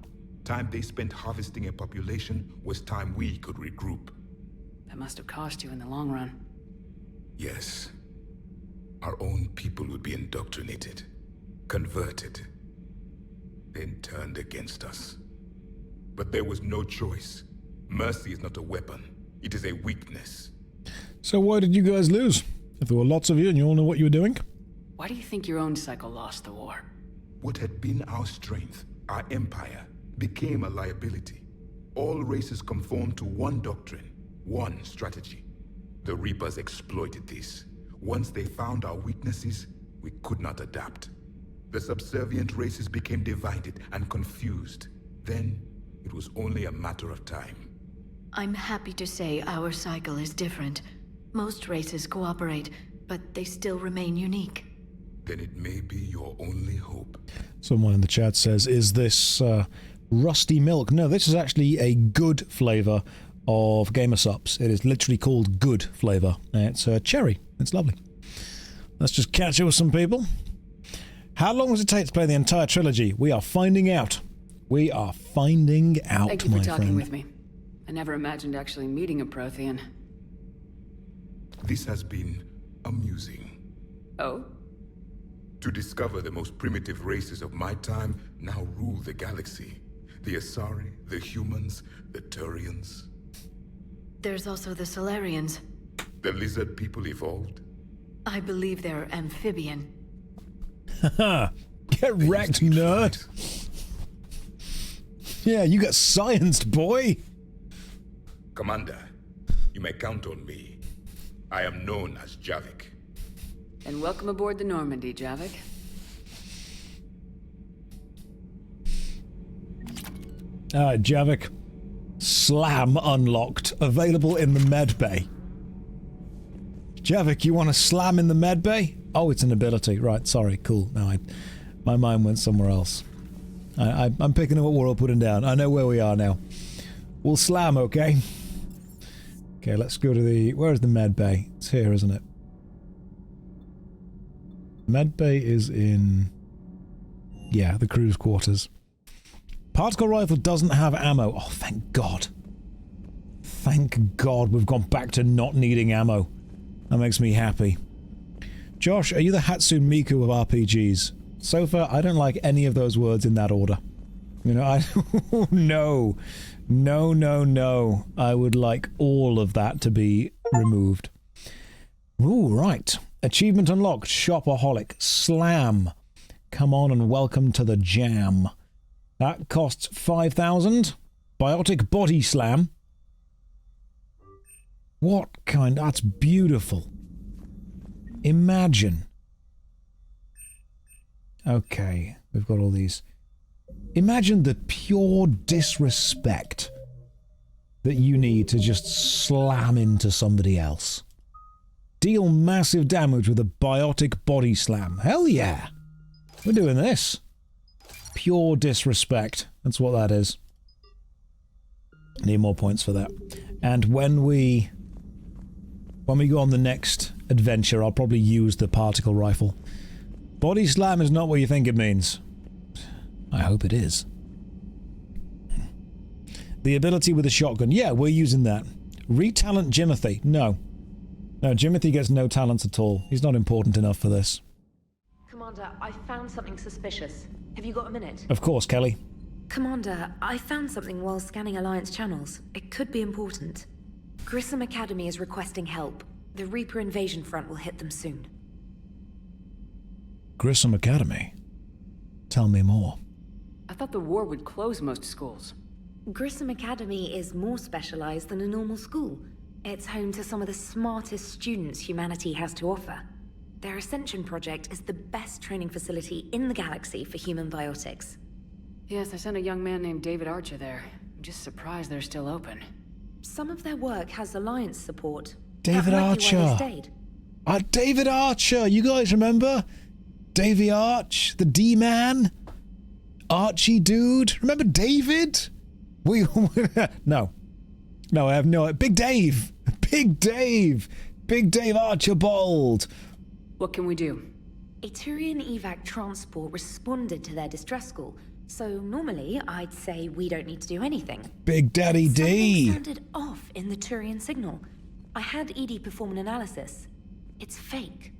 Time they spent harvesting a population was time we could regroup. That must have cost you in the long run. Yes. Our own people would be indoctrinated, converted, then turned against us. But there was no choice. Mercy is not a weapon. It is a weakness. So why did you guys lose? If there were lots of you and you all knew what you were doing? Why do you think your own cycle lost the war? What had been our strength, our empire, became a liability. All races conformed to one doctrine, one strategy. The Reapers exploited this. Once they found our weaknesses, we could not adapt. The subservient races became divided and confused. Then, it was only a matter of time. I'm happy to say our cycle is different. Most races cooperate, but they still remain unique. Then it may be your only hope. Someone in the chat says, is this rusty milk? No, this is actually a good flavor of Gamer Sups. It is literally called good flavor. It's cherry. It's lovely. Let's just catch up with some people. How long does it take to play the entire trilogy? We are finding out. We are finding out, Thank you for my talking friend. with me. I never imagined actually meeting a Prothean. This has been amusing. Oh? To discover the most primitive races of my time now rule the galaxy. The Asari, the humans, the Turians. There's also the Solarians. The lizard people evolved. I believe they're amphibian. Haha! Get wrecked, nerd! Yeah, you got scienced, boy! Commander, you may count on me. I am known as Javic. And welcome aboard the Normandy, Javic. Javic. Slam unlocked. Available in the med bay. Javic, you want to slam in the med bay? Oh, it's an ability. Right, sorry, cool. No, my mind went somewhere else. I'm picking up what we're all putting down. I know where we are now. We'll slam, okay? Okay, let's go to the... Where's the med bay? It's here, isn't it? Med bay is in... Yeah, the crew's quarters. Particle rifle doesn't have ammo. Oh, thank God. Thank God we've gone back to not needing ammo. That makes me happy. Josh, are you the Hatsune Miku of RPGs? So far, I don't like any of those words in that order. You know, no. No, no, no. I would like all of that to be removed. Ooh, right. Achievement unlocked. Shopaholic. Slam. Come on and welcome to the jam. That costs 5,000. Biotic body slam. What kind? That's beautiful. Imagine. Okay, we've got all these. Imagine the pure disrespect that you need to just slam into somebody else. Deal massive damage with a biotic body slam. Hell yeah! We're doing this. Pure disrespect. That's what that is. Need more points for that. And when we go on the next adventure, I'll probably use the particle rifle. Body slam is not what you think it means. I hope it is. The ability with the shotgun. Yeah, we're using that. Retalent Jimothy. No. No, Jimothy gets no talents at all. He's not important enough for this. Commander, I found something suspicious. Have you got a minute? Of course, Kelly. Commander, I found something while scanning Alliance channels. It could be important. Grom Academy is requesting help. The Reaper invasion front will hit them soon. Grom Academy? Tell me more. I thought the war would close most schools. Grom Academy is more specialized than a normal school. It's home to some of the smartest students humanity has to offer. Their Ascension project is the best training facility in the galaxy for human biotics. Yes, I sent a young man named David Archer there. I'm just surprised they're still open. Some of their work has Alliance support. David Archer. David Archer! You guys remember? Davy Arch, the D-Man? Archie dude? Remember David? No. No, I have no... Big Dave! Big Dave! Big Dave Archibald! What can we do? A Turian evac transport responded to their distress call, so normally I'd say we don't need to do anything. Big Daddy D! Something sounded off in the Turian signal. I had Edie perform an analysis. It's fake.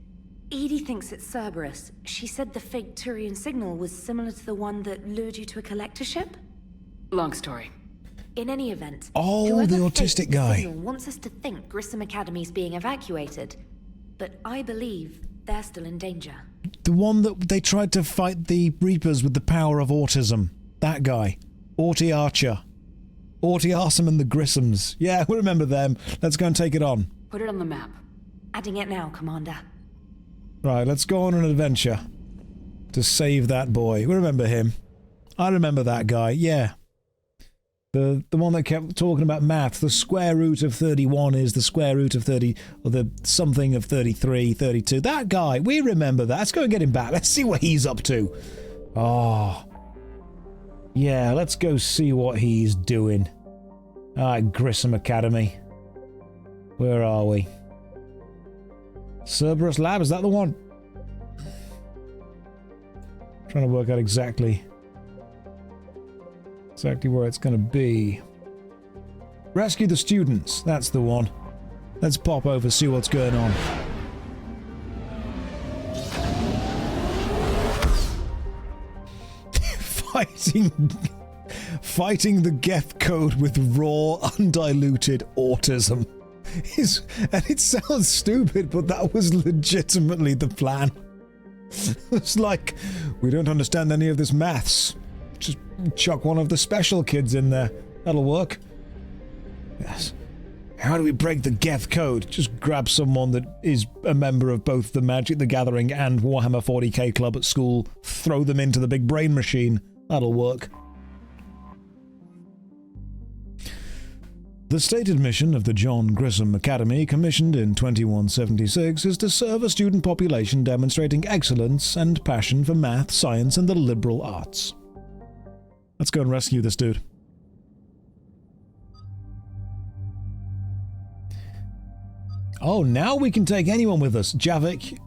Edie thinks it's Cerberus. She said the fake Turian signal was similar to the one that lured you to a collector ship? Long story. In any event, oh, the autistic guy signal wants us to think Grom Academy's being evacuated, but I believe they're still in danger. The one that they tried to fight the Reapers with the power of autism. That guy. Autie Archer. Autie Arsum and the Grissoms. Yeah, we remember them. Let's go and take it on. Put it on the map. Adding it now, Commander. Right, let's go on an adventure to save that boy. We remember him. I remember that guy, yeah. The one that kept talking about math. The square root of 31 is the square root of 30, or the something of 33, 32. That guy, we remember that. Let's go and get him back. Let's see what he's up to. Oh. Yeah, let's go see what he's doing. Alright, Grom Academy. Where are we? Cerberus Lab, is that the one? Trying to work out exactly where it's going to be. Rescue the students, that's the one. Let's pop over, see what's going on. Fighting the Geth code with raw, undiluted autism. And it sounds stupid, but that was legitimately the plan. It's like, we don't understand any of this maths. Just chuck one of the special kids in there. That'll work. Yes. How do we break the Geth code? Just grab someone that is a member of both the Magic the Gathering and Warhammer 40k club at school, throw them into the big brain machine. That'll work. The stated mission of the John Grom Academy, commissioned in 2176, is to serve a student population demonstrating excellence and passion for math, science, and the liberal arts. Let's go and rescue this dude. Oh, now we can take anyone with us. Javic,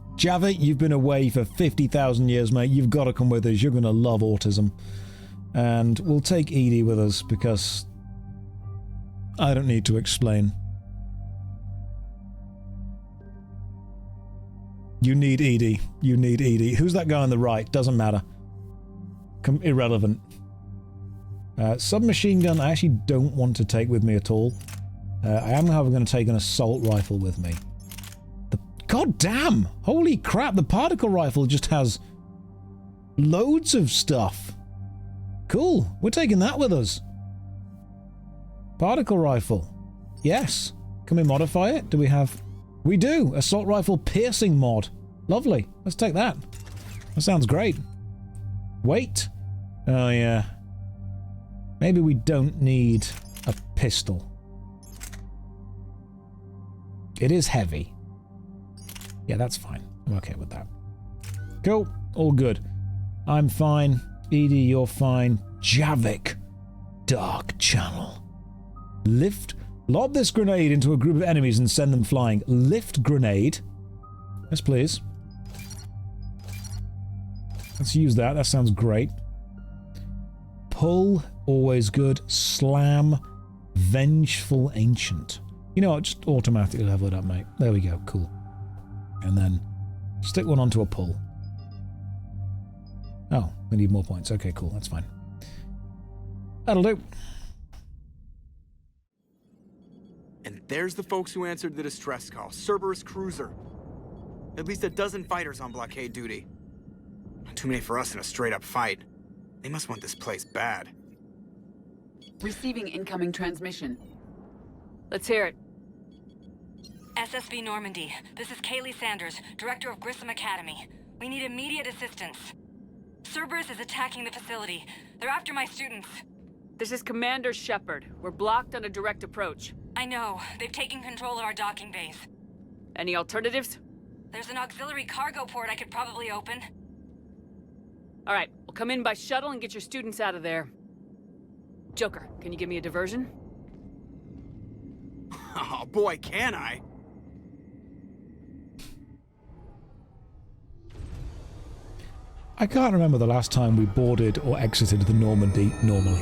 you've been away for 50,000 years, mate. You've got to come with us. You're going to love autism. And we'll take Edie with us because I don't need to explain. You need Edie. You need Edie. Who's that guy on the right? Doesn't matter. Irrelevant. Submachine gun I actually don't want to take with me at all. I am, however, going to take an assault rifle with me. God damn! Holy crap, the particle rifle just has loads of stuff. Cool, we're taking that with us. Particle rifle. Yes. Can we modify it? Do we have... We do! Assault rifle piercing mod. Lovely. Let's take that. That sounds great. Weight? Oh yeah. Maybe we don't need a pistol. It is heavy. Yeah, that's fine. I'm okay with that. Cool. All good. I'm fine. Edie, you're fine. Javic. Dark channel. Lift. Lob this grenade into a group of enemies and send them flying. Lift grenade. Yes, please. Let's use that. That sounds great. Pull. Always good. Slam. Vengeful Ancient. You know what? Just automatically level it up, mate. There we go. Cool. And then stick one onto a pull. Oh, we need more points. Okay, cool. That's fine. That'll do. And there's the folks who answered the distress call. Cerberus cruiser. At least a dozen fighters on blockade duty. Not too many for us in a straight-up fight. They must want this place bad. Receiving incoming transmission. Let's hear it. SSV Normandy, this is Kaylee Sanders, Director of Grom Academy. We need immediate assistance. Cerberus is attacking the facility. They're after my students. This is Commander Shepard. We're blocked on a direct approach. I know. They've taken control of our docking base. Any alternatives? There's an auxiliary cargo port I could probably open. All right, we'll come in by shuttle and get your students out of there. Joker, can you give me a diversion? Oh boy, can I! I can't remember the last time we boarded or exited the Normandy normally.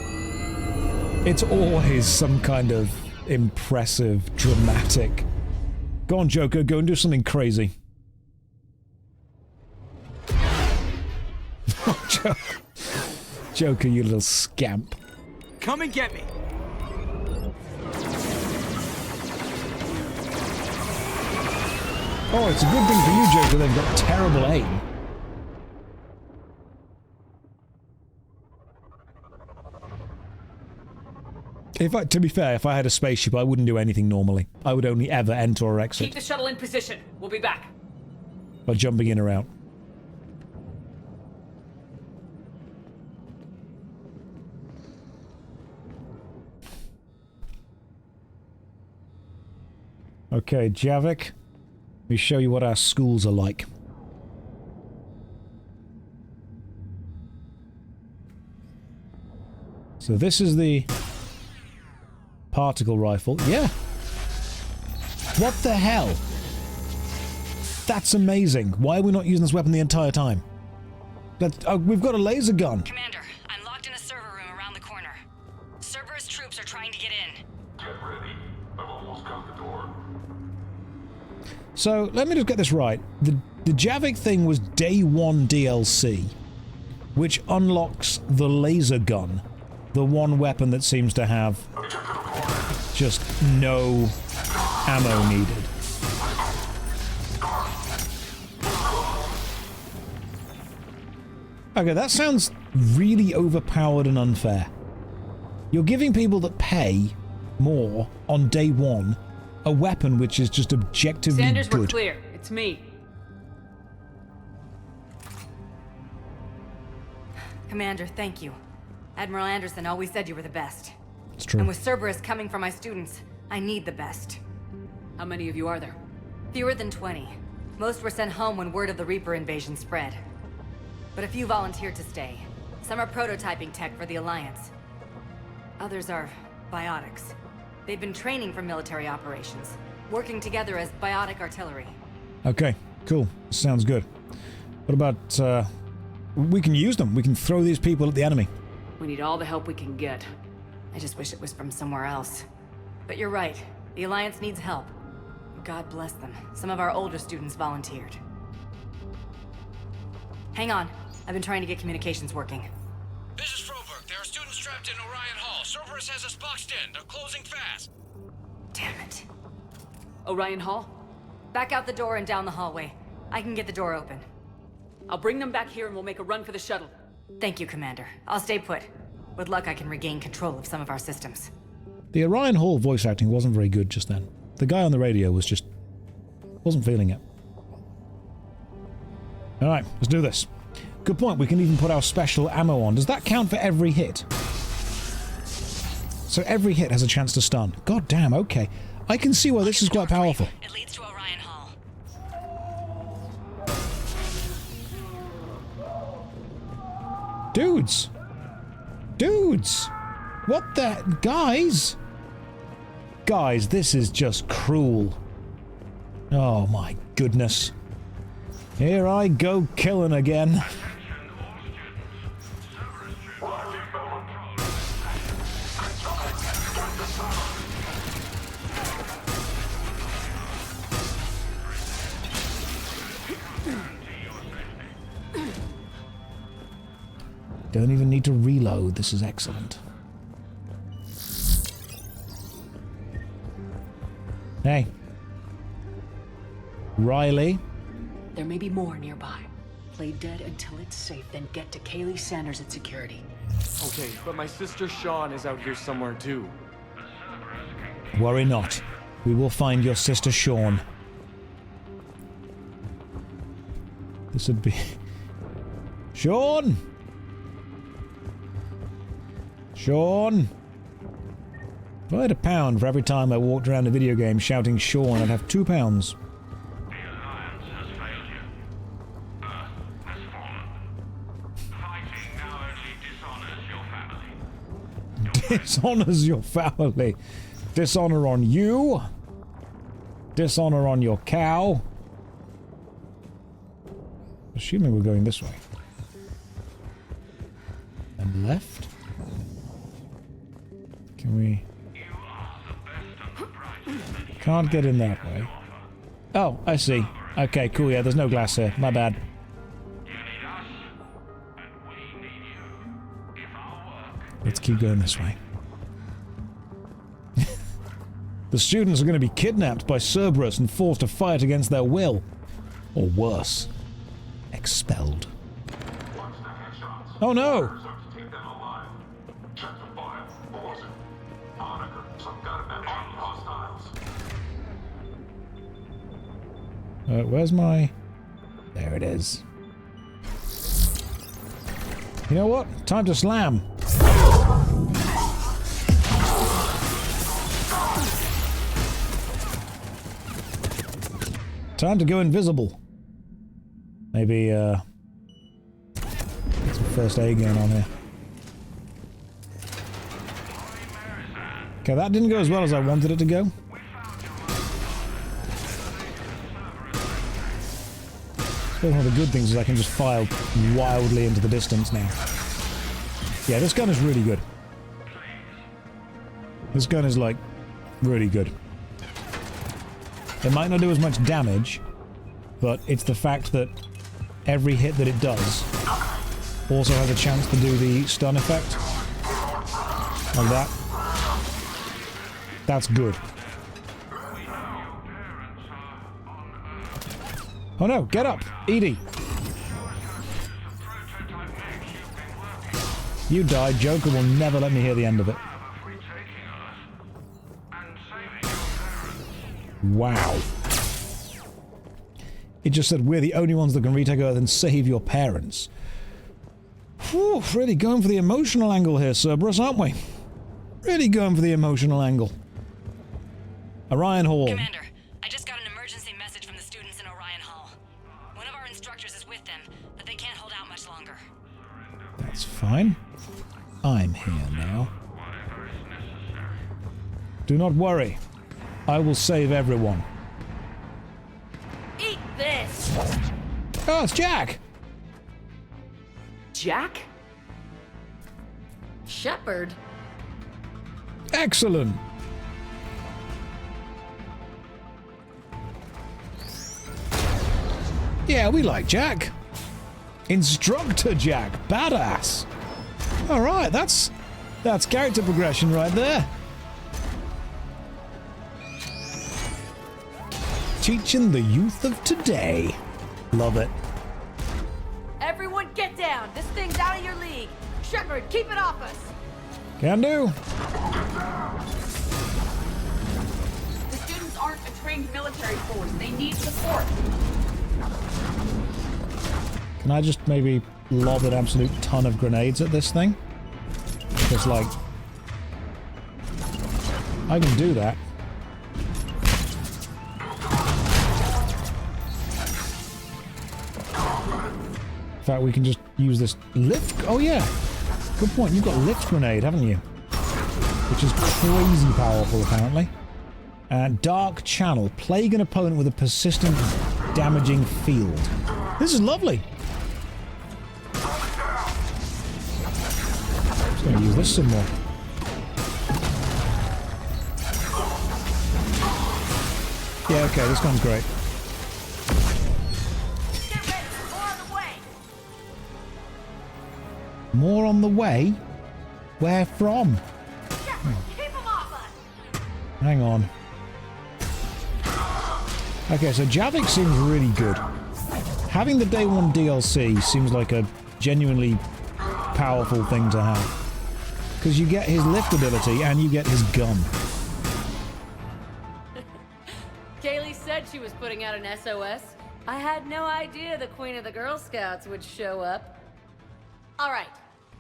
It's always some kind of impressive, dramatic... Go on, Joker, go and do something crazy. Joker, you little scamp. Come and get me! Oh, it's a good thing for you, Joker, they've got terrible aim. To be fair, if I had a spaceship, I wouldn't do anything normally. I would only ever enter or exit. Keep the shuttle in position. We'll be back. By jumping in or out. Okay, Javic. Let me show you what our schools are like. So this is the particle rifle. Yeah. What the hell? That's amazing. Why are we not using this weapon the entire time? We've got a laser gun. Commander, I'm locked in a server room around the corner. Cerberus troops are trying to get in. Get ready. I've almost got the door. So, let me just get this right. The Javic thing was day one DLC, which unlocks the laser gun, the one weapon that seems to have just no ammo needed. Okay, that sounds really overpowered and unfair. You're giving people that pay more on day one a weapon which is just objectively Sanders, good. we're clear. It's me. Commander, thank you. Admiral Anderson always said you were the best. It's true. And with Cerberus coming for my students, I need the best. How many of you are there? Fewer than 20. Most were sent home when word of the Reaper invasion spread. But a few volunteered to stay. Some are prototyping tech for the Alliance. Others are biotics. They've been training for military operations, working together as biotic artillery. Okay, cool. Sounds good. What about, we can use them. We can throw these people at the enemy. We need all the help we can get. I just wish it was from somewhere else. But you're right. The Alliance needs help. God bless them. Some of our older students volunteered. Hang on. I've been trying to get communications working. This is Froberg. There are students trapped in Orion Hall. Cerberus has us boxed in. They're closing fast. Damn it. Orion Hall? Back out the door and down the hallway. I can get the door open. I'll bring them back here and we'll make a run for the shuttle. Thank you, Commander. I'll stay put. With luck, I can regain control of some of our systems. The Orion Hall voice acting wasn't very good just then. The guy on the radio was just... wasn't feeling it. Alright, let's do this. Good point, we can even put our special ammo on. Does that count for every hit? So every hit has a chance to stun. God damn, okay. I can see why this is quite powerful. It leads to Orion Hall. Dudes! Dudes! What the... Guys! Guys, this is just cruel. Oh my goodness. Here I go killing again. Don't even need to reload. This is excellent. Hey. Riley. There may be more nearby. Play dead until it's safe, then get to Kaylee Sanders at security. Okay, but my sister Sean is out here somewhere too. Worry not. We will find your sister Sean. This would be... Sean! Sean! If I had £1 for every time I walked around a video game shouting Sean, I'd have £2. Dishonors your family. Dishonor on you. Dishonor on your cow. Assuming we're going this way. And left? Can we... Can't get in that way. Oh, I see. Okay, cool, yeah, there's no glass here. My bad. Let's keep going this way. The students are going to be kidnapped by Cerberus and forced to fight against their will. Or worse. Expelled. Oh no! Where's my... There it is. You know what? Time to slam. Time to go invisible. Maybe, get some first aid going on here. Okay, that didn't go as well as I wanted it to go. One of the good things is I can just fire wildly into the distance now. Yeah, this gun is really good. This gun is, like, really good. It might not do as much damage, but it's the fact that every hit that it does also has a chance to do the stun effect. Like that. That's good. Oh no, get up! Edie! You died, Joker will never let me hear the end of it. Wow. It just said, we're the only ones that can retake Earth and save your parents. Whew, really going for the emotional angle here, Cerberus, aren't we? Really going for the emotional angle. Orion Hall. Commander, I just got an emergency message from the students in Orion Hall. One of our instructors is with them, but they can't hold out much longer. That's fine. I'm here now. Do not worry. I will save everyone. Eat this! Oh, it's Jack! Jack? Shepard? Excellent! Yeah, we like Jack. Instructor Jack, badass. All right, that's character progression right there. Teaching the youth of today. Love it. Everyone get down! This thing's out of your league! Shepard, keep it off us! Can do. The students aren't a trained military force. They need support. Can I just maybe lob an absolute ton of grenades at this thing? Just like... I can do that. In fact, we can just use this lift... Oh, yeah. Good point. You've got lift grenade, haven't you? Which is crazy powerful, apparently. Dark Channel. Plague an opponent with a persistent, damaging field. This is lovely. Just going to use this some more. Yeah, okay, this one's great. More on the way? Where from? Hang on. Okay, so Javic seems really good. Having the Day 1 DLC seems like a genuinely powerful thing to have. Because you get his lift ability and you get his gun. Kaylee said she was putting out an SOS. I had no idea the Queen of the Girl Scouts would show up. Alright,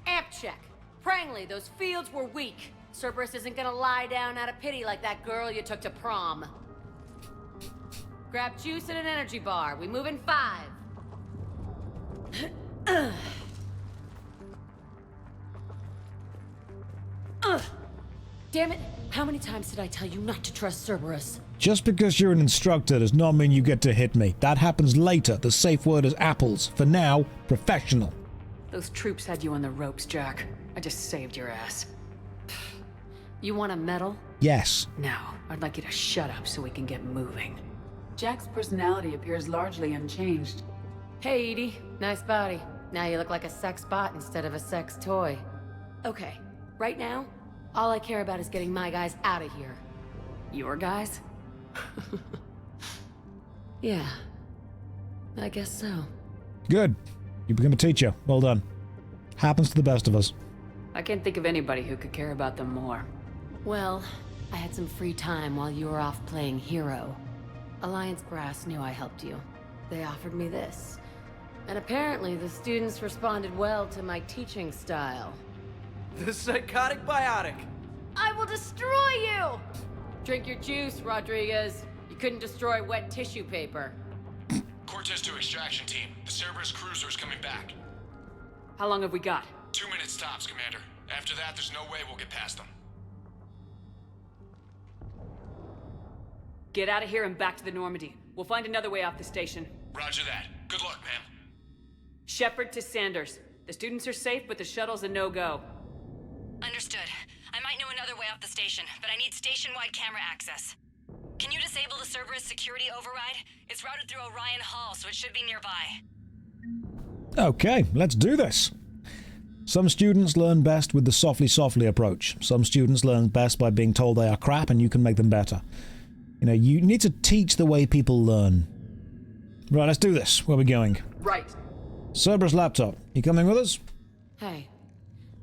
amp check. Prangley, those fields were weak. Cerberus isn't gonna lie down out of pity like that girl you took to prom. Grab juice and an energy bar. We move in 5. Damn it! How many times did I tell you not to trust Cerberus? Just because you're an instructor does not mean you get to hit me. That happens later. The safe word is apples. For now, professional. Those troops had you on the ropes, Jack. I just saved your ass. You want a medal? Yes. No, I'd like you to shut up so we can get moving. Jack's personality appears largely unchanged. Hey, Edie. Nice body. Now you look like a sex bot instead of a sex toy. Okay, right now, all I care about is getting my guys out of here. Your guys? Yeah. I guess so. Good. You become a teacher. Well done. Happens to the best of us. I can't think of anybody who could care about them more. Well, I had some free time while you were off playing hero. Alliance Brass knew I helped you. They offered me this. And apparently the students responded well to my teaching style. The psychotic biotic! I will destroy you! Drink your juice, Rodriguez. You couldn't destroy wet tissue paper. Cortez to extraction team. The Cerberus cruiser is coming back. How long have we got? 2 minutes tops, Commander. After that, there's no way we'll get past them. Get out of here and back to the Normandy. We'll find another way off the station. Roger that. Good luck, ma'am. Shepard to Sanders. The students are safe, but the shuttle's a no-go. Understood. I might know another way off the station, but I need station-wide camera access. Can you disable the Cerberus security override? It's routed through Orion Hall, so it should be nearby. Okay, let's do this. Some students learn best with the softly approach. Some students learn best by being told they are crap and you can make them better. You know, you need to teach the way people learn. Right, let's do this. Where are we going? Right. Cerberus laptop. You coming with us? Hey,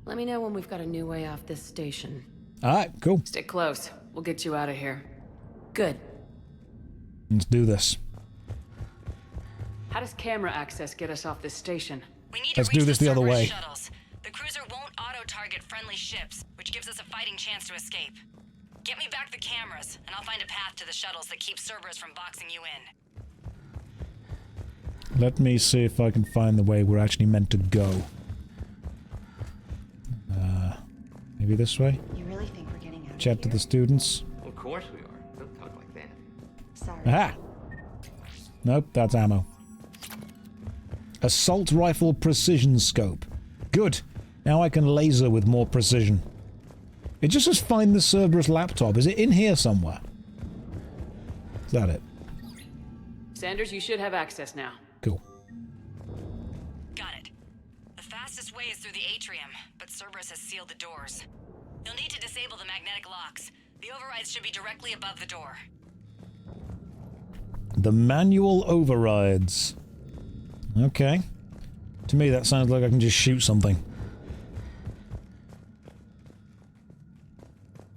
let me know when we've got a new way off this station. Alright, cool. Stick close. We'll get you out of here. Good. Let's do this. How does camera access get us off this station? We need Let's to reach do this the other way. Shuttles. The cruiser won't auto-target friendly ships, which gives us a fighting chance to escape. Get me back the cameras, and I'll find a path to the shuttles that keep Cerberus from boxing you in. Let me see if I can find the way we're actually meant to go. Maybe this way? You really think we're getting out Chat to the students. Of course we are. Don't talk like that. Sorry. Aha! Nope, that's ammo. Assault rifle precision scope. Good. Now I can laser with more precision. It just says find the Cerberus laptop. Is it in here somewhere? Is that it? Sanders, you should have access now. Cool. Got it. way is through the atrium, but Cerberus has sealed the doors. You'll need to disable the magnetic locks. The overrides should be directly above the door. The manual overrides. Okay. To me, that sounds like I can just shoot something.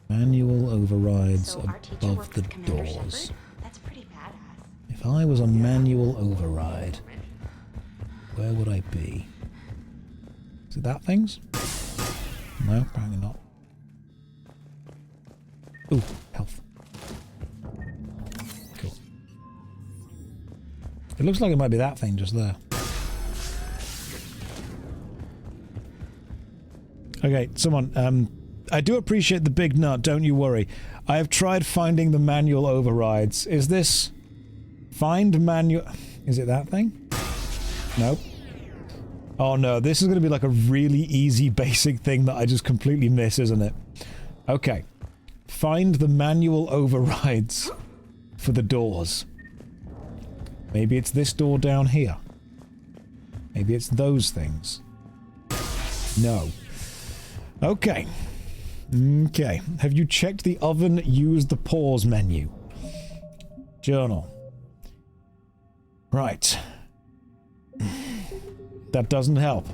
Manual overrides above the doors. That's pretty badass. If I was a manual override, where would I be? Is it that things? No, apparently not. Ooh, health. Cool. It looks like it might be that thing just there. Okay, someone, I do appreciate the big nut, don't you worry. I have tried finding the manual overrides. Is this... Find manual... Is it that thing? Nope. Oh no, this is going to be like a really easy basic thing that I just completely miss, isn't it? Okay. Find the manual overrides for the doors. Maybe it's this door down here. Maybe it's those things. No. Okay. Okay. Have you checked the oven? Use the pause menu. Journal. Right. That doesn't help.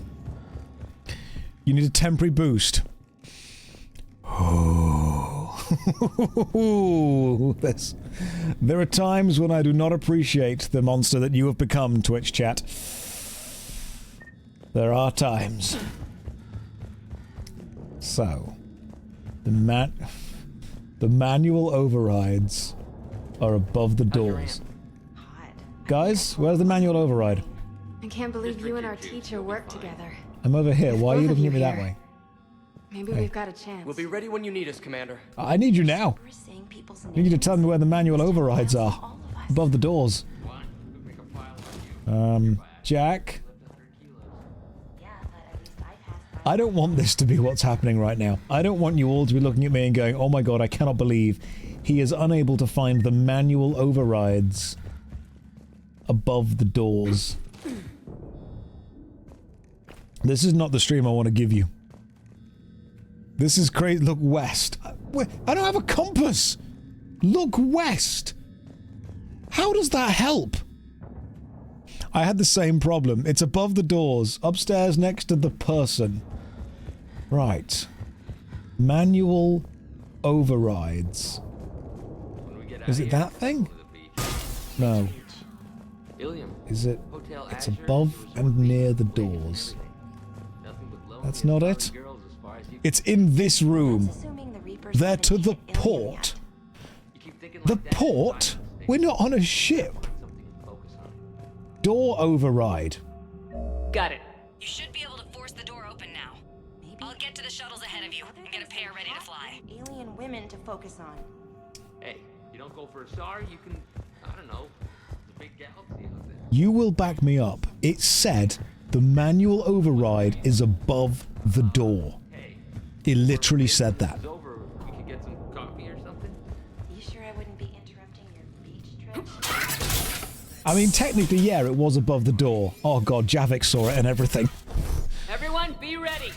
You need a temporary boost. Oh. There are times when I do not appreciate the monster that you have become, Twitch chat. There are times. So, the manual overrides are above the doors. Guys, where's the manual override? I can't believe you and our teacher work together. I'm over here. Why are you looking at me that way? Maybe Hey. we've got a chance. We'll be ready when you need us, Commander. I need you now. I need you to tell me where the manual overrides are. Above the doors. Jack? I don't want this to be what's happening right now. I don't want you all to be looking at me and going, oh my god, I cannot believe he is unable to find the manual overrides above the doors. This is not the stream I want to give you. This is crazy. Look west. I don't have a compass. Look west. How does that help? I had the same problem. It's above the doors, upstairs next to the person. Right. Manual overrides. Is it that thing? No. Is it? It's above and near the doors. That's not it. It's in this room. They're to the port. The port? We're not on a ship. Door override. Got it. You should be able to force the door open now. I'll get to the shuttles ahead of you and get a pair ready to fly. Alien women to focus on. Hey, you don't go for a star, you can, I don't know, the big galaxy out there. You will back me up. It said the manual override is above the door. It literally said that. We could get some coffee or something. You sure I wouldn't be interrupting your beach trip? I mean, technically, yeah, it was above the door. Oh god, Javic saw it and everything. Everyone, be ready.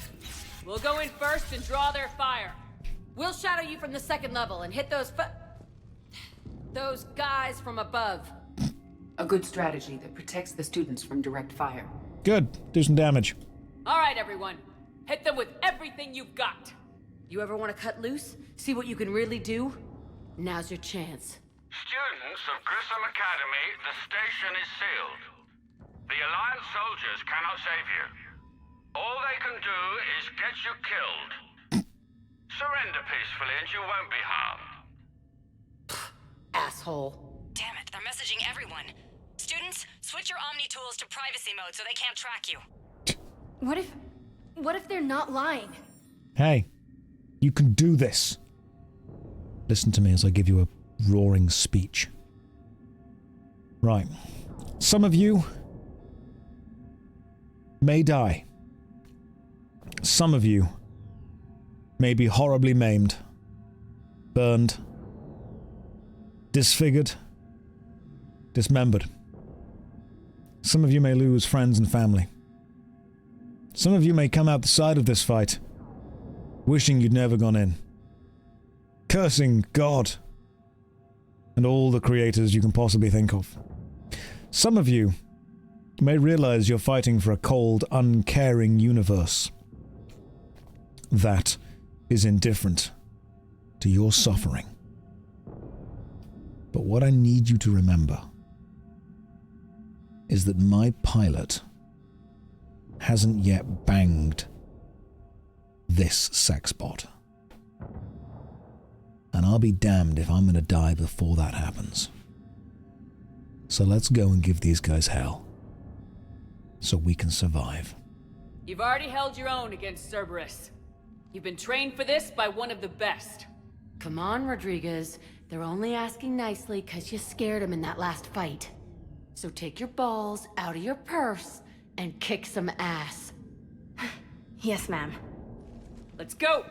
We'll go in first and draw their fire. We'll shadow you from the second level and hit those guys from above. A good strategy that protects the students from direct fire. Good. Do some damage. All right, everyone. Hit them with everything you've got. You ever want to cut loose? See what you can really do? Now's your chance. Students of Grom Academy, the station is sealed. The Alliance soldiers cannot save you. All they can do is get you killed. Surrender peacefully and you won't be harmed. Asshole. Damn it, they're messaging everyone. Students, switch your Omni tools to privacy mode so they can't track you. What if they're not lying? Hey, you can do this. Listen to me as I give you a roaring speech. Right. Some of you may die. Some of you may be horribly maimed, burned, disfigured, dismembered. Some of you may lose friends and family. Some of you may come out the side of this fight, wishing you'd never gone in. Cursing God and all the creators you can possibly think of. Some of you may realize you're fighting for a cold, uncaring universe that is indifferent to your suffering. But what I need you to remember is that my pilot hasn't yet banged this sex bot. And I'll be damned if I'm going to die before that happens. So let's go and give these guys hell. So we can survive. You've already held your own against Cerberus. You've been trained for this by one of the best. Come on, Rodriguez. They're only asking nicely because you scared them in that last fight. So take your balls out of your purse and kick some ass. Yes, ma'am. Let's go!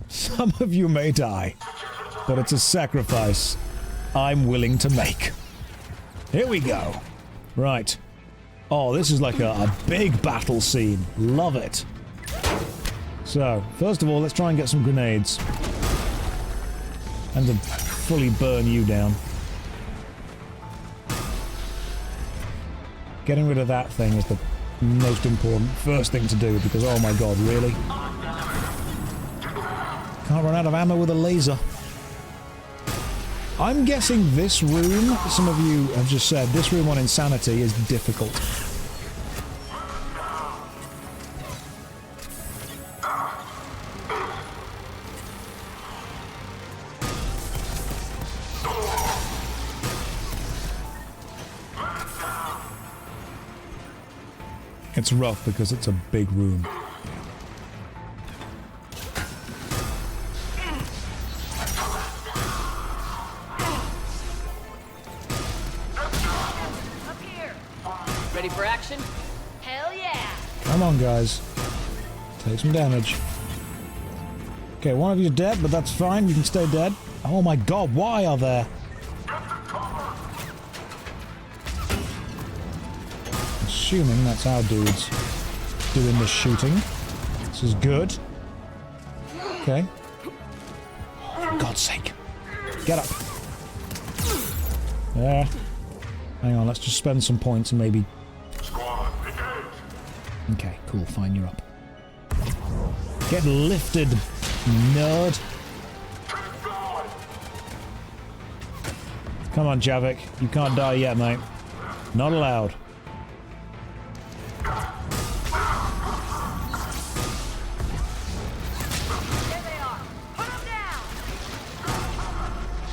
Some of you may die, but it's a sacrifice I'm willing to make. Here we go. Right. Oh, this is like a big battle scene. Love it. So, first of all, let's try and get some grenades. And to fully burn you down. Getting rid of that thing is the most important first thing to do, because oh my god, really? Can't run out of ammo with a laser. I'm guessing this room, some of you have just said, this room on Insanity is difficult. It's rough because it's a big room. Ready for action? Hell yeah! Come on, guys. Take some damage. Okay, one of you's dead, but that's fine. You can stay dead. Oh my god, why are there? Assuming that's our dudes doing the shooting. This is good. Okay. For God's sake. Get up. There. Hang on, let's just spend some points and maybe... Okay, cool, fine, you're up. Get lifted, nerd. Come on, Javic. You can't die yet, mate. Not allowed.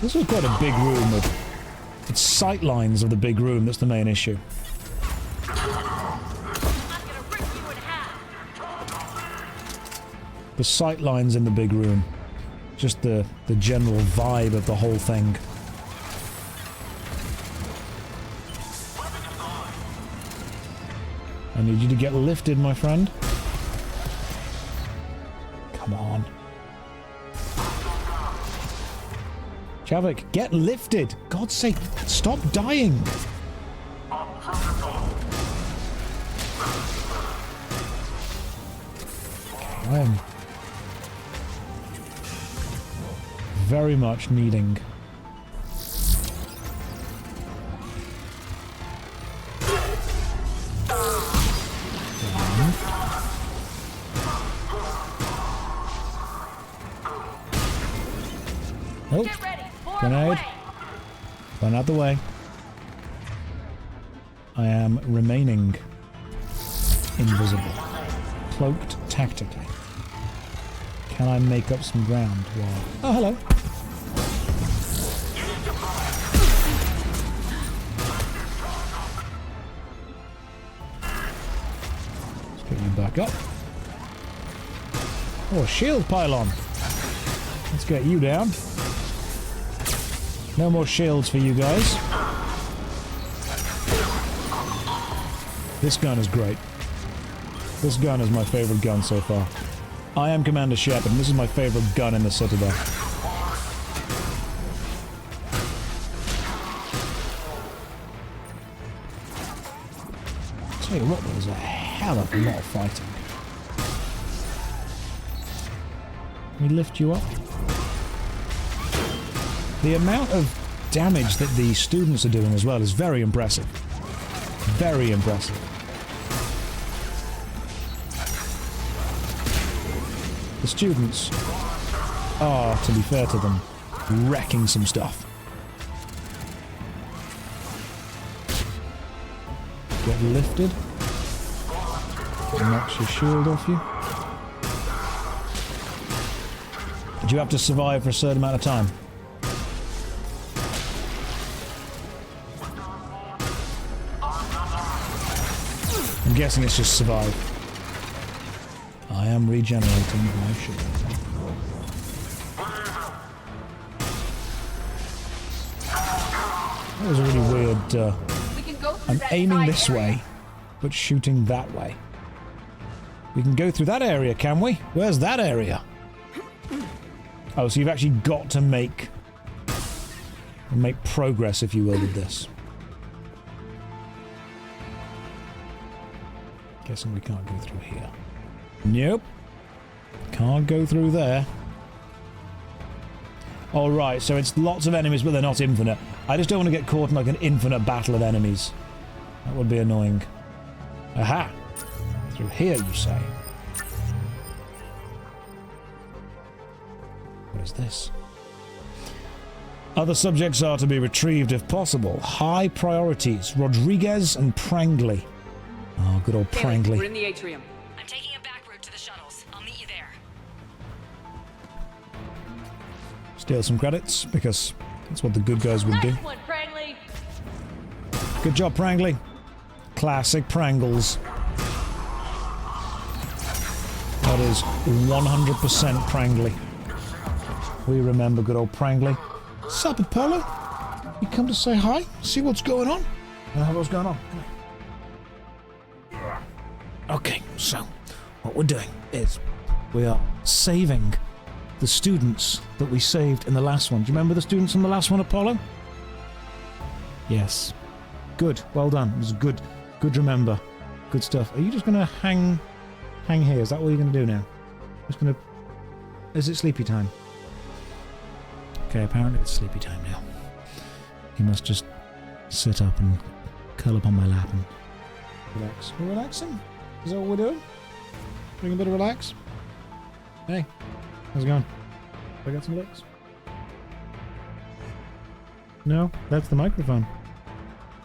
This is quite a big room. It's sight lines of the big room that's the main issue. The sight lines in the big room. Just the general vibe of the whole thing. I need you to get lifted, my friend. Come on. Javic, get lifted! God's sake, stop dying! I am very much needing... Oh, grenade. Run out the way. I am remaining invisible. Cloaked tactically. Can I make up some ground while... Oh, hello. Let's get you back up. Oh, a shield pylon. Let's get you down. No more shields for you guys. This gun is great. This gun is my favorite gun so far. I am Commander Shepard, and this is my favorite gun in the Citadel. Tell you what, there's a hell of a lot of fighting. Can we lift you up? The amount of damage that the students are doing as well is very impressive. Very impressive. The students are, to be fair to them, wrecking some stuff. Get lifted. Knocks your shield off you. Do you have to survive for a certain amount of time? I'm guessing it's just survive. I am regenerating my shield. That was a really weird... I'm aiming this way, but shooting that way. We can go through that area, can we? Where's that area? Oh, so you've actually got to make progress, if you will, with this. Guessing we can't go through here. Nope. Can't go through there. All right, so it's lots of enemies, but they're not infinite. I just don't want to get caught in like an infinite battle of enemies. That would be annoying. Aha! Through here, you say? What is this? Other subjects are to be retrieved if possible. High priorities. Rodriguez and Prangley. Oh, good old Prangley. We're in the atrium. I'm taking a back route to the shuttles. I'll meet you there. Steal some credits, because that's what the good guys would do. One, Prangley. Good job, Prangley. Classic Prangles. That is 100% Prangley. We remember good old Prangley. Sup, Apollo? You come to say hi? See what's going on? What's going on? Okay, so what we're doing is we are saving the students that we saved in the last one. Do you remember the students in the last one, Apollo? Yes. Good. Well done. It was good. Good remember. Good stuff. Are you just going to hang here? Is that what you're going to do now? Just going to... Is it sleepy time? Okay, apparently it's sleepy time now. You must just sit up and curl up on my lap and relax. We're relaxing? Is that what we're doing? Doing a bit of relax? Hey, how's it going? Have I got some licks? No, that's the microphone.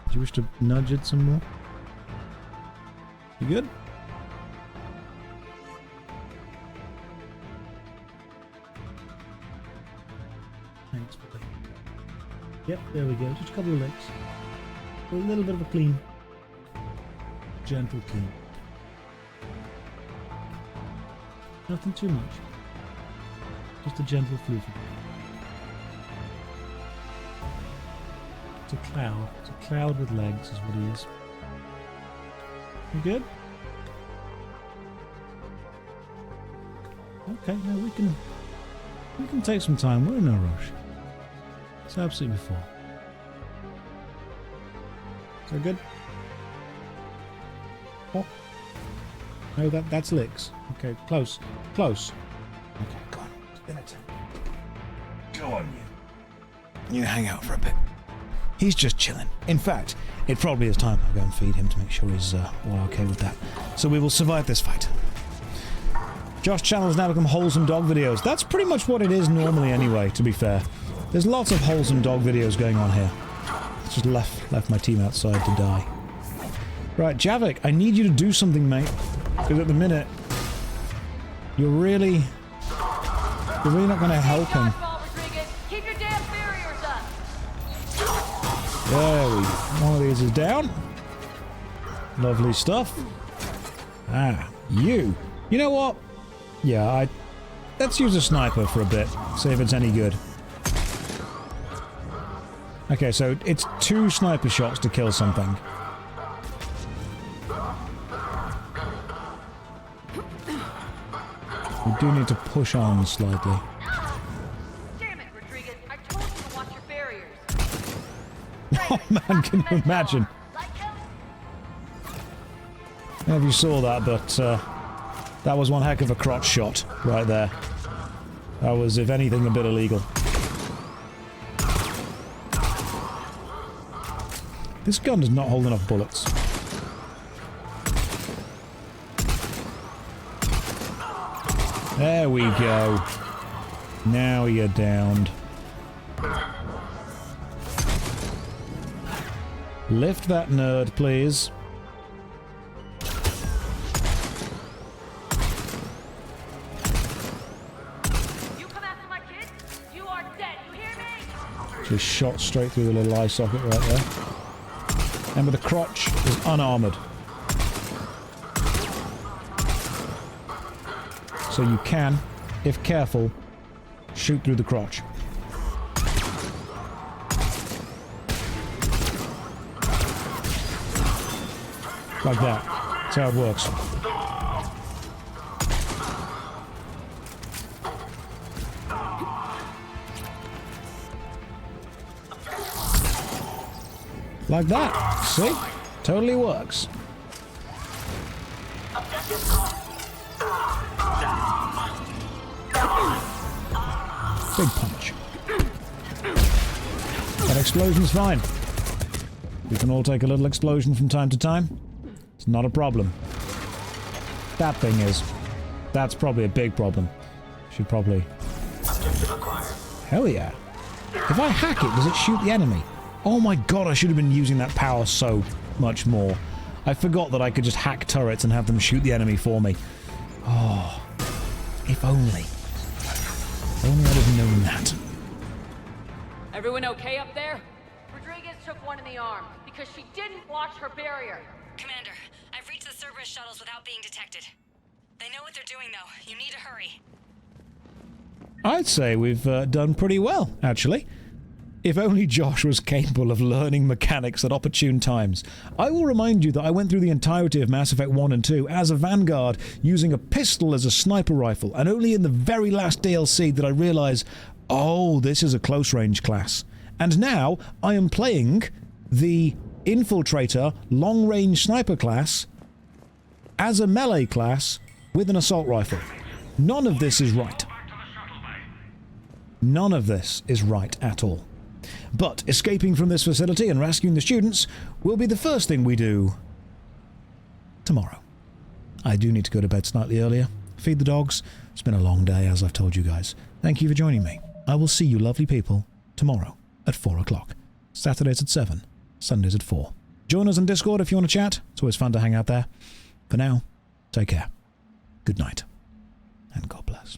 Do you wish to nudge it some more? You good? Thanks, buddy. Yep, there we go. Just a couple of licks. A little bit of a clean. Gentle clean. Nothing too much. Just a gentle fluffy. It's a cloud. It's a cloud with legs is what he is. You good? Okay, now we can take some time. We're in no rush. It's absolutely full. Is that good? Oh. No, that's licks. Okay, close. Close. Okay, go on. Spinnet. Go on, you. You hang out for a bit. He's just chilling. In fact, it probably is time I go and feed him to make sure he's all okay with that. So we will survive this fight. Josh channel has now become wholesome dog videos. That's pretty much what it is normally anyway, to be fair. There's lots of wholesome dog videos going on here. Just left my team outside to die. Right, Javic, I need you to do something, mate. Because at the minute, you're really not going to help him. Keep your damn barriers up. There we go. One of these is down. Lovely stuff. Ah, you. You know what? Yeah, let's use a sniper for a bit. See if it's any good. Okay, so it's 2 sniper shots to kill something. We do need to push on slightly. Damn it, Rodriguez. I told you to watch your barriers. Oh man, can you imagine? don't know if you saw that, but that was one heck of a crotch shot right there. That was, if anything, a bit illegal. This gun does not hold enough bullets. There we go. Now you're downed. Lift that nerd, please. You come after my kid, you are dead. You hear me? Just shot straight through the little eye socket right there. Remember, the crotch is unarmored. So you can, if careful, shoot through the crotch. Like that. That's how it works. Like that. See? Totally works. Big punch. That explosion's fine. We can all take a little explosion from time to time. It's not a problem. That thing is. That's probably a big problem. Should probably... Hell yeah. If I hack it, does it shoot the enemy? Oh my god, I should have been using that power so much more. I forgot that I could just hack turrets and have them shoot the enemy for me. Oh, if only. If only I'd have known that. Everyone okay up there? Rodriguez took one in the arm because she didn't watch her barrier. Commander, I've reached the Cerberus shuttles without being detected. They know what they're doing, though. You need to hurry. I'd say we've done pretty well, actually. If only Josh was capable of learning mechanics at opportune times. I will remind you that I went through the entirety of Mass Effect 1 and 2 as a Vanguard, using a pistol as a sniper rifle, and only in the very last DLC did I realize, oh, this is a close-range class. And now I am playing the Infiltrator long-range sniper class as a melee class with an assault rifle. None of this is right. None of this is right at all. But escaping from this facility and rescuing the students will be the first thing we do tomorrow. I do need to go to bed slightly earlier, feed the dogs. It's been a long day, as I've told you guys. Thank you for joining me. I will see you lovely people tomorrow at 4 o'clock. Saturdays at 7, Sundays at 4. Join us on Discord if you want to chat. It's always fun to hang out there. For now, take care. Good night. And God bless.